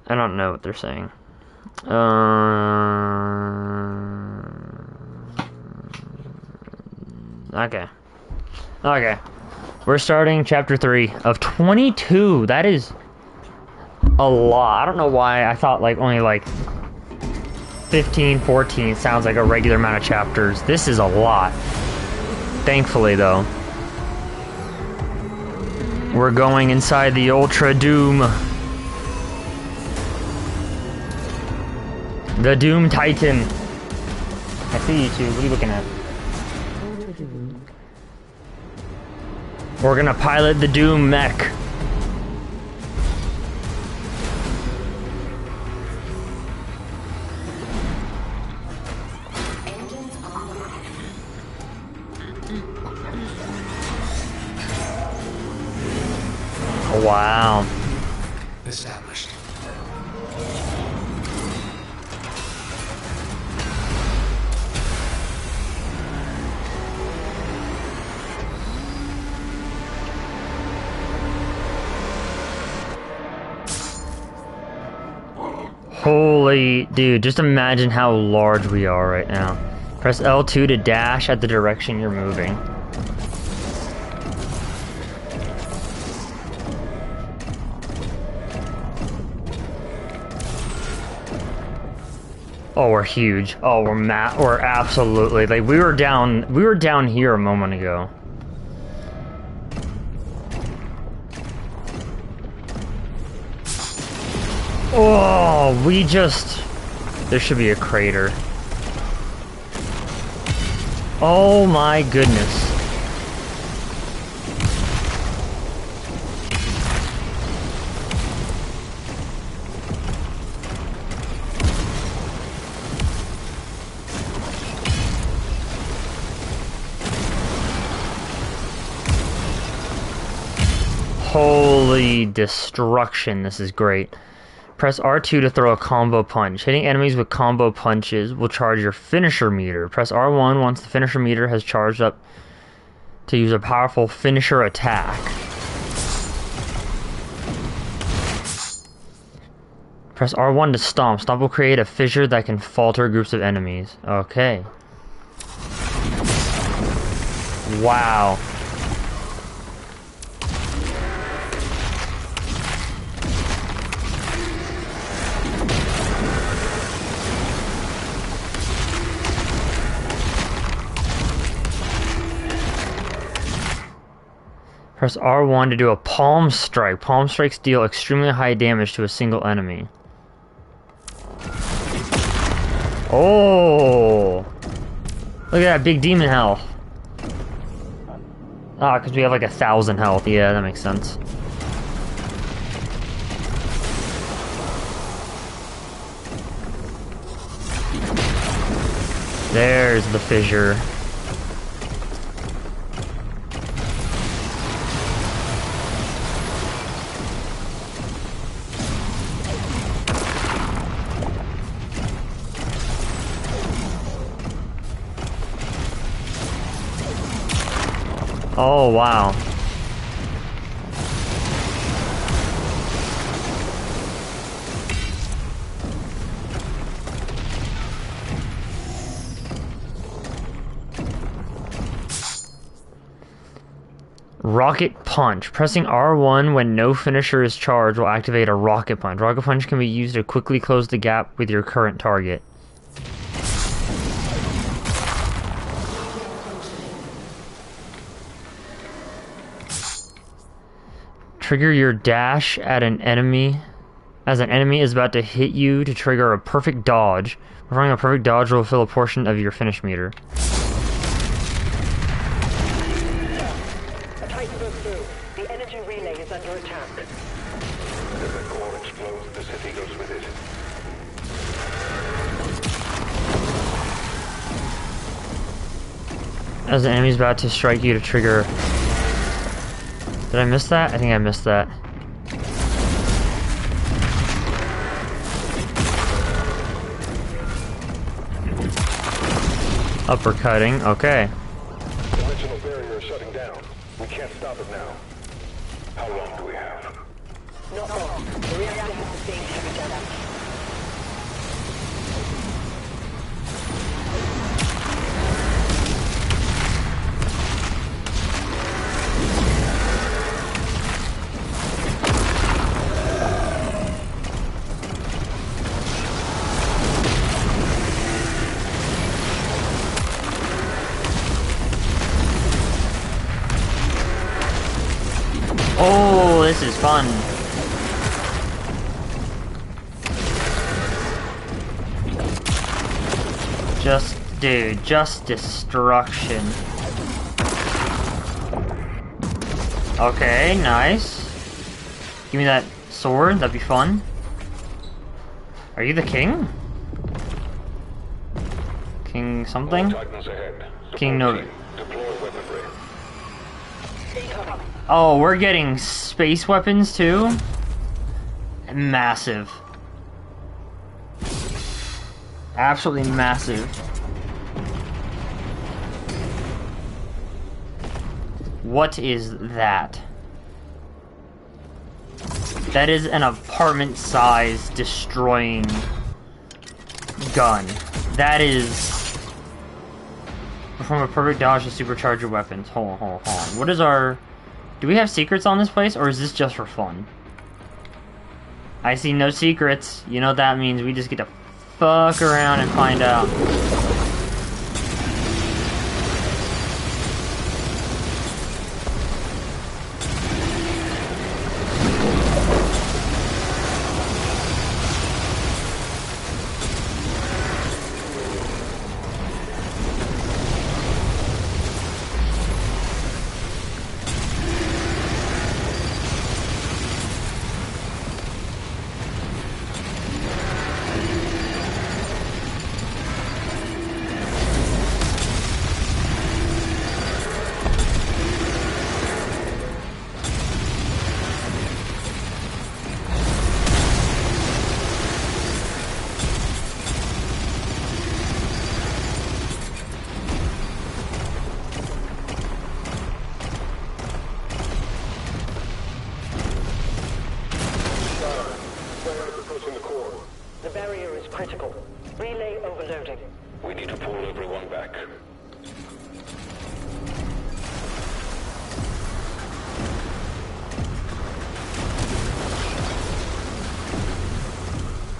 I don't know what they're saying. Okay. We're starting chapter 3 of 22. That is a lot. I don't know why I thought like only like 15, 14 sounds like a regular amount of chapters. This is a lot. Thankfully, though. We're going inside the Ultra Doom. The Doom Titan. I see you two. What are you looking at? Ultra Doom. We're gonna pilot the Doom mech. Wow. Established. Holy dude, just imagine how large we are right now. Press L2 to dash at the direction you're moving. Oh, we're huge. Oh, we're absolutely, like, we were down here a moment ago. Oh, there should be a crater. Oh my goodness. Holy destruction, this is great. Press R2 to throw a combo punch. Hitting enemies with combo punches will charge your finisher meter. Press R1 once the finisher meter has charged up to use a powerful finisher attack. Press R1 to stomp. Stomp will create a fissure that can falter groups of enemies. Okay. Wow. Press R1 to do a palm strike. Palm strikes deal extremely high damage to a single enemy. Oh! Look at that big demon health. Ah, because we have like 1,000 health. Yeah, that makes sense. There's the fissure. Oh, wow. Rocket Punch. Pressing R1 when no finisher is charged will activate a Rocket Punch. Rocket Punch can be used to quickly close the gap with your current target. Trigger your dash at an enemy as an enemy is about to hit you to trigger a perfect dodge. Performing a perfect dodge will fill a portion of your finish meter. A Titan broke through. The energy relay is under attack. If the core explodes, the city goes with it. As the enemy is about to strike you to trigger... Did I miss that? I think I missed that. Uppercutting, okay. The original barrier is shutting down. We can't stop it now. How long do we have? Not long. The reactor has sustained heavy damage. Oh, this is fun. Dude, just destruction. Okay, nice. Give me that sword, that'd be fun. Are you the king? King something? King no. Oh, we're getting space weapons too? Massive. Absolutely massive. What is that? That is an apartment-size destroying gun. That is... Perform a perfect dodge to supercharge your weapons. Hold on. What is our... Do we have secrets on this place, or is this just for fun? I see no secrets. You know what that means. We just get to fuck around and find out.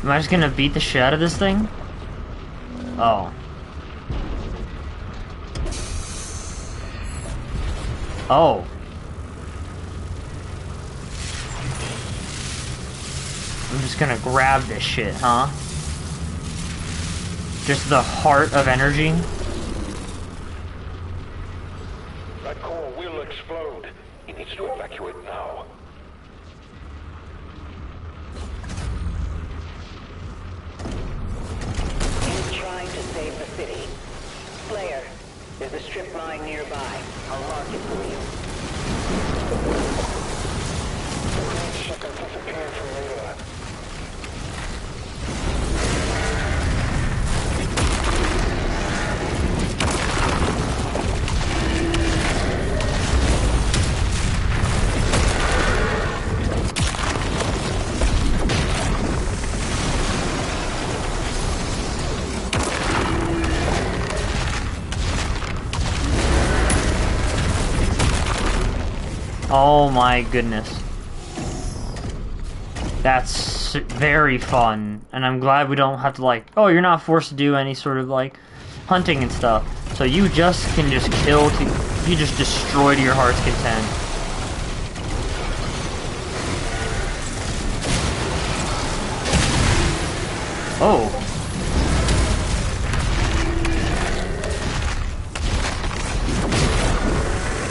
Am I just gonna beat the shit out of this thing? Oh. Oh. I'm just gonna grab this shit, huh? Just the heart of energy? That core will explode. He needs to evacuate now. Trying to save the city. Slayer, there's a strip mine nearby. I'll mark it for you. The green ship has disappeared from radar. Oh my goodness. That's very fun. And I'm glad we don't have to like, oh, you're not forced to do any sort of like hunting and stuff. So you just can just kill, you just destroy to your heart's content. Oh.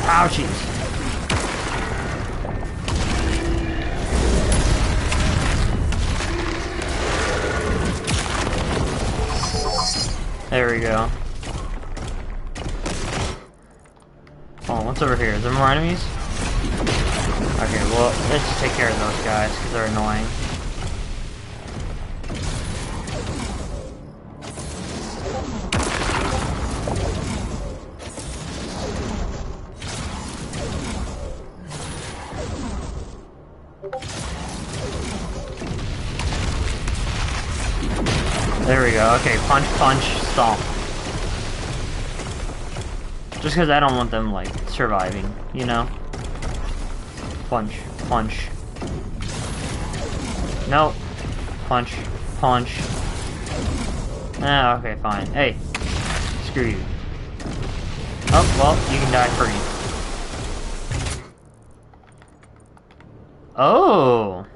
Ouchies. There we go. Oh, what's over here? Is there more enemies? Okay, well, let's just take care of those guys, because they're annoying. There we go. Okay, punch, punch, stomp. Just because I don't want them, like, surviving, you know? Punch, punch. Nope. Punch, punch. Ah, okay, fine. Hey, screw you. Oh, well, you can die free. Oh!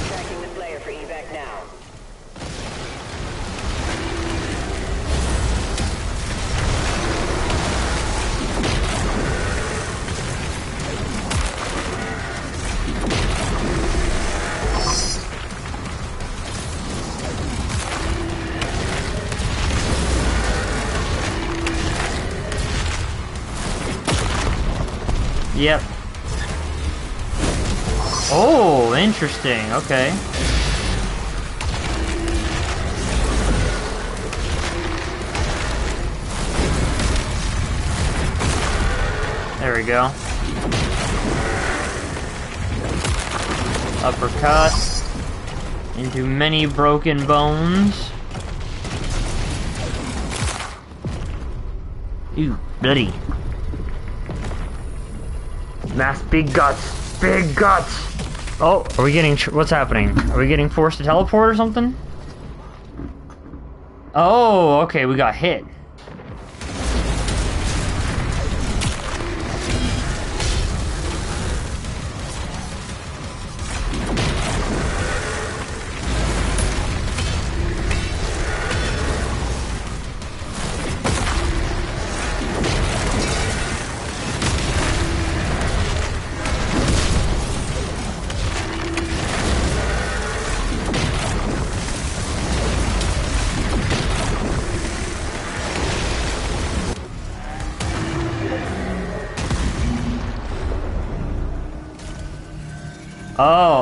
Tracking the Slayer for evac Yep. Oh, interesting. Okay. There we go. Uppercut into many broken bones. Ooh, bloody. Mass big guts. Big guts! Oh, are we getting... what's happening? Are we getting forced to teleport or something? Oh, okay, we got hit.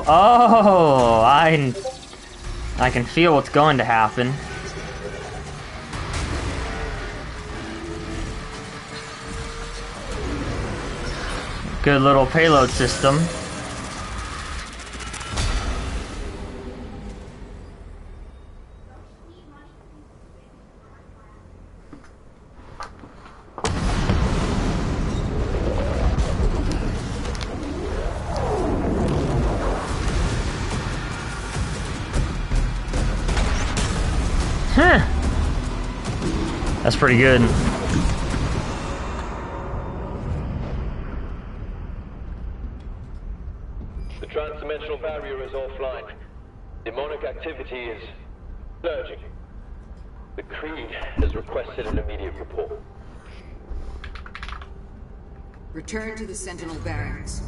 Oh, I can feel what's going to happen. Good little payload system. That's pretty good. The transdimensional barrier is offline. Demonic activity is surging. The Creed has requested an immediate report. Return to the Sentinel barracks.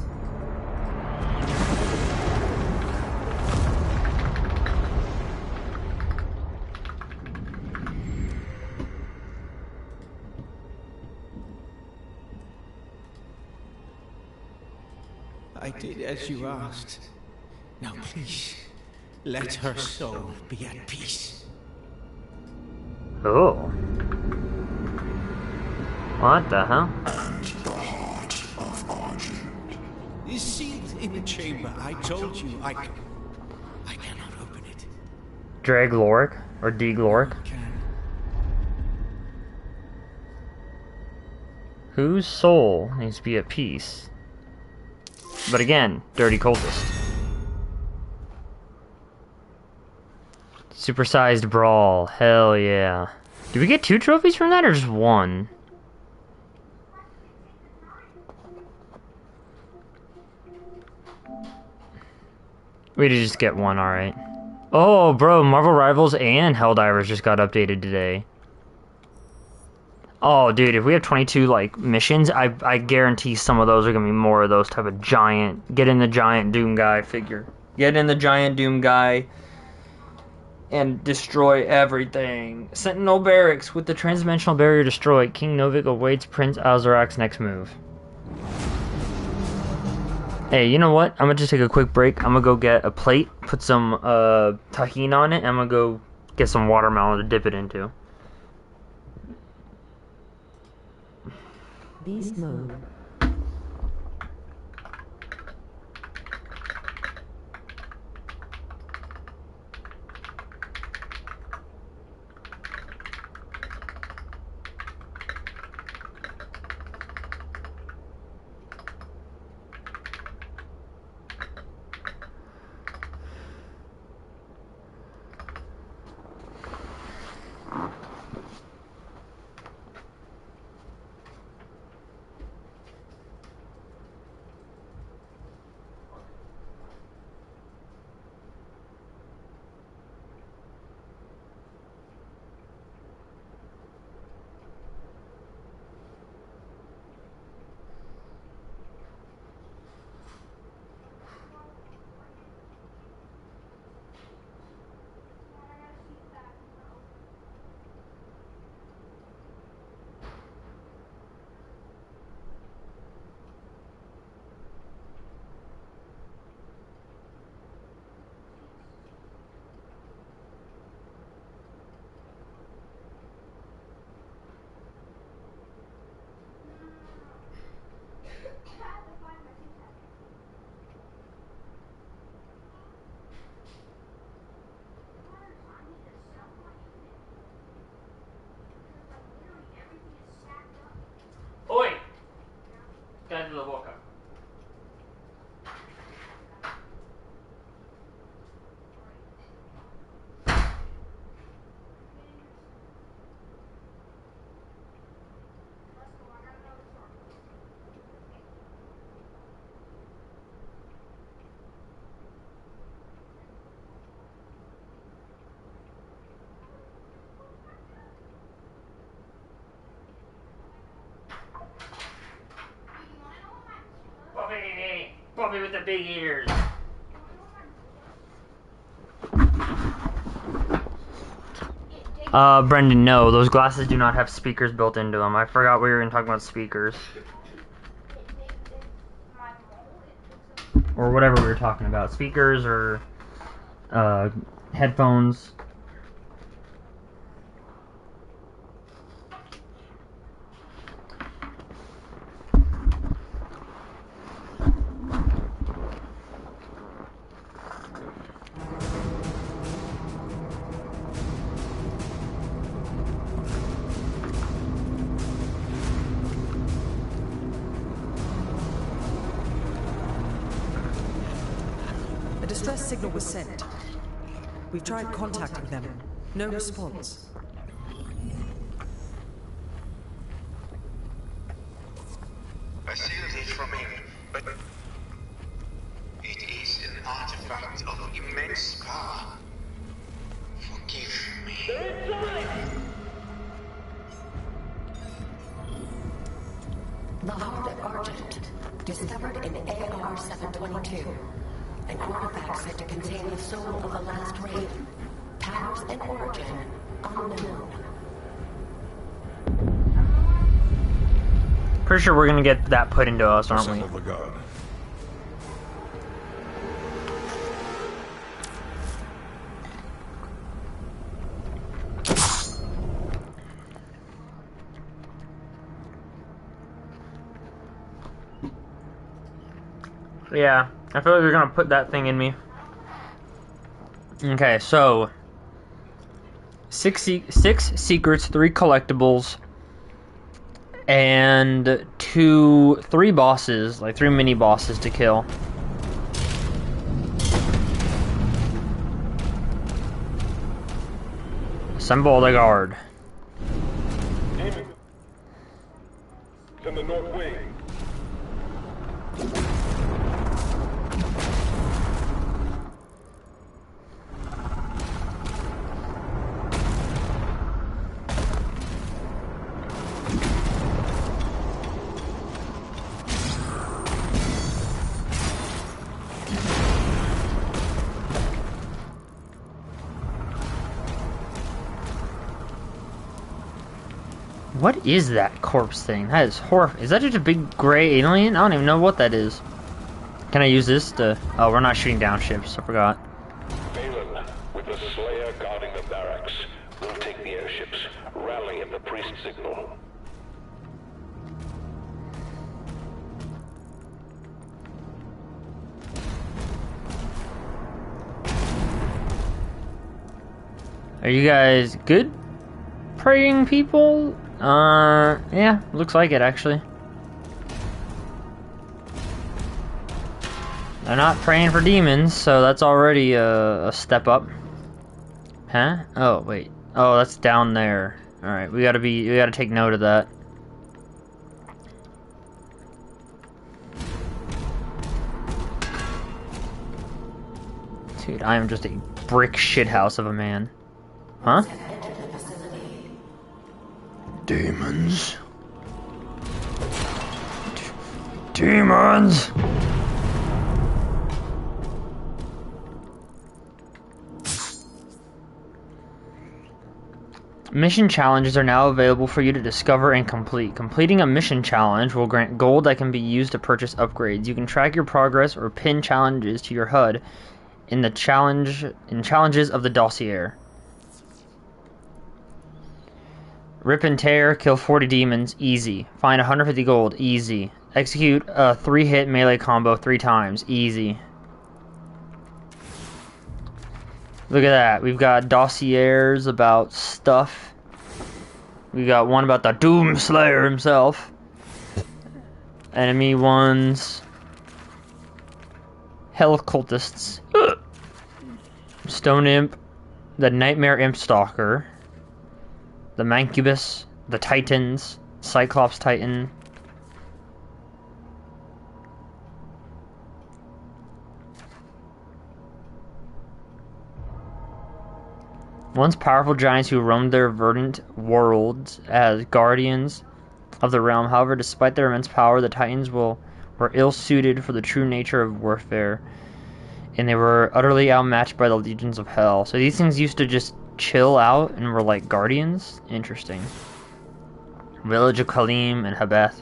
I did as you asked. Now please, let her soul be at peace. Oh. What the hell? The heart of Argent. Is sealed in the chamber. I told you I cannot open it. Dragloric or Degloric? Whose soul needs to be at peace? But again, dirty cultist. Supersized brawl, hell yeah. Did we get 2 trophies from that or just 1? We did just get 1, alright. Oh, bro, Marvel Rivals and Helldivers just got updated today. Oh, dude, if we have 22, like, missions, I guarantee some of those are gonna be more of those type of giant... Get in the giant Doom Guy figure. Get in the giant Doom Guy and destroy everything. Sentinel Barracks with the transdimensional barrier destroyed. King Novik awaits Prince Azarak's next move. Hey, you know what? I'm gonna just take a quick break. I'm gonna go get a plate, put some tahini on it, and I'm gonna go get some watermelon to dip it into. Beast mode. puppy with the big ears. Brendan, no, those glasses do not have speakers built into them. I forgot we were going to talk about speakers. Or whatever we were talking about. Speakers or headphones. A distress signal was sent. We've tried contacting them. No response. I sealed it from him, but it is an artifact of immense power. Forgive me. The Heart of Argent, discovered in AR-722. An artifact said to contain the soul of the last raven. Powers and origin unknown. Pretty sure we're gonna get that put into us, aren't we? Assemble the guard. Yeah, I feel like they're gonna put that thing in me. Okay, so 6 secrets, 3 collectibles, and 3 bosses, like 3 mini bosses to kill. Assemble the guard. Demon. It's in the north wing. What is that corpse thing? That is horrifying. Is that just a big gray alien? I don't even know what that is. Can I use this to... Oh, we're not shooting down ships. I forgot. Balin, with the Slayer guarding the barracks, we'll take the airships. Rally at the priest signal. Are you guys good? Praying people? Yeah, looks like it actually. They're not praying for demons, so that's already a step up. Huh? Oh, wait. Oh, that's down there. Alright, we gotta take note of that. Dude, I am just a brick shithouse of a man. Huh? Demons. Demons! Mission challenges are now available for you to discover and complete. Completing a mission challenge will grant gold that can be used to purchase upgrades. You can track your progress or pin challenges to your HUD in challenges of the dossier. Rip and tear, kill 40 demons, easy. Find 150 gold, easy. Execute a 3-hit melee combo 3 times, easy. Look at that, we've got dossiers about stuff. We got one about the Doom Slayer himself. Enemy ones. Hell cultists. Stone Imp. The Nightmare Imp Stalker. The Mancubus, the Titans, Cyclops Titan. Once powerful giants who roamed their verdant worlds as guardians of the realm. However, despite their immense power, the Titans were were ill-suited for the true nature of warfare, and they were utterly outmatched by the legions of hell. So these things used to just chill out and were like guardians? Interesting. Village of Kalim and Habeth.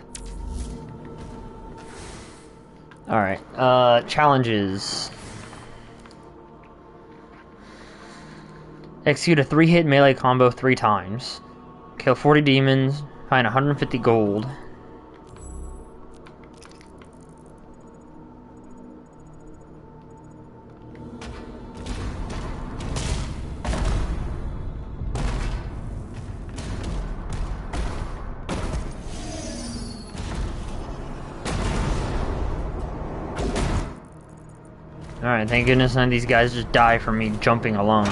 Alright, challenges. Execute a 3-hit melee combo 3 times. Kill 40 demons, find 150 gold. Alright, thank goodness none of these guys just die from me jumping alone.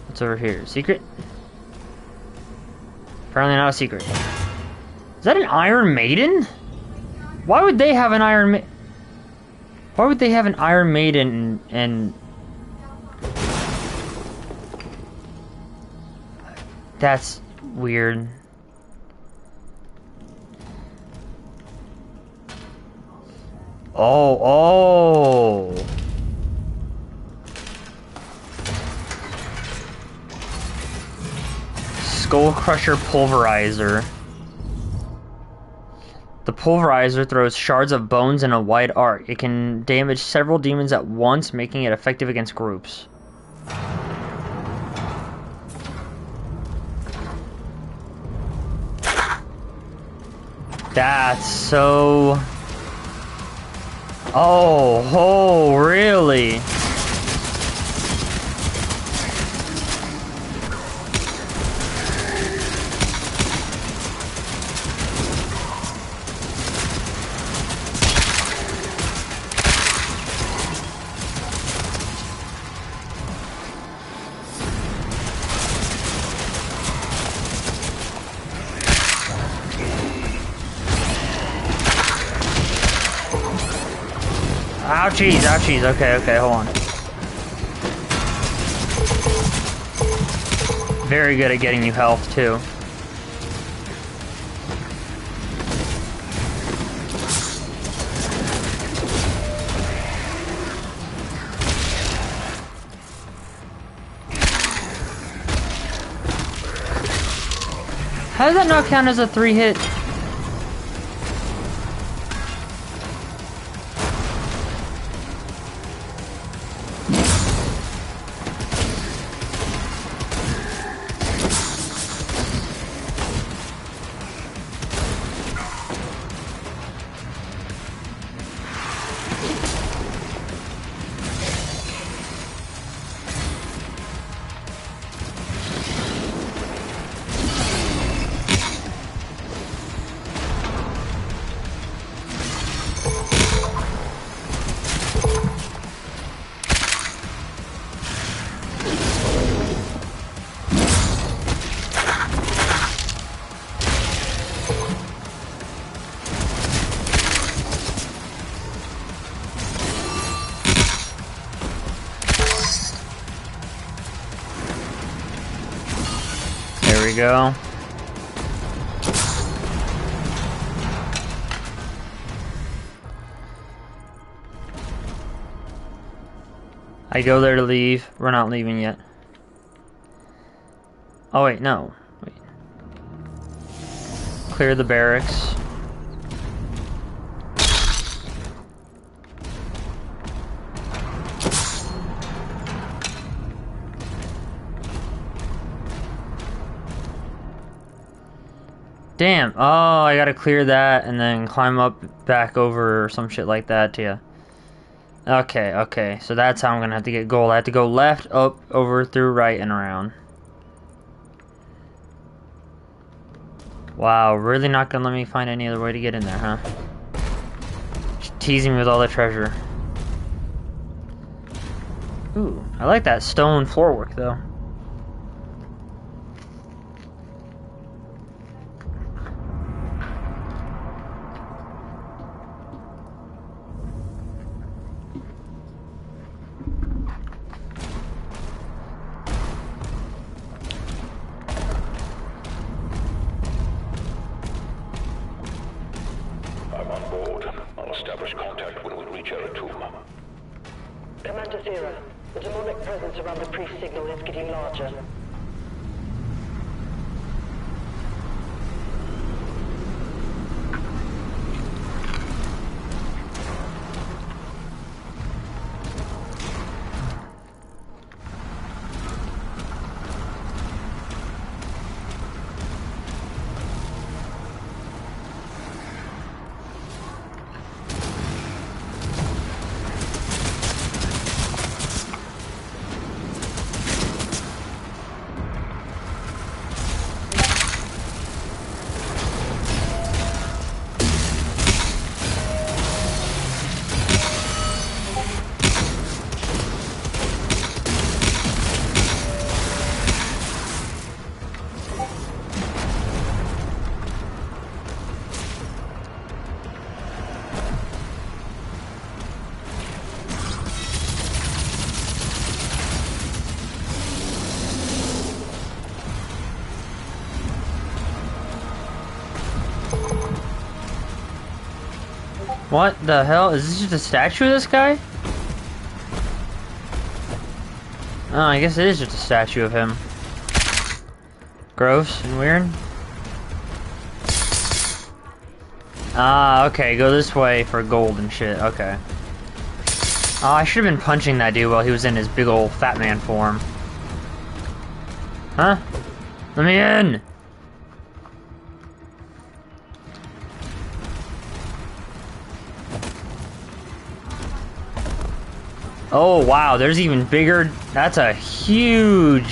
What's over here? Secret? Apparently not a secret. Is that an Iron Maiden? Why would they have an Iron Why would they have an Iron Maiden and... That's weird. Oh. Skull Crusher Pulverizer. The Pulverizer throws shards of bones in a wide arc. It can damage several demons at once, making it effective against groups. That's so... Oh, really? Ouchies, ouchies. Okay, hold on. Very good at getting you health, too. How does that not count as a 3-hit? There we go. I go there to leave. We're not leaving yet. Oh wait, no. Wait. Clear the barracks. Damn. Oh, I gotta clear that and then climb up back over or some shit like that to you. Okay. So that's how I'm gonna have to get gold. I have to go left, up, over, through, right, and around. Wow, really not gonna let me find any other way to get in there, huh? Just teasing me with all the treasure. Ooh, I like that stone floor work, though. establish contact when we reach Eratum. Commander Zero, the demonic presence around the priest signal is getting larger. What the hell? Is this just a statue of this guy? Oh, I guess it is just a statue of him. Gross and weird. Ah, okay, go this way for gold and shit, okay. Oh, I should have been punching that dude while he was in his big old fat man form. Huh? Let me in! Oh wow, there's even bigger. That's a huge.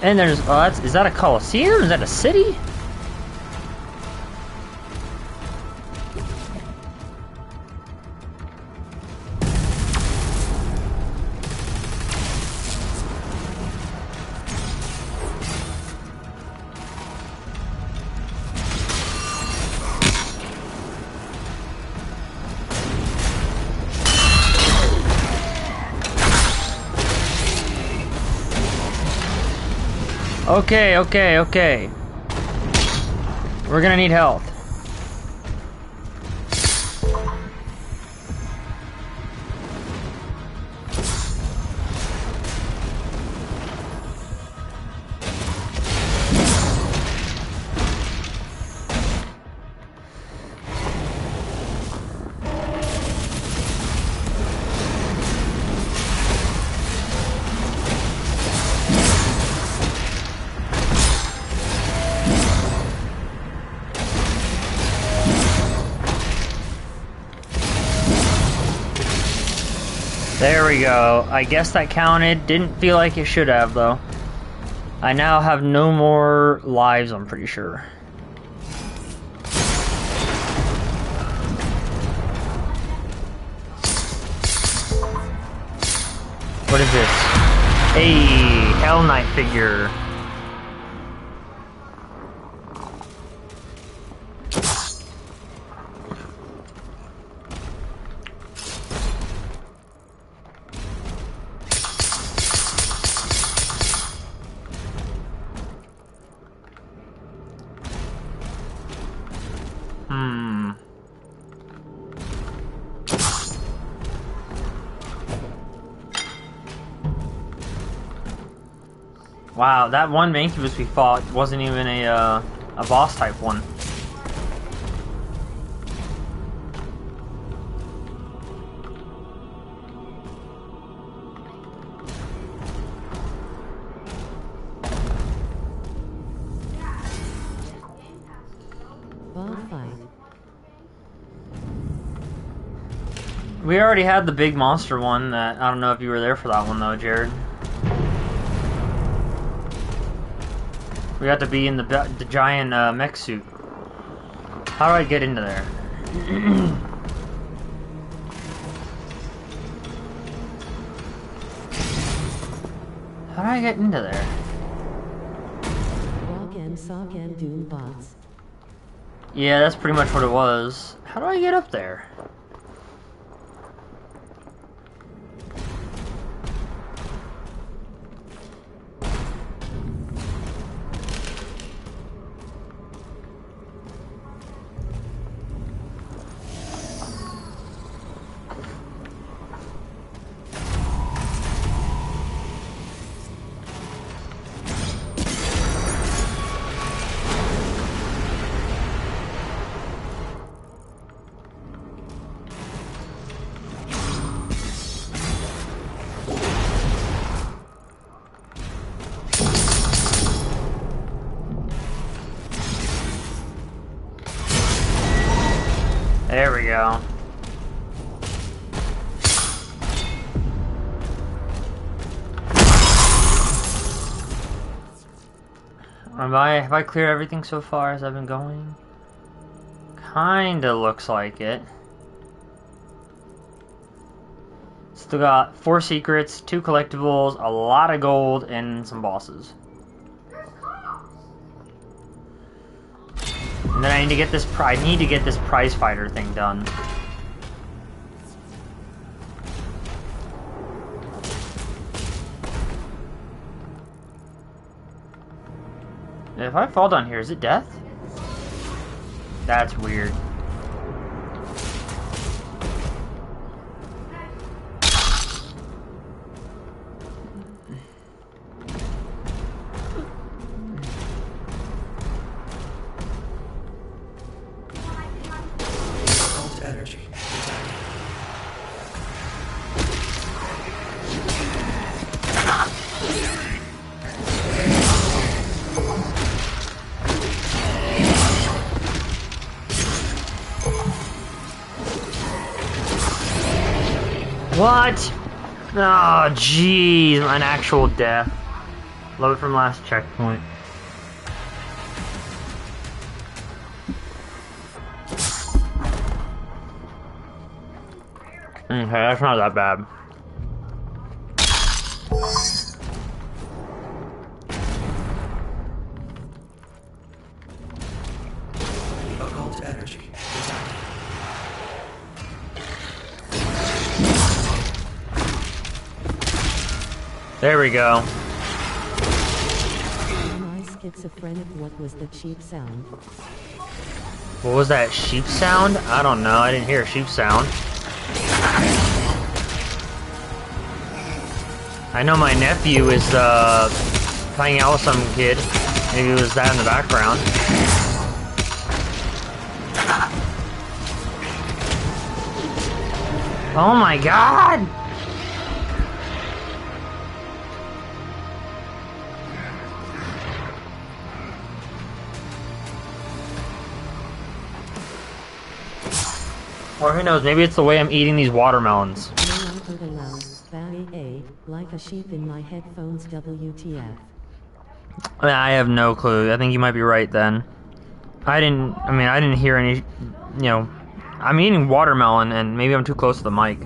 And there's, oh, is that a Coliseum? Is that a city? Okay, okay, okay. We're gonna need health. There we go. I guess that counted. Didn't feel like it should have, though. I now have no more lives, I'm pretty sure. What is this? Hey, Hell Knight figure. Wow, that one Mancubus we fought wasn't even a boss type one. We already had the big monster one that, I don't know if you were there for that one though, Jared. We have to be in the giant mech suit. How do I get into there? How do I get into there? Walk and sock and doom bots. Yeah, that's pretty much what it was. How do I get up there? There we go. Have I cleared everything so far as I've been going? Kinda looks like it. Still got 4 secrets, 2 collectibles, a lot of gold, and some bosses. And then I need to get this prize fighter thing done. If I fall down here, is it death? That's weird. Energy. What? Oh, jeez, an actual death. Love it from last checkpoint. Okay, that's not that bad. Occult energy. There we go. Am I schizophrenic? What was the cheap sound? What was that sheep sound? I don't know. I didn't hear a sheep sound. I know my nephew is playing out with some kid. Maybe it was that in the background. Oh my god! Or who knows, maybe it's the way I'm eating these watermelons. Like a sheep in my headphones, WTF. I have no clue. I think you might be right then. I didn't hear any, you know, I'm eating watermelon and maybe I'm too close to the mic.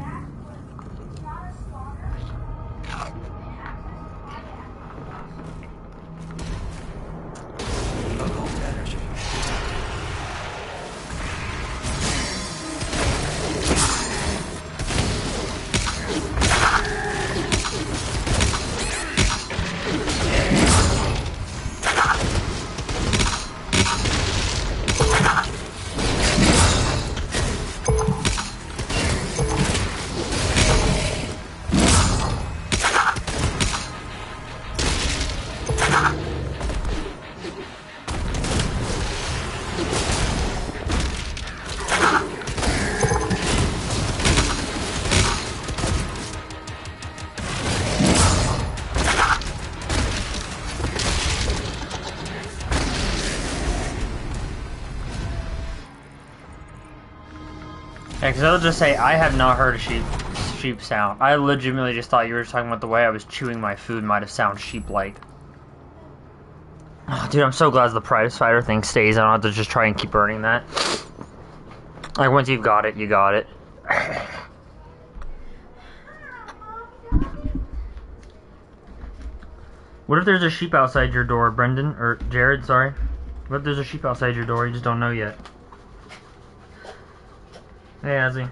Yeah, because I'll just say, I have not heard a sheep sound. I legitimately just thought you were talking about the way I was chewing my food might have sounded sheep-like. Oh, dude, I'm so glad the prize fighter thing stays. I don't have to just try and keep earning that. Like, once you've got it, you got it. What if there's a sheep outside your door, Brendan? Or Jared, sorry. What if there's a sheep outside your door, you just don't know yet? Hey, Azzy.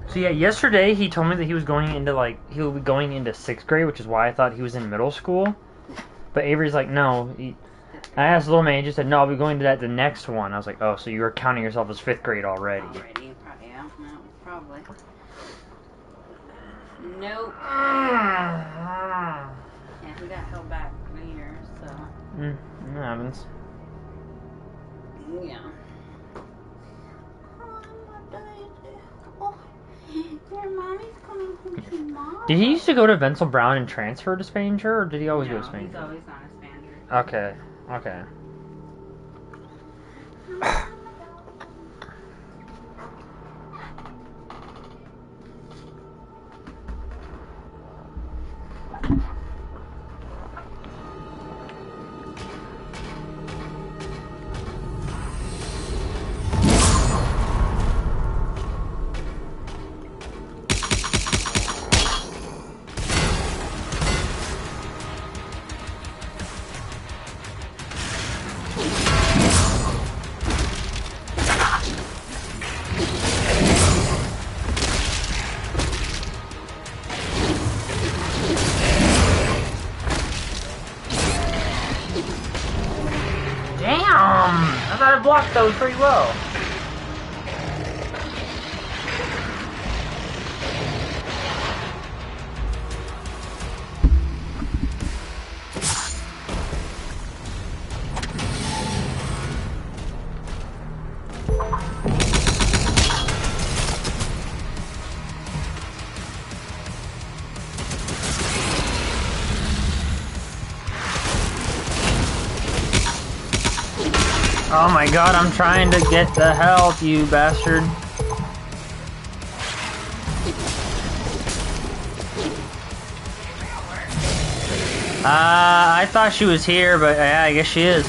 So yeah, yesterday he told me that he was going into he'll be going into 6th grade, which is why I thought he was in middle school. But Avery's like, no. I asked Little Man, he just said, no, I'll be going to the next one. I was like, oh, so you were counting yourself as 5th grade already. Yeah, no, probably. Nope. Yeah, he got held back later, so. It happens. Yeah. Your mommy's coming home tomorrow. Did he used to go to Venzel Brown and transfer to Spanger, or did he always go to Spanger? He's always gone to Spanger. Okay, okay. I thought I blocked those pretty well. Oh my god, I'm trying to get the health, you bastard. I thought she was here, but yeah, I guess she is.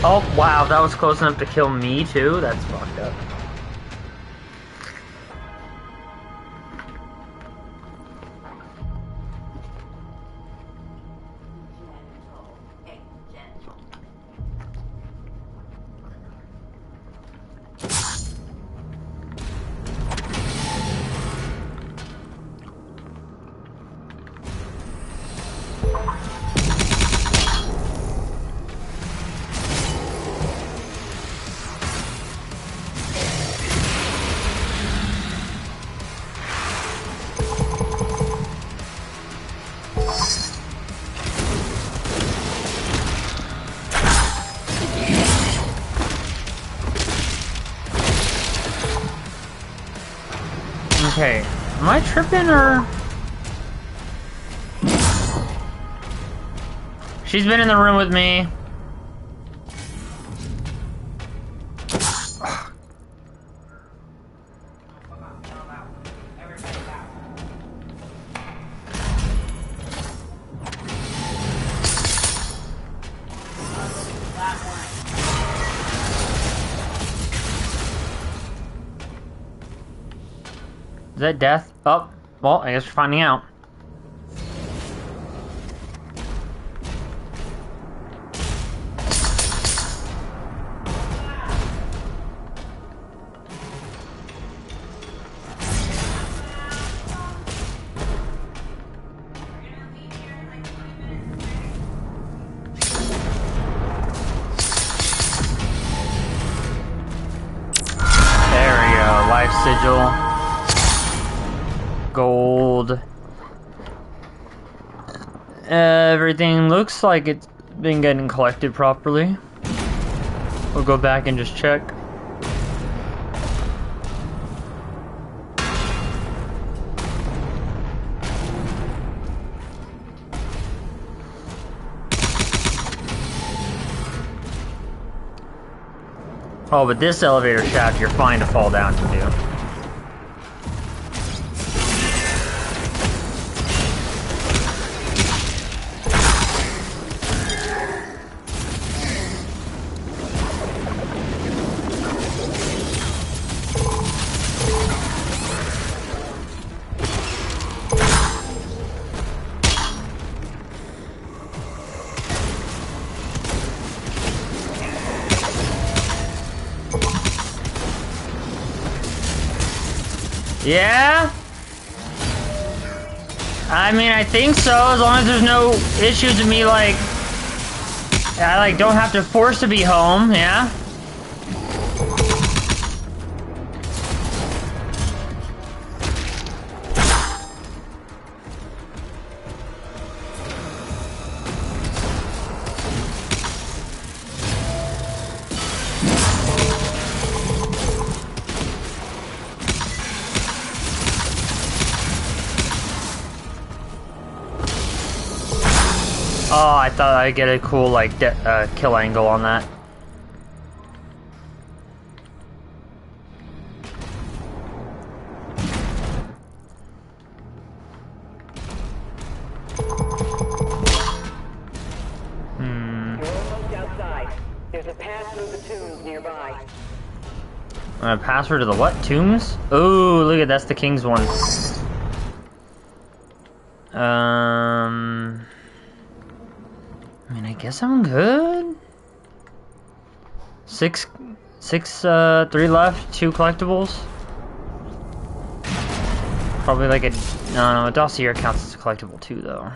Oh, wow, that was close enough to kill me, too? That's fucked up. Okay, am I tripping or? She's been in the room with me. Is that death? Oh, well, I guess we're finding out. There we go, life sigil. Gold. Everything looks like it's been getting collected properly. We'll go back and just check. Oh, but this elevator shaft you're fine to fall down into. Yeah? I mean, I think so, as long as there's no issues with me, like, I, don't have to force to be home, yeah? Oh, I thought I'd get a cool, kill angle on that. You're almost outside. There's a path through the tombs nearby. Password to the what? Tombs? Oh, look at that's the king's one. I mean, I guess I'm good. 3 left, 2 collectibles. Probably like a... No, a dossier counts as a collectible too, though.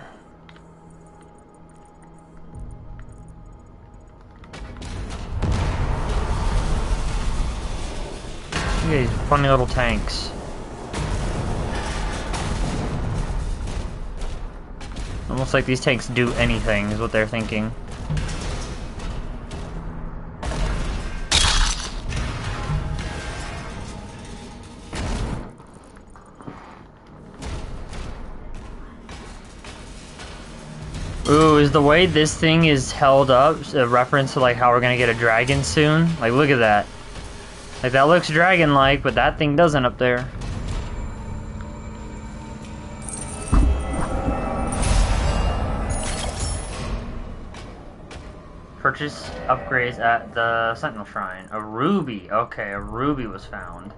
Look at these funny little tanks. Almost like these tanks do anything, is what they're thinking. Ooh, is the way this thing is held up a reference to like how we're gonna get a dragon soon? Like, look at that. Like, that looks dragon-like, but that thing doesn't up there. Purchase upgrades at the Sentinel Shrine. A ruby. Okay, a ruby was found.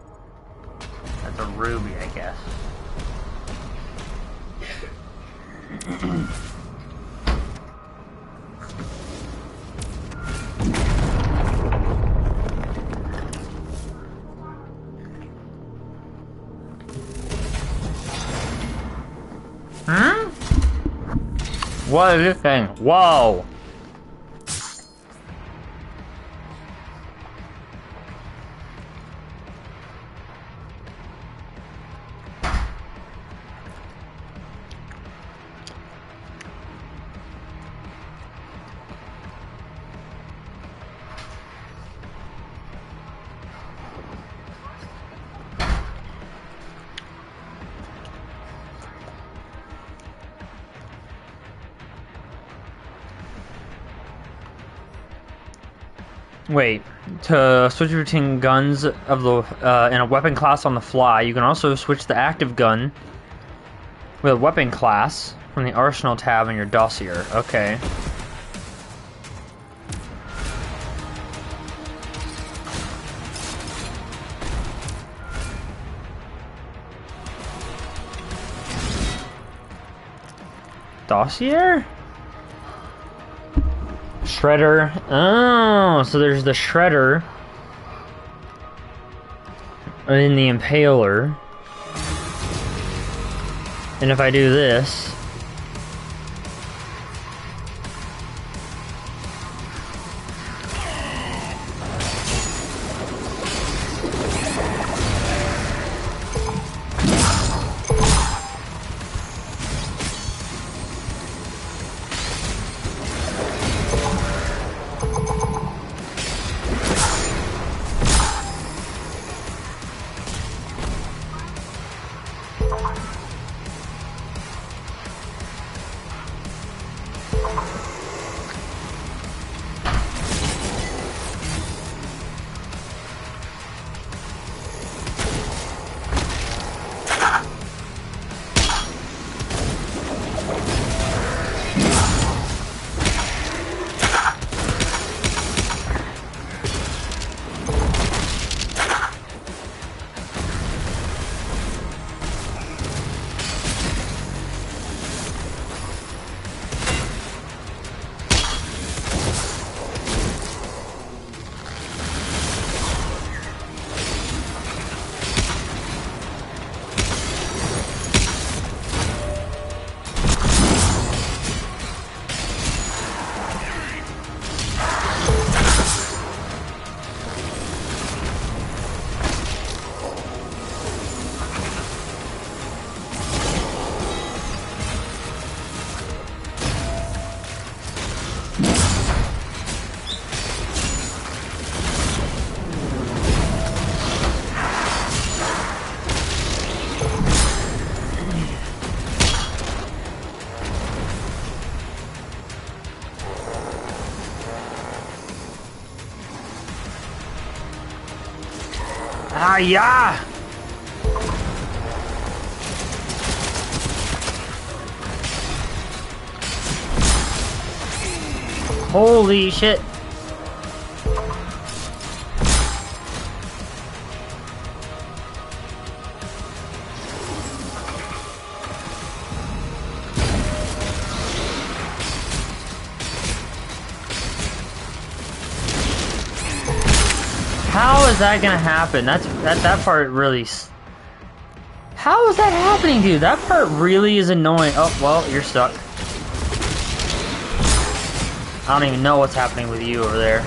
That's a ruby, I guess. Hmm? What is this thing? Whoa! Wait, to switch between guns of the in a weapon class on the fly, you can also switch the active gun with a weapon class from the arsenal tab in your dossier. Okay. Dossier? Shredder. Oh, so there's the Shredder in the Impaler. And if I do this, ah, yeah! Holy shit! How is that gonna happen? That part really... How is that happening, dude? That part really is annoying. Oh, well, you're stuck. I don't even know what's happening with you over there.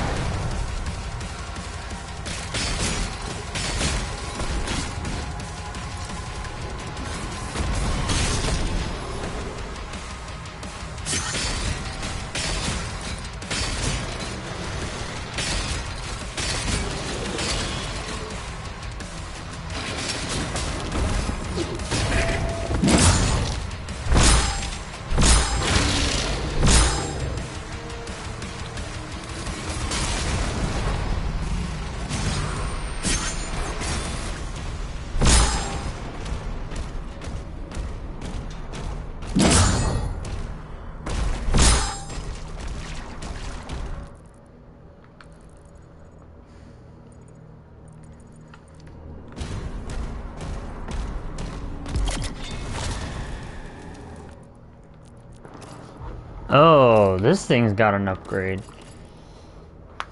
Oh, this thing's got an upgrade.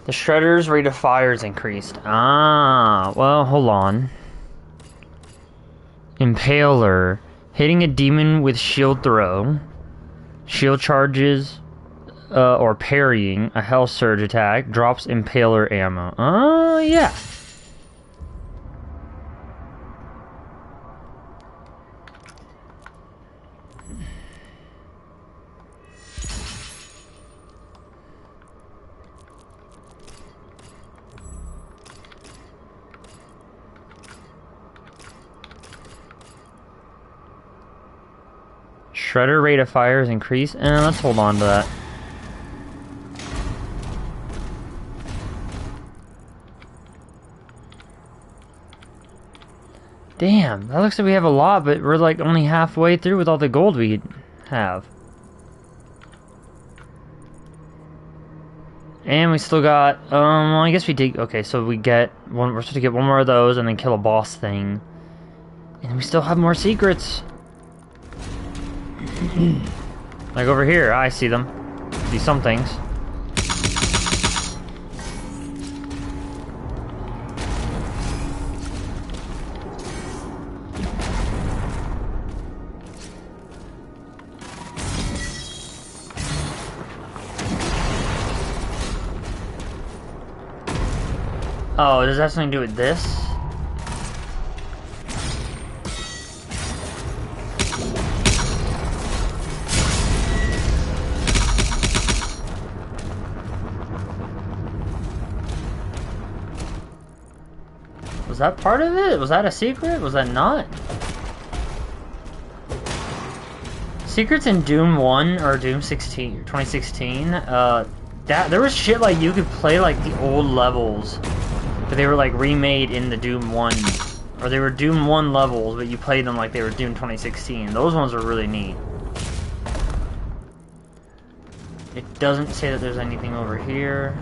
The Shredder's rate of fire is increased. Ah, well, hold on. Impaler. Hitting a demon with shield throw. Shield charges, or parrying a Hell Surge attack. Drops Impaler ammo. Oh, yeah. Shredder rate of fire is increased. Let's hold on to that. Damn, that looks like we have a lot, but we're like only halfway through with all the gold we have. And we still got, well, I guess we did, okay, so we get one, we're supposed to get one more of those and then kill a boss thing. And we still have more secrets. Like over here, I see them. See some things. Oh, does that have something to do with this? Was that part of it? Was that a secret? Was that not? Secrets in Doom 1 or Doom 16, 2016, there was shit like you could play like the old levels, but they were like remade in the Doom 1, or they were Doom 1 levels, but you played them like they were Doom 2016. Those ones were really neat. It doesn't say that there's anything over here.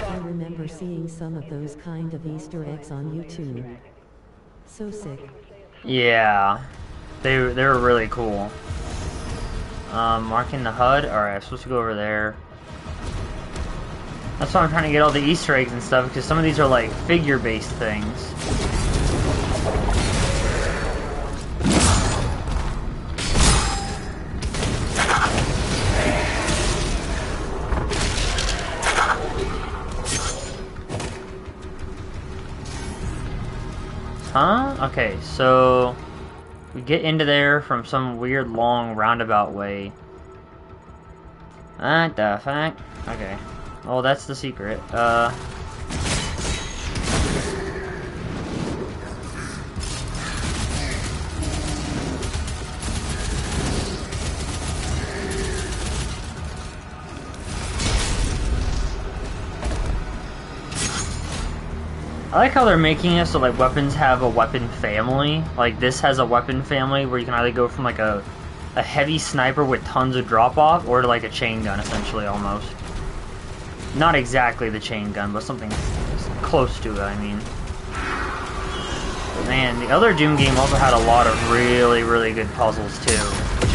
I remember seeing some of those kind of Easter eggs on YouTube. So sick. Yeah, they were really cool. Marking the HUD. Alright, I'm supposed to go over there. That's why I'm trying to get all the Easter eggs and stuff, because some of these are like figure-based things. Huh? Okay, so we get into there from some weird long roundabout way. What the fuck? Okay. Oh, that's the secret. I like how they're making it so like weapons have a weapon family. Like this has a weapon family where you can either go from like a heavy sniper with tons of drop off or to like a chain gun essentially almost. Not exactly the chain gun, but something close to it, I mean. Man, the other Doom game also had a lot of really, really good puzzles too, which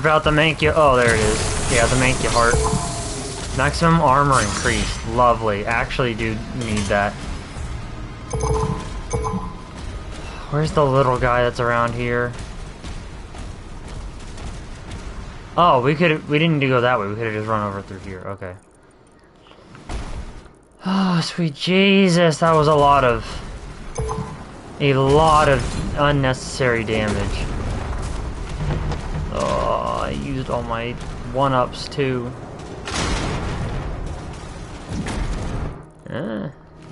Rip out the Mankia. Oh, there it is. Yeah, the Mankia heart. Maximum armor increased. Lovely. Actually, do need that. Where's the little guy that's around here? Oh, we didn't need to go that way. We could have just run over through here. Okay. Oh, sweet Jesus. That was a lot of unnecessary damage. Oh, I used all my 1-ups too.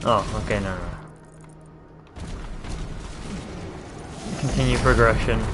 Oh, okay, no. Continue progression.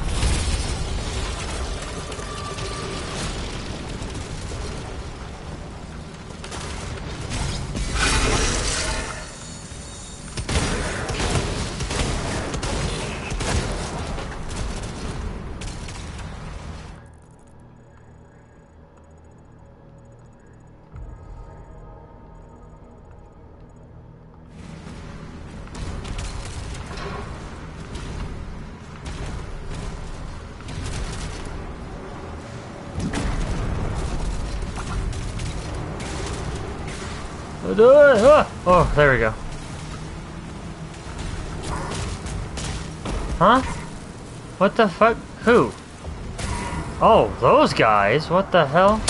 Oh, there we go. Huh? What the fuck? Who? Oh, those guys? What the hell?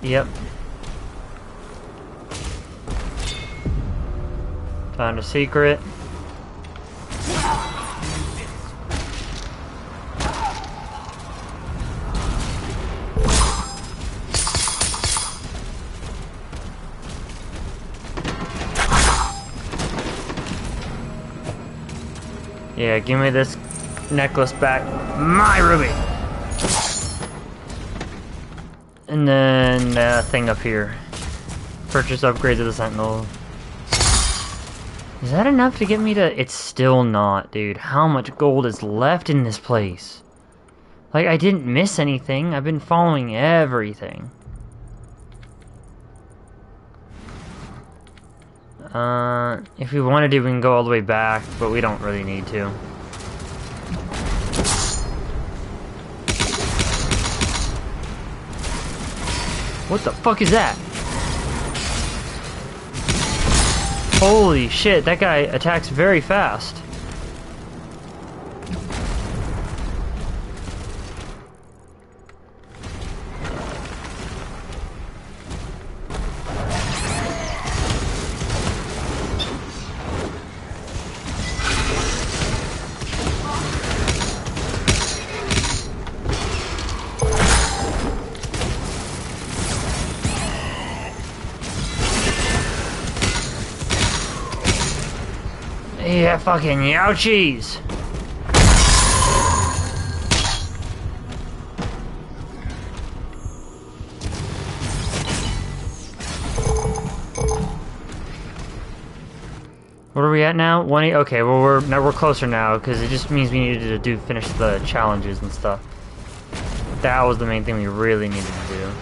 Yep. Found a secret. Yeah, give me this necklace back. My ruby! And then that thing up here. Purchase upgrades of the Sentinel. Is that enough to get me to... It's still not, dude. How much gold is left in this place? Like, I didn't miss anything. I've been following everything. If we wanted to, we can go all the way back, but we don't really need to. What the fuck is that? Holy shit, that guy attacks very fast. Yeah, fucking ouchies! What are we at now? 180? Okay, well we're closer now because it just means we needed to finish the challenges and stuff. That was the main thing we really needed to do.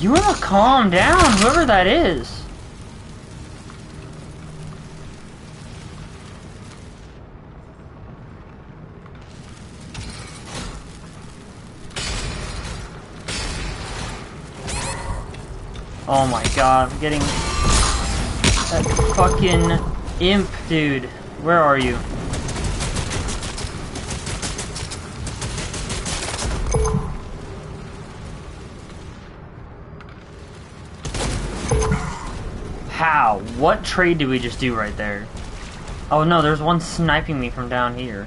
You wanna calm down, whoever that is. Oh my god, I'm getting that fucking imp dude. Where are you? How? What trade did we just do right there? Oh no, there's one sniping me from down here.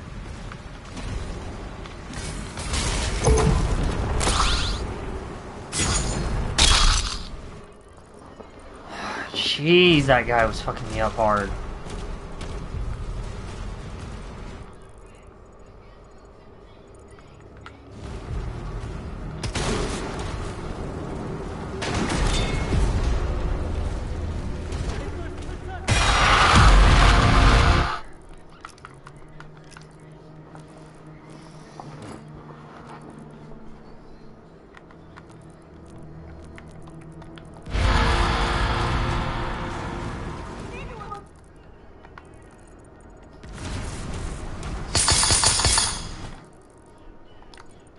Jeez, that guy was fucking me up hard.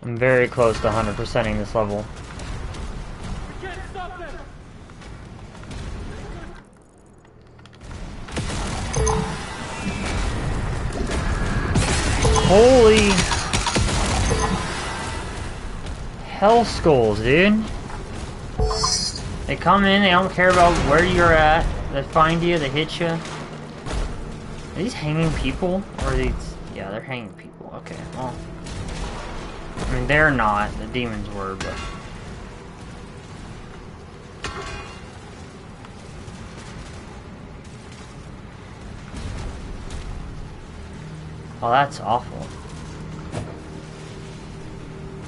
I'm very close to 100%ing this level. Holy hell skulls, dude. They come in, they don't care about where you're at. They find you, they hit you. Are these hanging people? Or are these... Yeah, they're hanging people. Okay, well... I mean, they're not. The demons were, but... Oh, that's awful.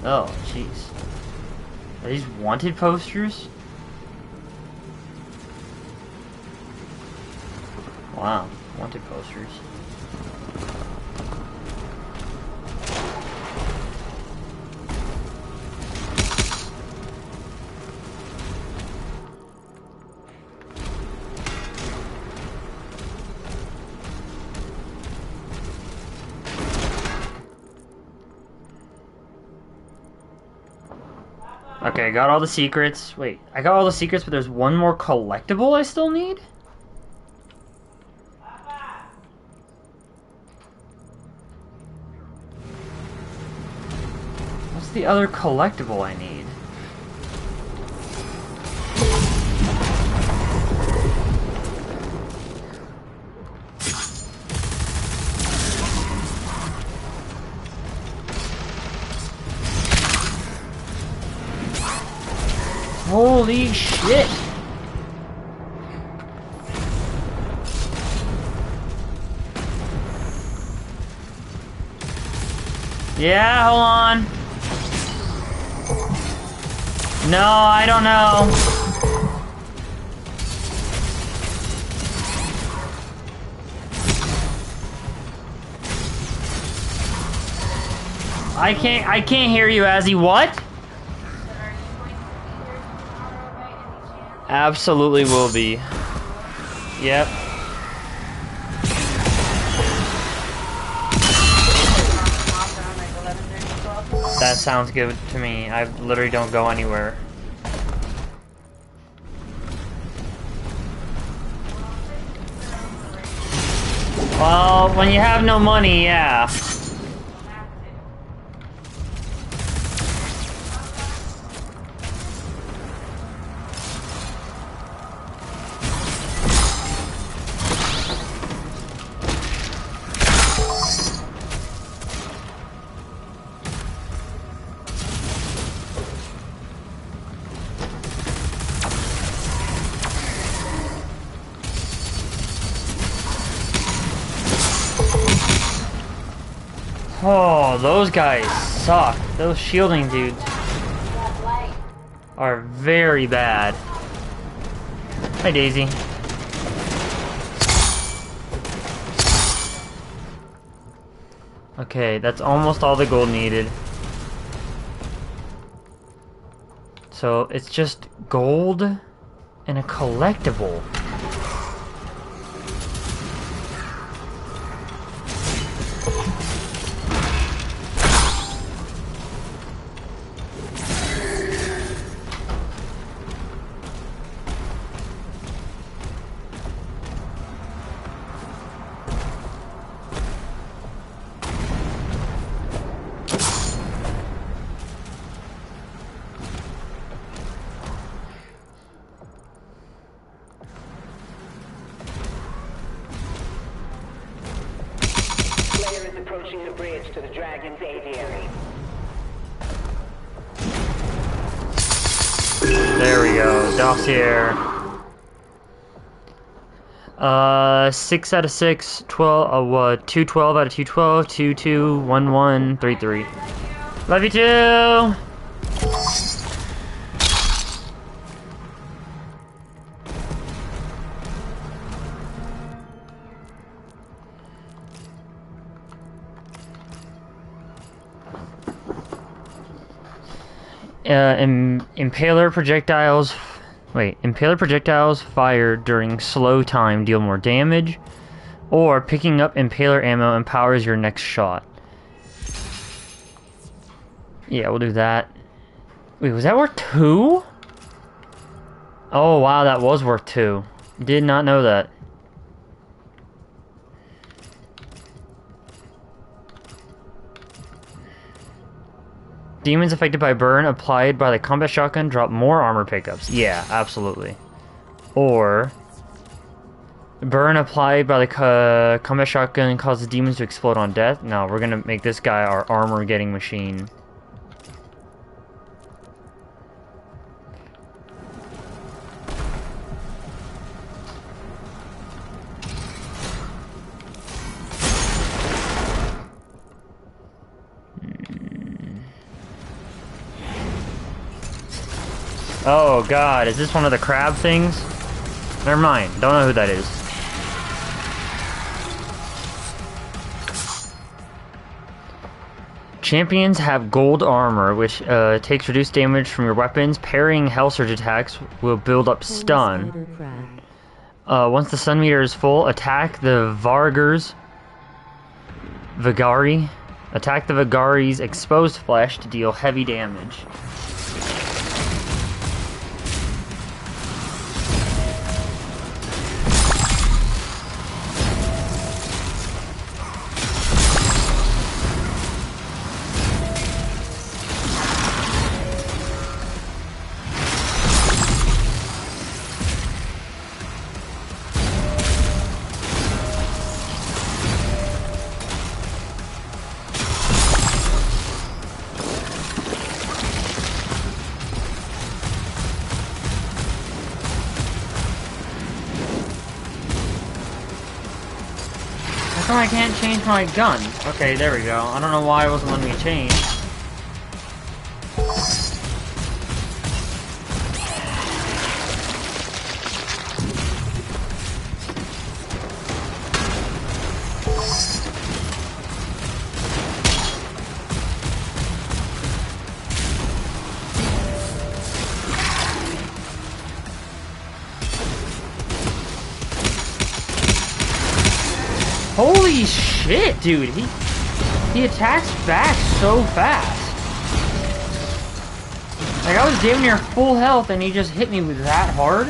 Oh, jeez. Are these wanted posters? Wow, wanted posters. Okay, I got all the secrets. Wait, I got all the secrets, but there's one more collectible I still need? What's the other collectible I need? Holy shit! Yeah, hold on. No, I don't know. I can't hear you, Azzy. What? Absolutely will be. Yep. That sounds good to me. I literally don't go anywhere. Well, when you have no money, yeah. Oh, those guys suck. Those shielding dudes are very bad. Hi, Daisy. Okay, that's almost all the gold needed. So it's just gold and a collectible. Approaching the bridge to the Dragon's aviary. There we go, dossier. 6 out of 6, 12, 212 out of 212, 221133. Love you too! Impaler projectiles fired during slow time deal more damage, or picking up Impaler ammo empowers your next shot. Yeah, we'll do that. Wait, was that worth 2? Oh wow, that was worth 2. Did not know that. Demons affected by burn applied by the combat shotgun drop more armor pickups. Yeah, absolutely. Or burn applied by the combat shotgun causes demons to explode on death. No, we're gonna make this guy our armor getting machine. Oh god, is this one of the crab things? Never mind, don't know who that is. Champions have gold armor, which takes reduced damage from your weapons. Parrying Hell Surge attacks will build up stun. Once the stun meter is full, attack the Vigari. Attack the Vigari's exposed flesh to deal heavy damage. I can't change my gun. Okay, there we go. I don't know why it wasn't letting me change. Holy shit, dude! He attacks back so fast. Like, I was damn near full health and he just hit me with that hard?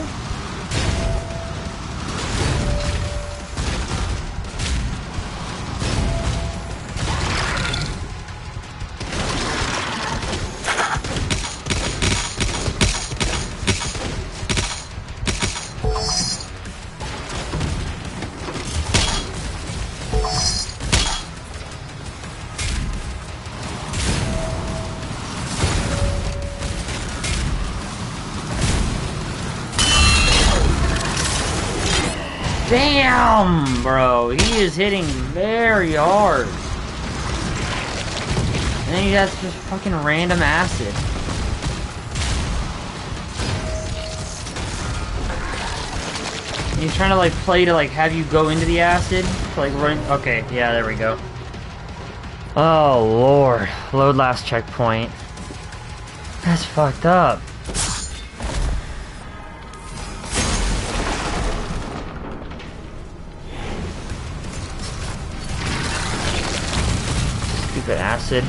Damn, bro, he is hitting very hard. And then he has just fucking random acid. And he's trying to like play to like have you go into the acid. To, like run. Okay, yeah, there we go. Oh lord, load last checkpoint. That's fucked up. Stupid acid.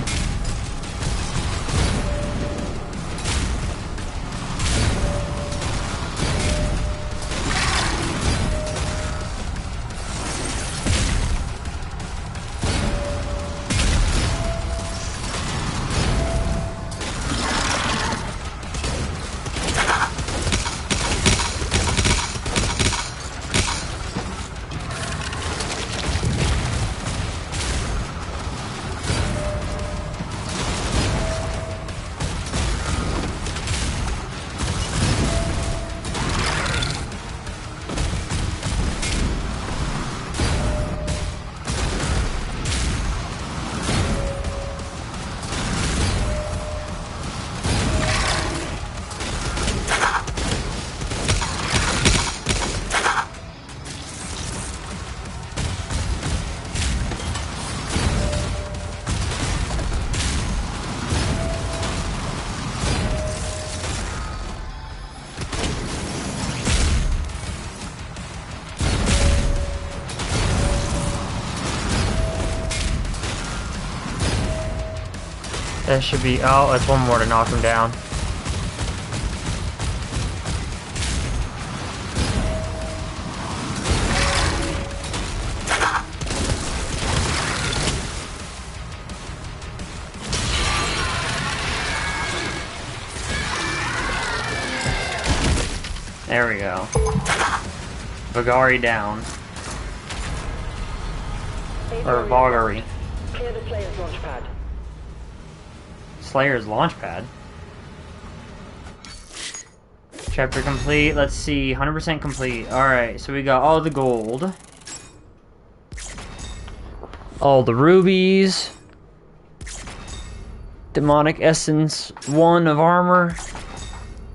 That should be, oh, that's one more to knock him down. There we go. Vagari down. Or Vagari. Clear the Slayer's launch pad. Slayer's launch pad. Chapter complete. Let's see. 100% complete. Alright, so we got all the gold. All the rubies. Demonic Essence 1 of armor.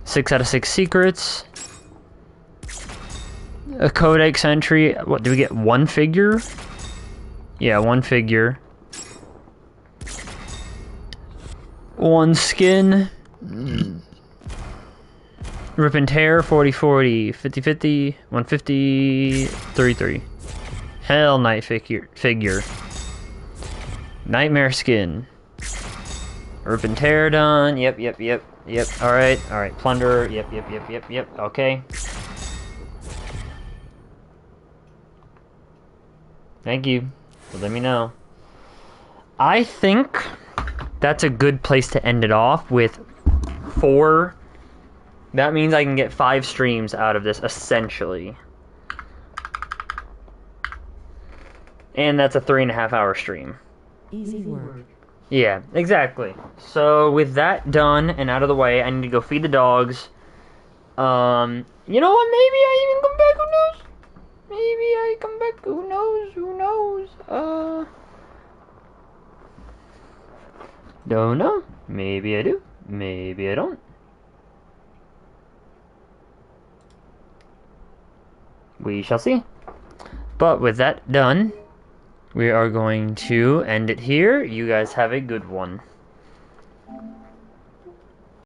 6 out of 6 secrets. A Codex entry. What, do we get one figure? Yeah, one figure. One skin. Rip and tear, 40-40, 50-50, 150, 33. Hell Knight figure. Nightmare skin. Rip and tear done. Yep. Alright. Plunder. Yep. Okay. Thank you for letting me know. I think that's a good place to end it off with 4. That means I can get 5 streams out of this, essentially. And that's a 3.5 hour stream. Easy work. Yeah, exactly. So with that done and out of the way, I need to go feed the dogs. You know what? Maybe I even come back. Who knows? Maybe I come back. Who knows? Who knows? Don't know. Maybe I do. Maybe I don't. We shall see. But with that done, we are going to end it here. You guys have a good one.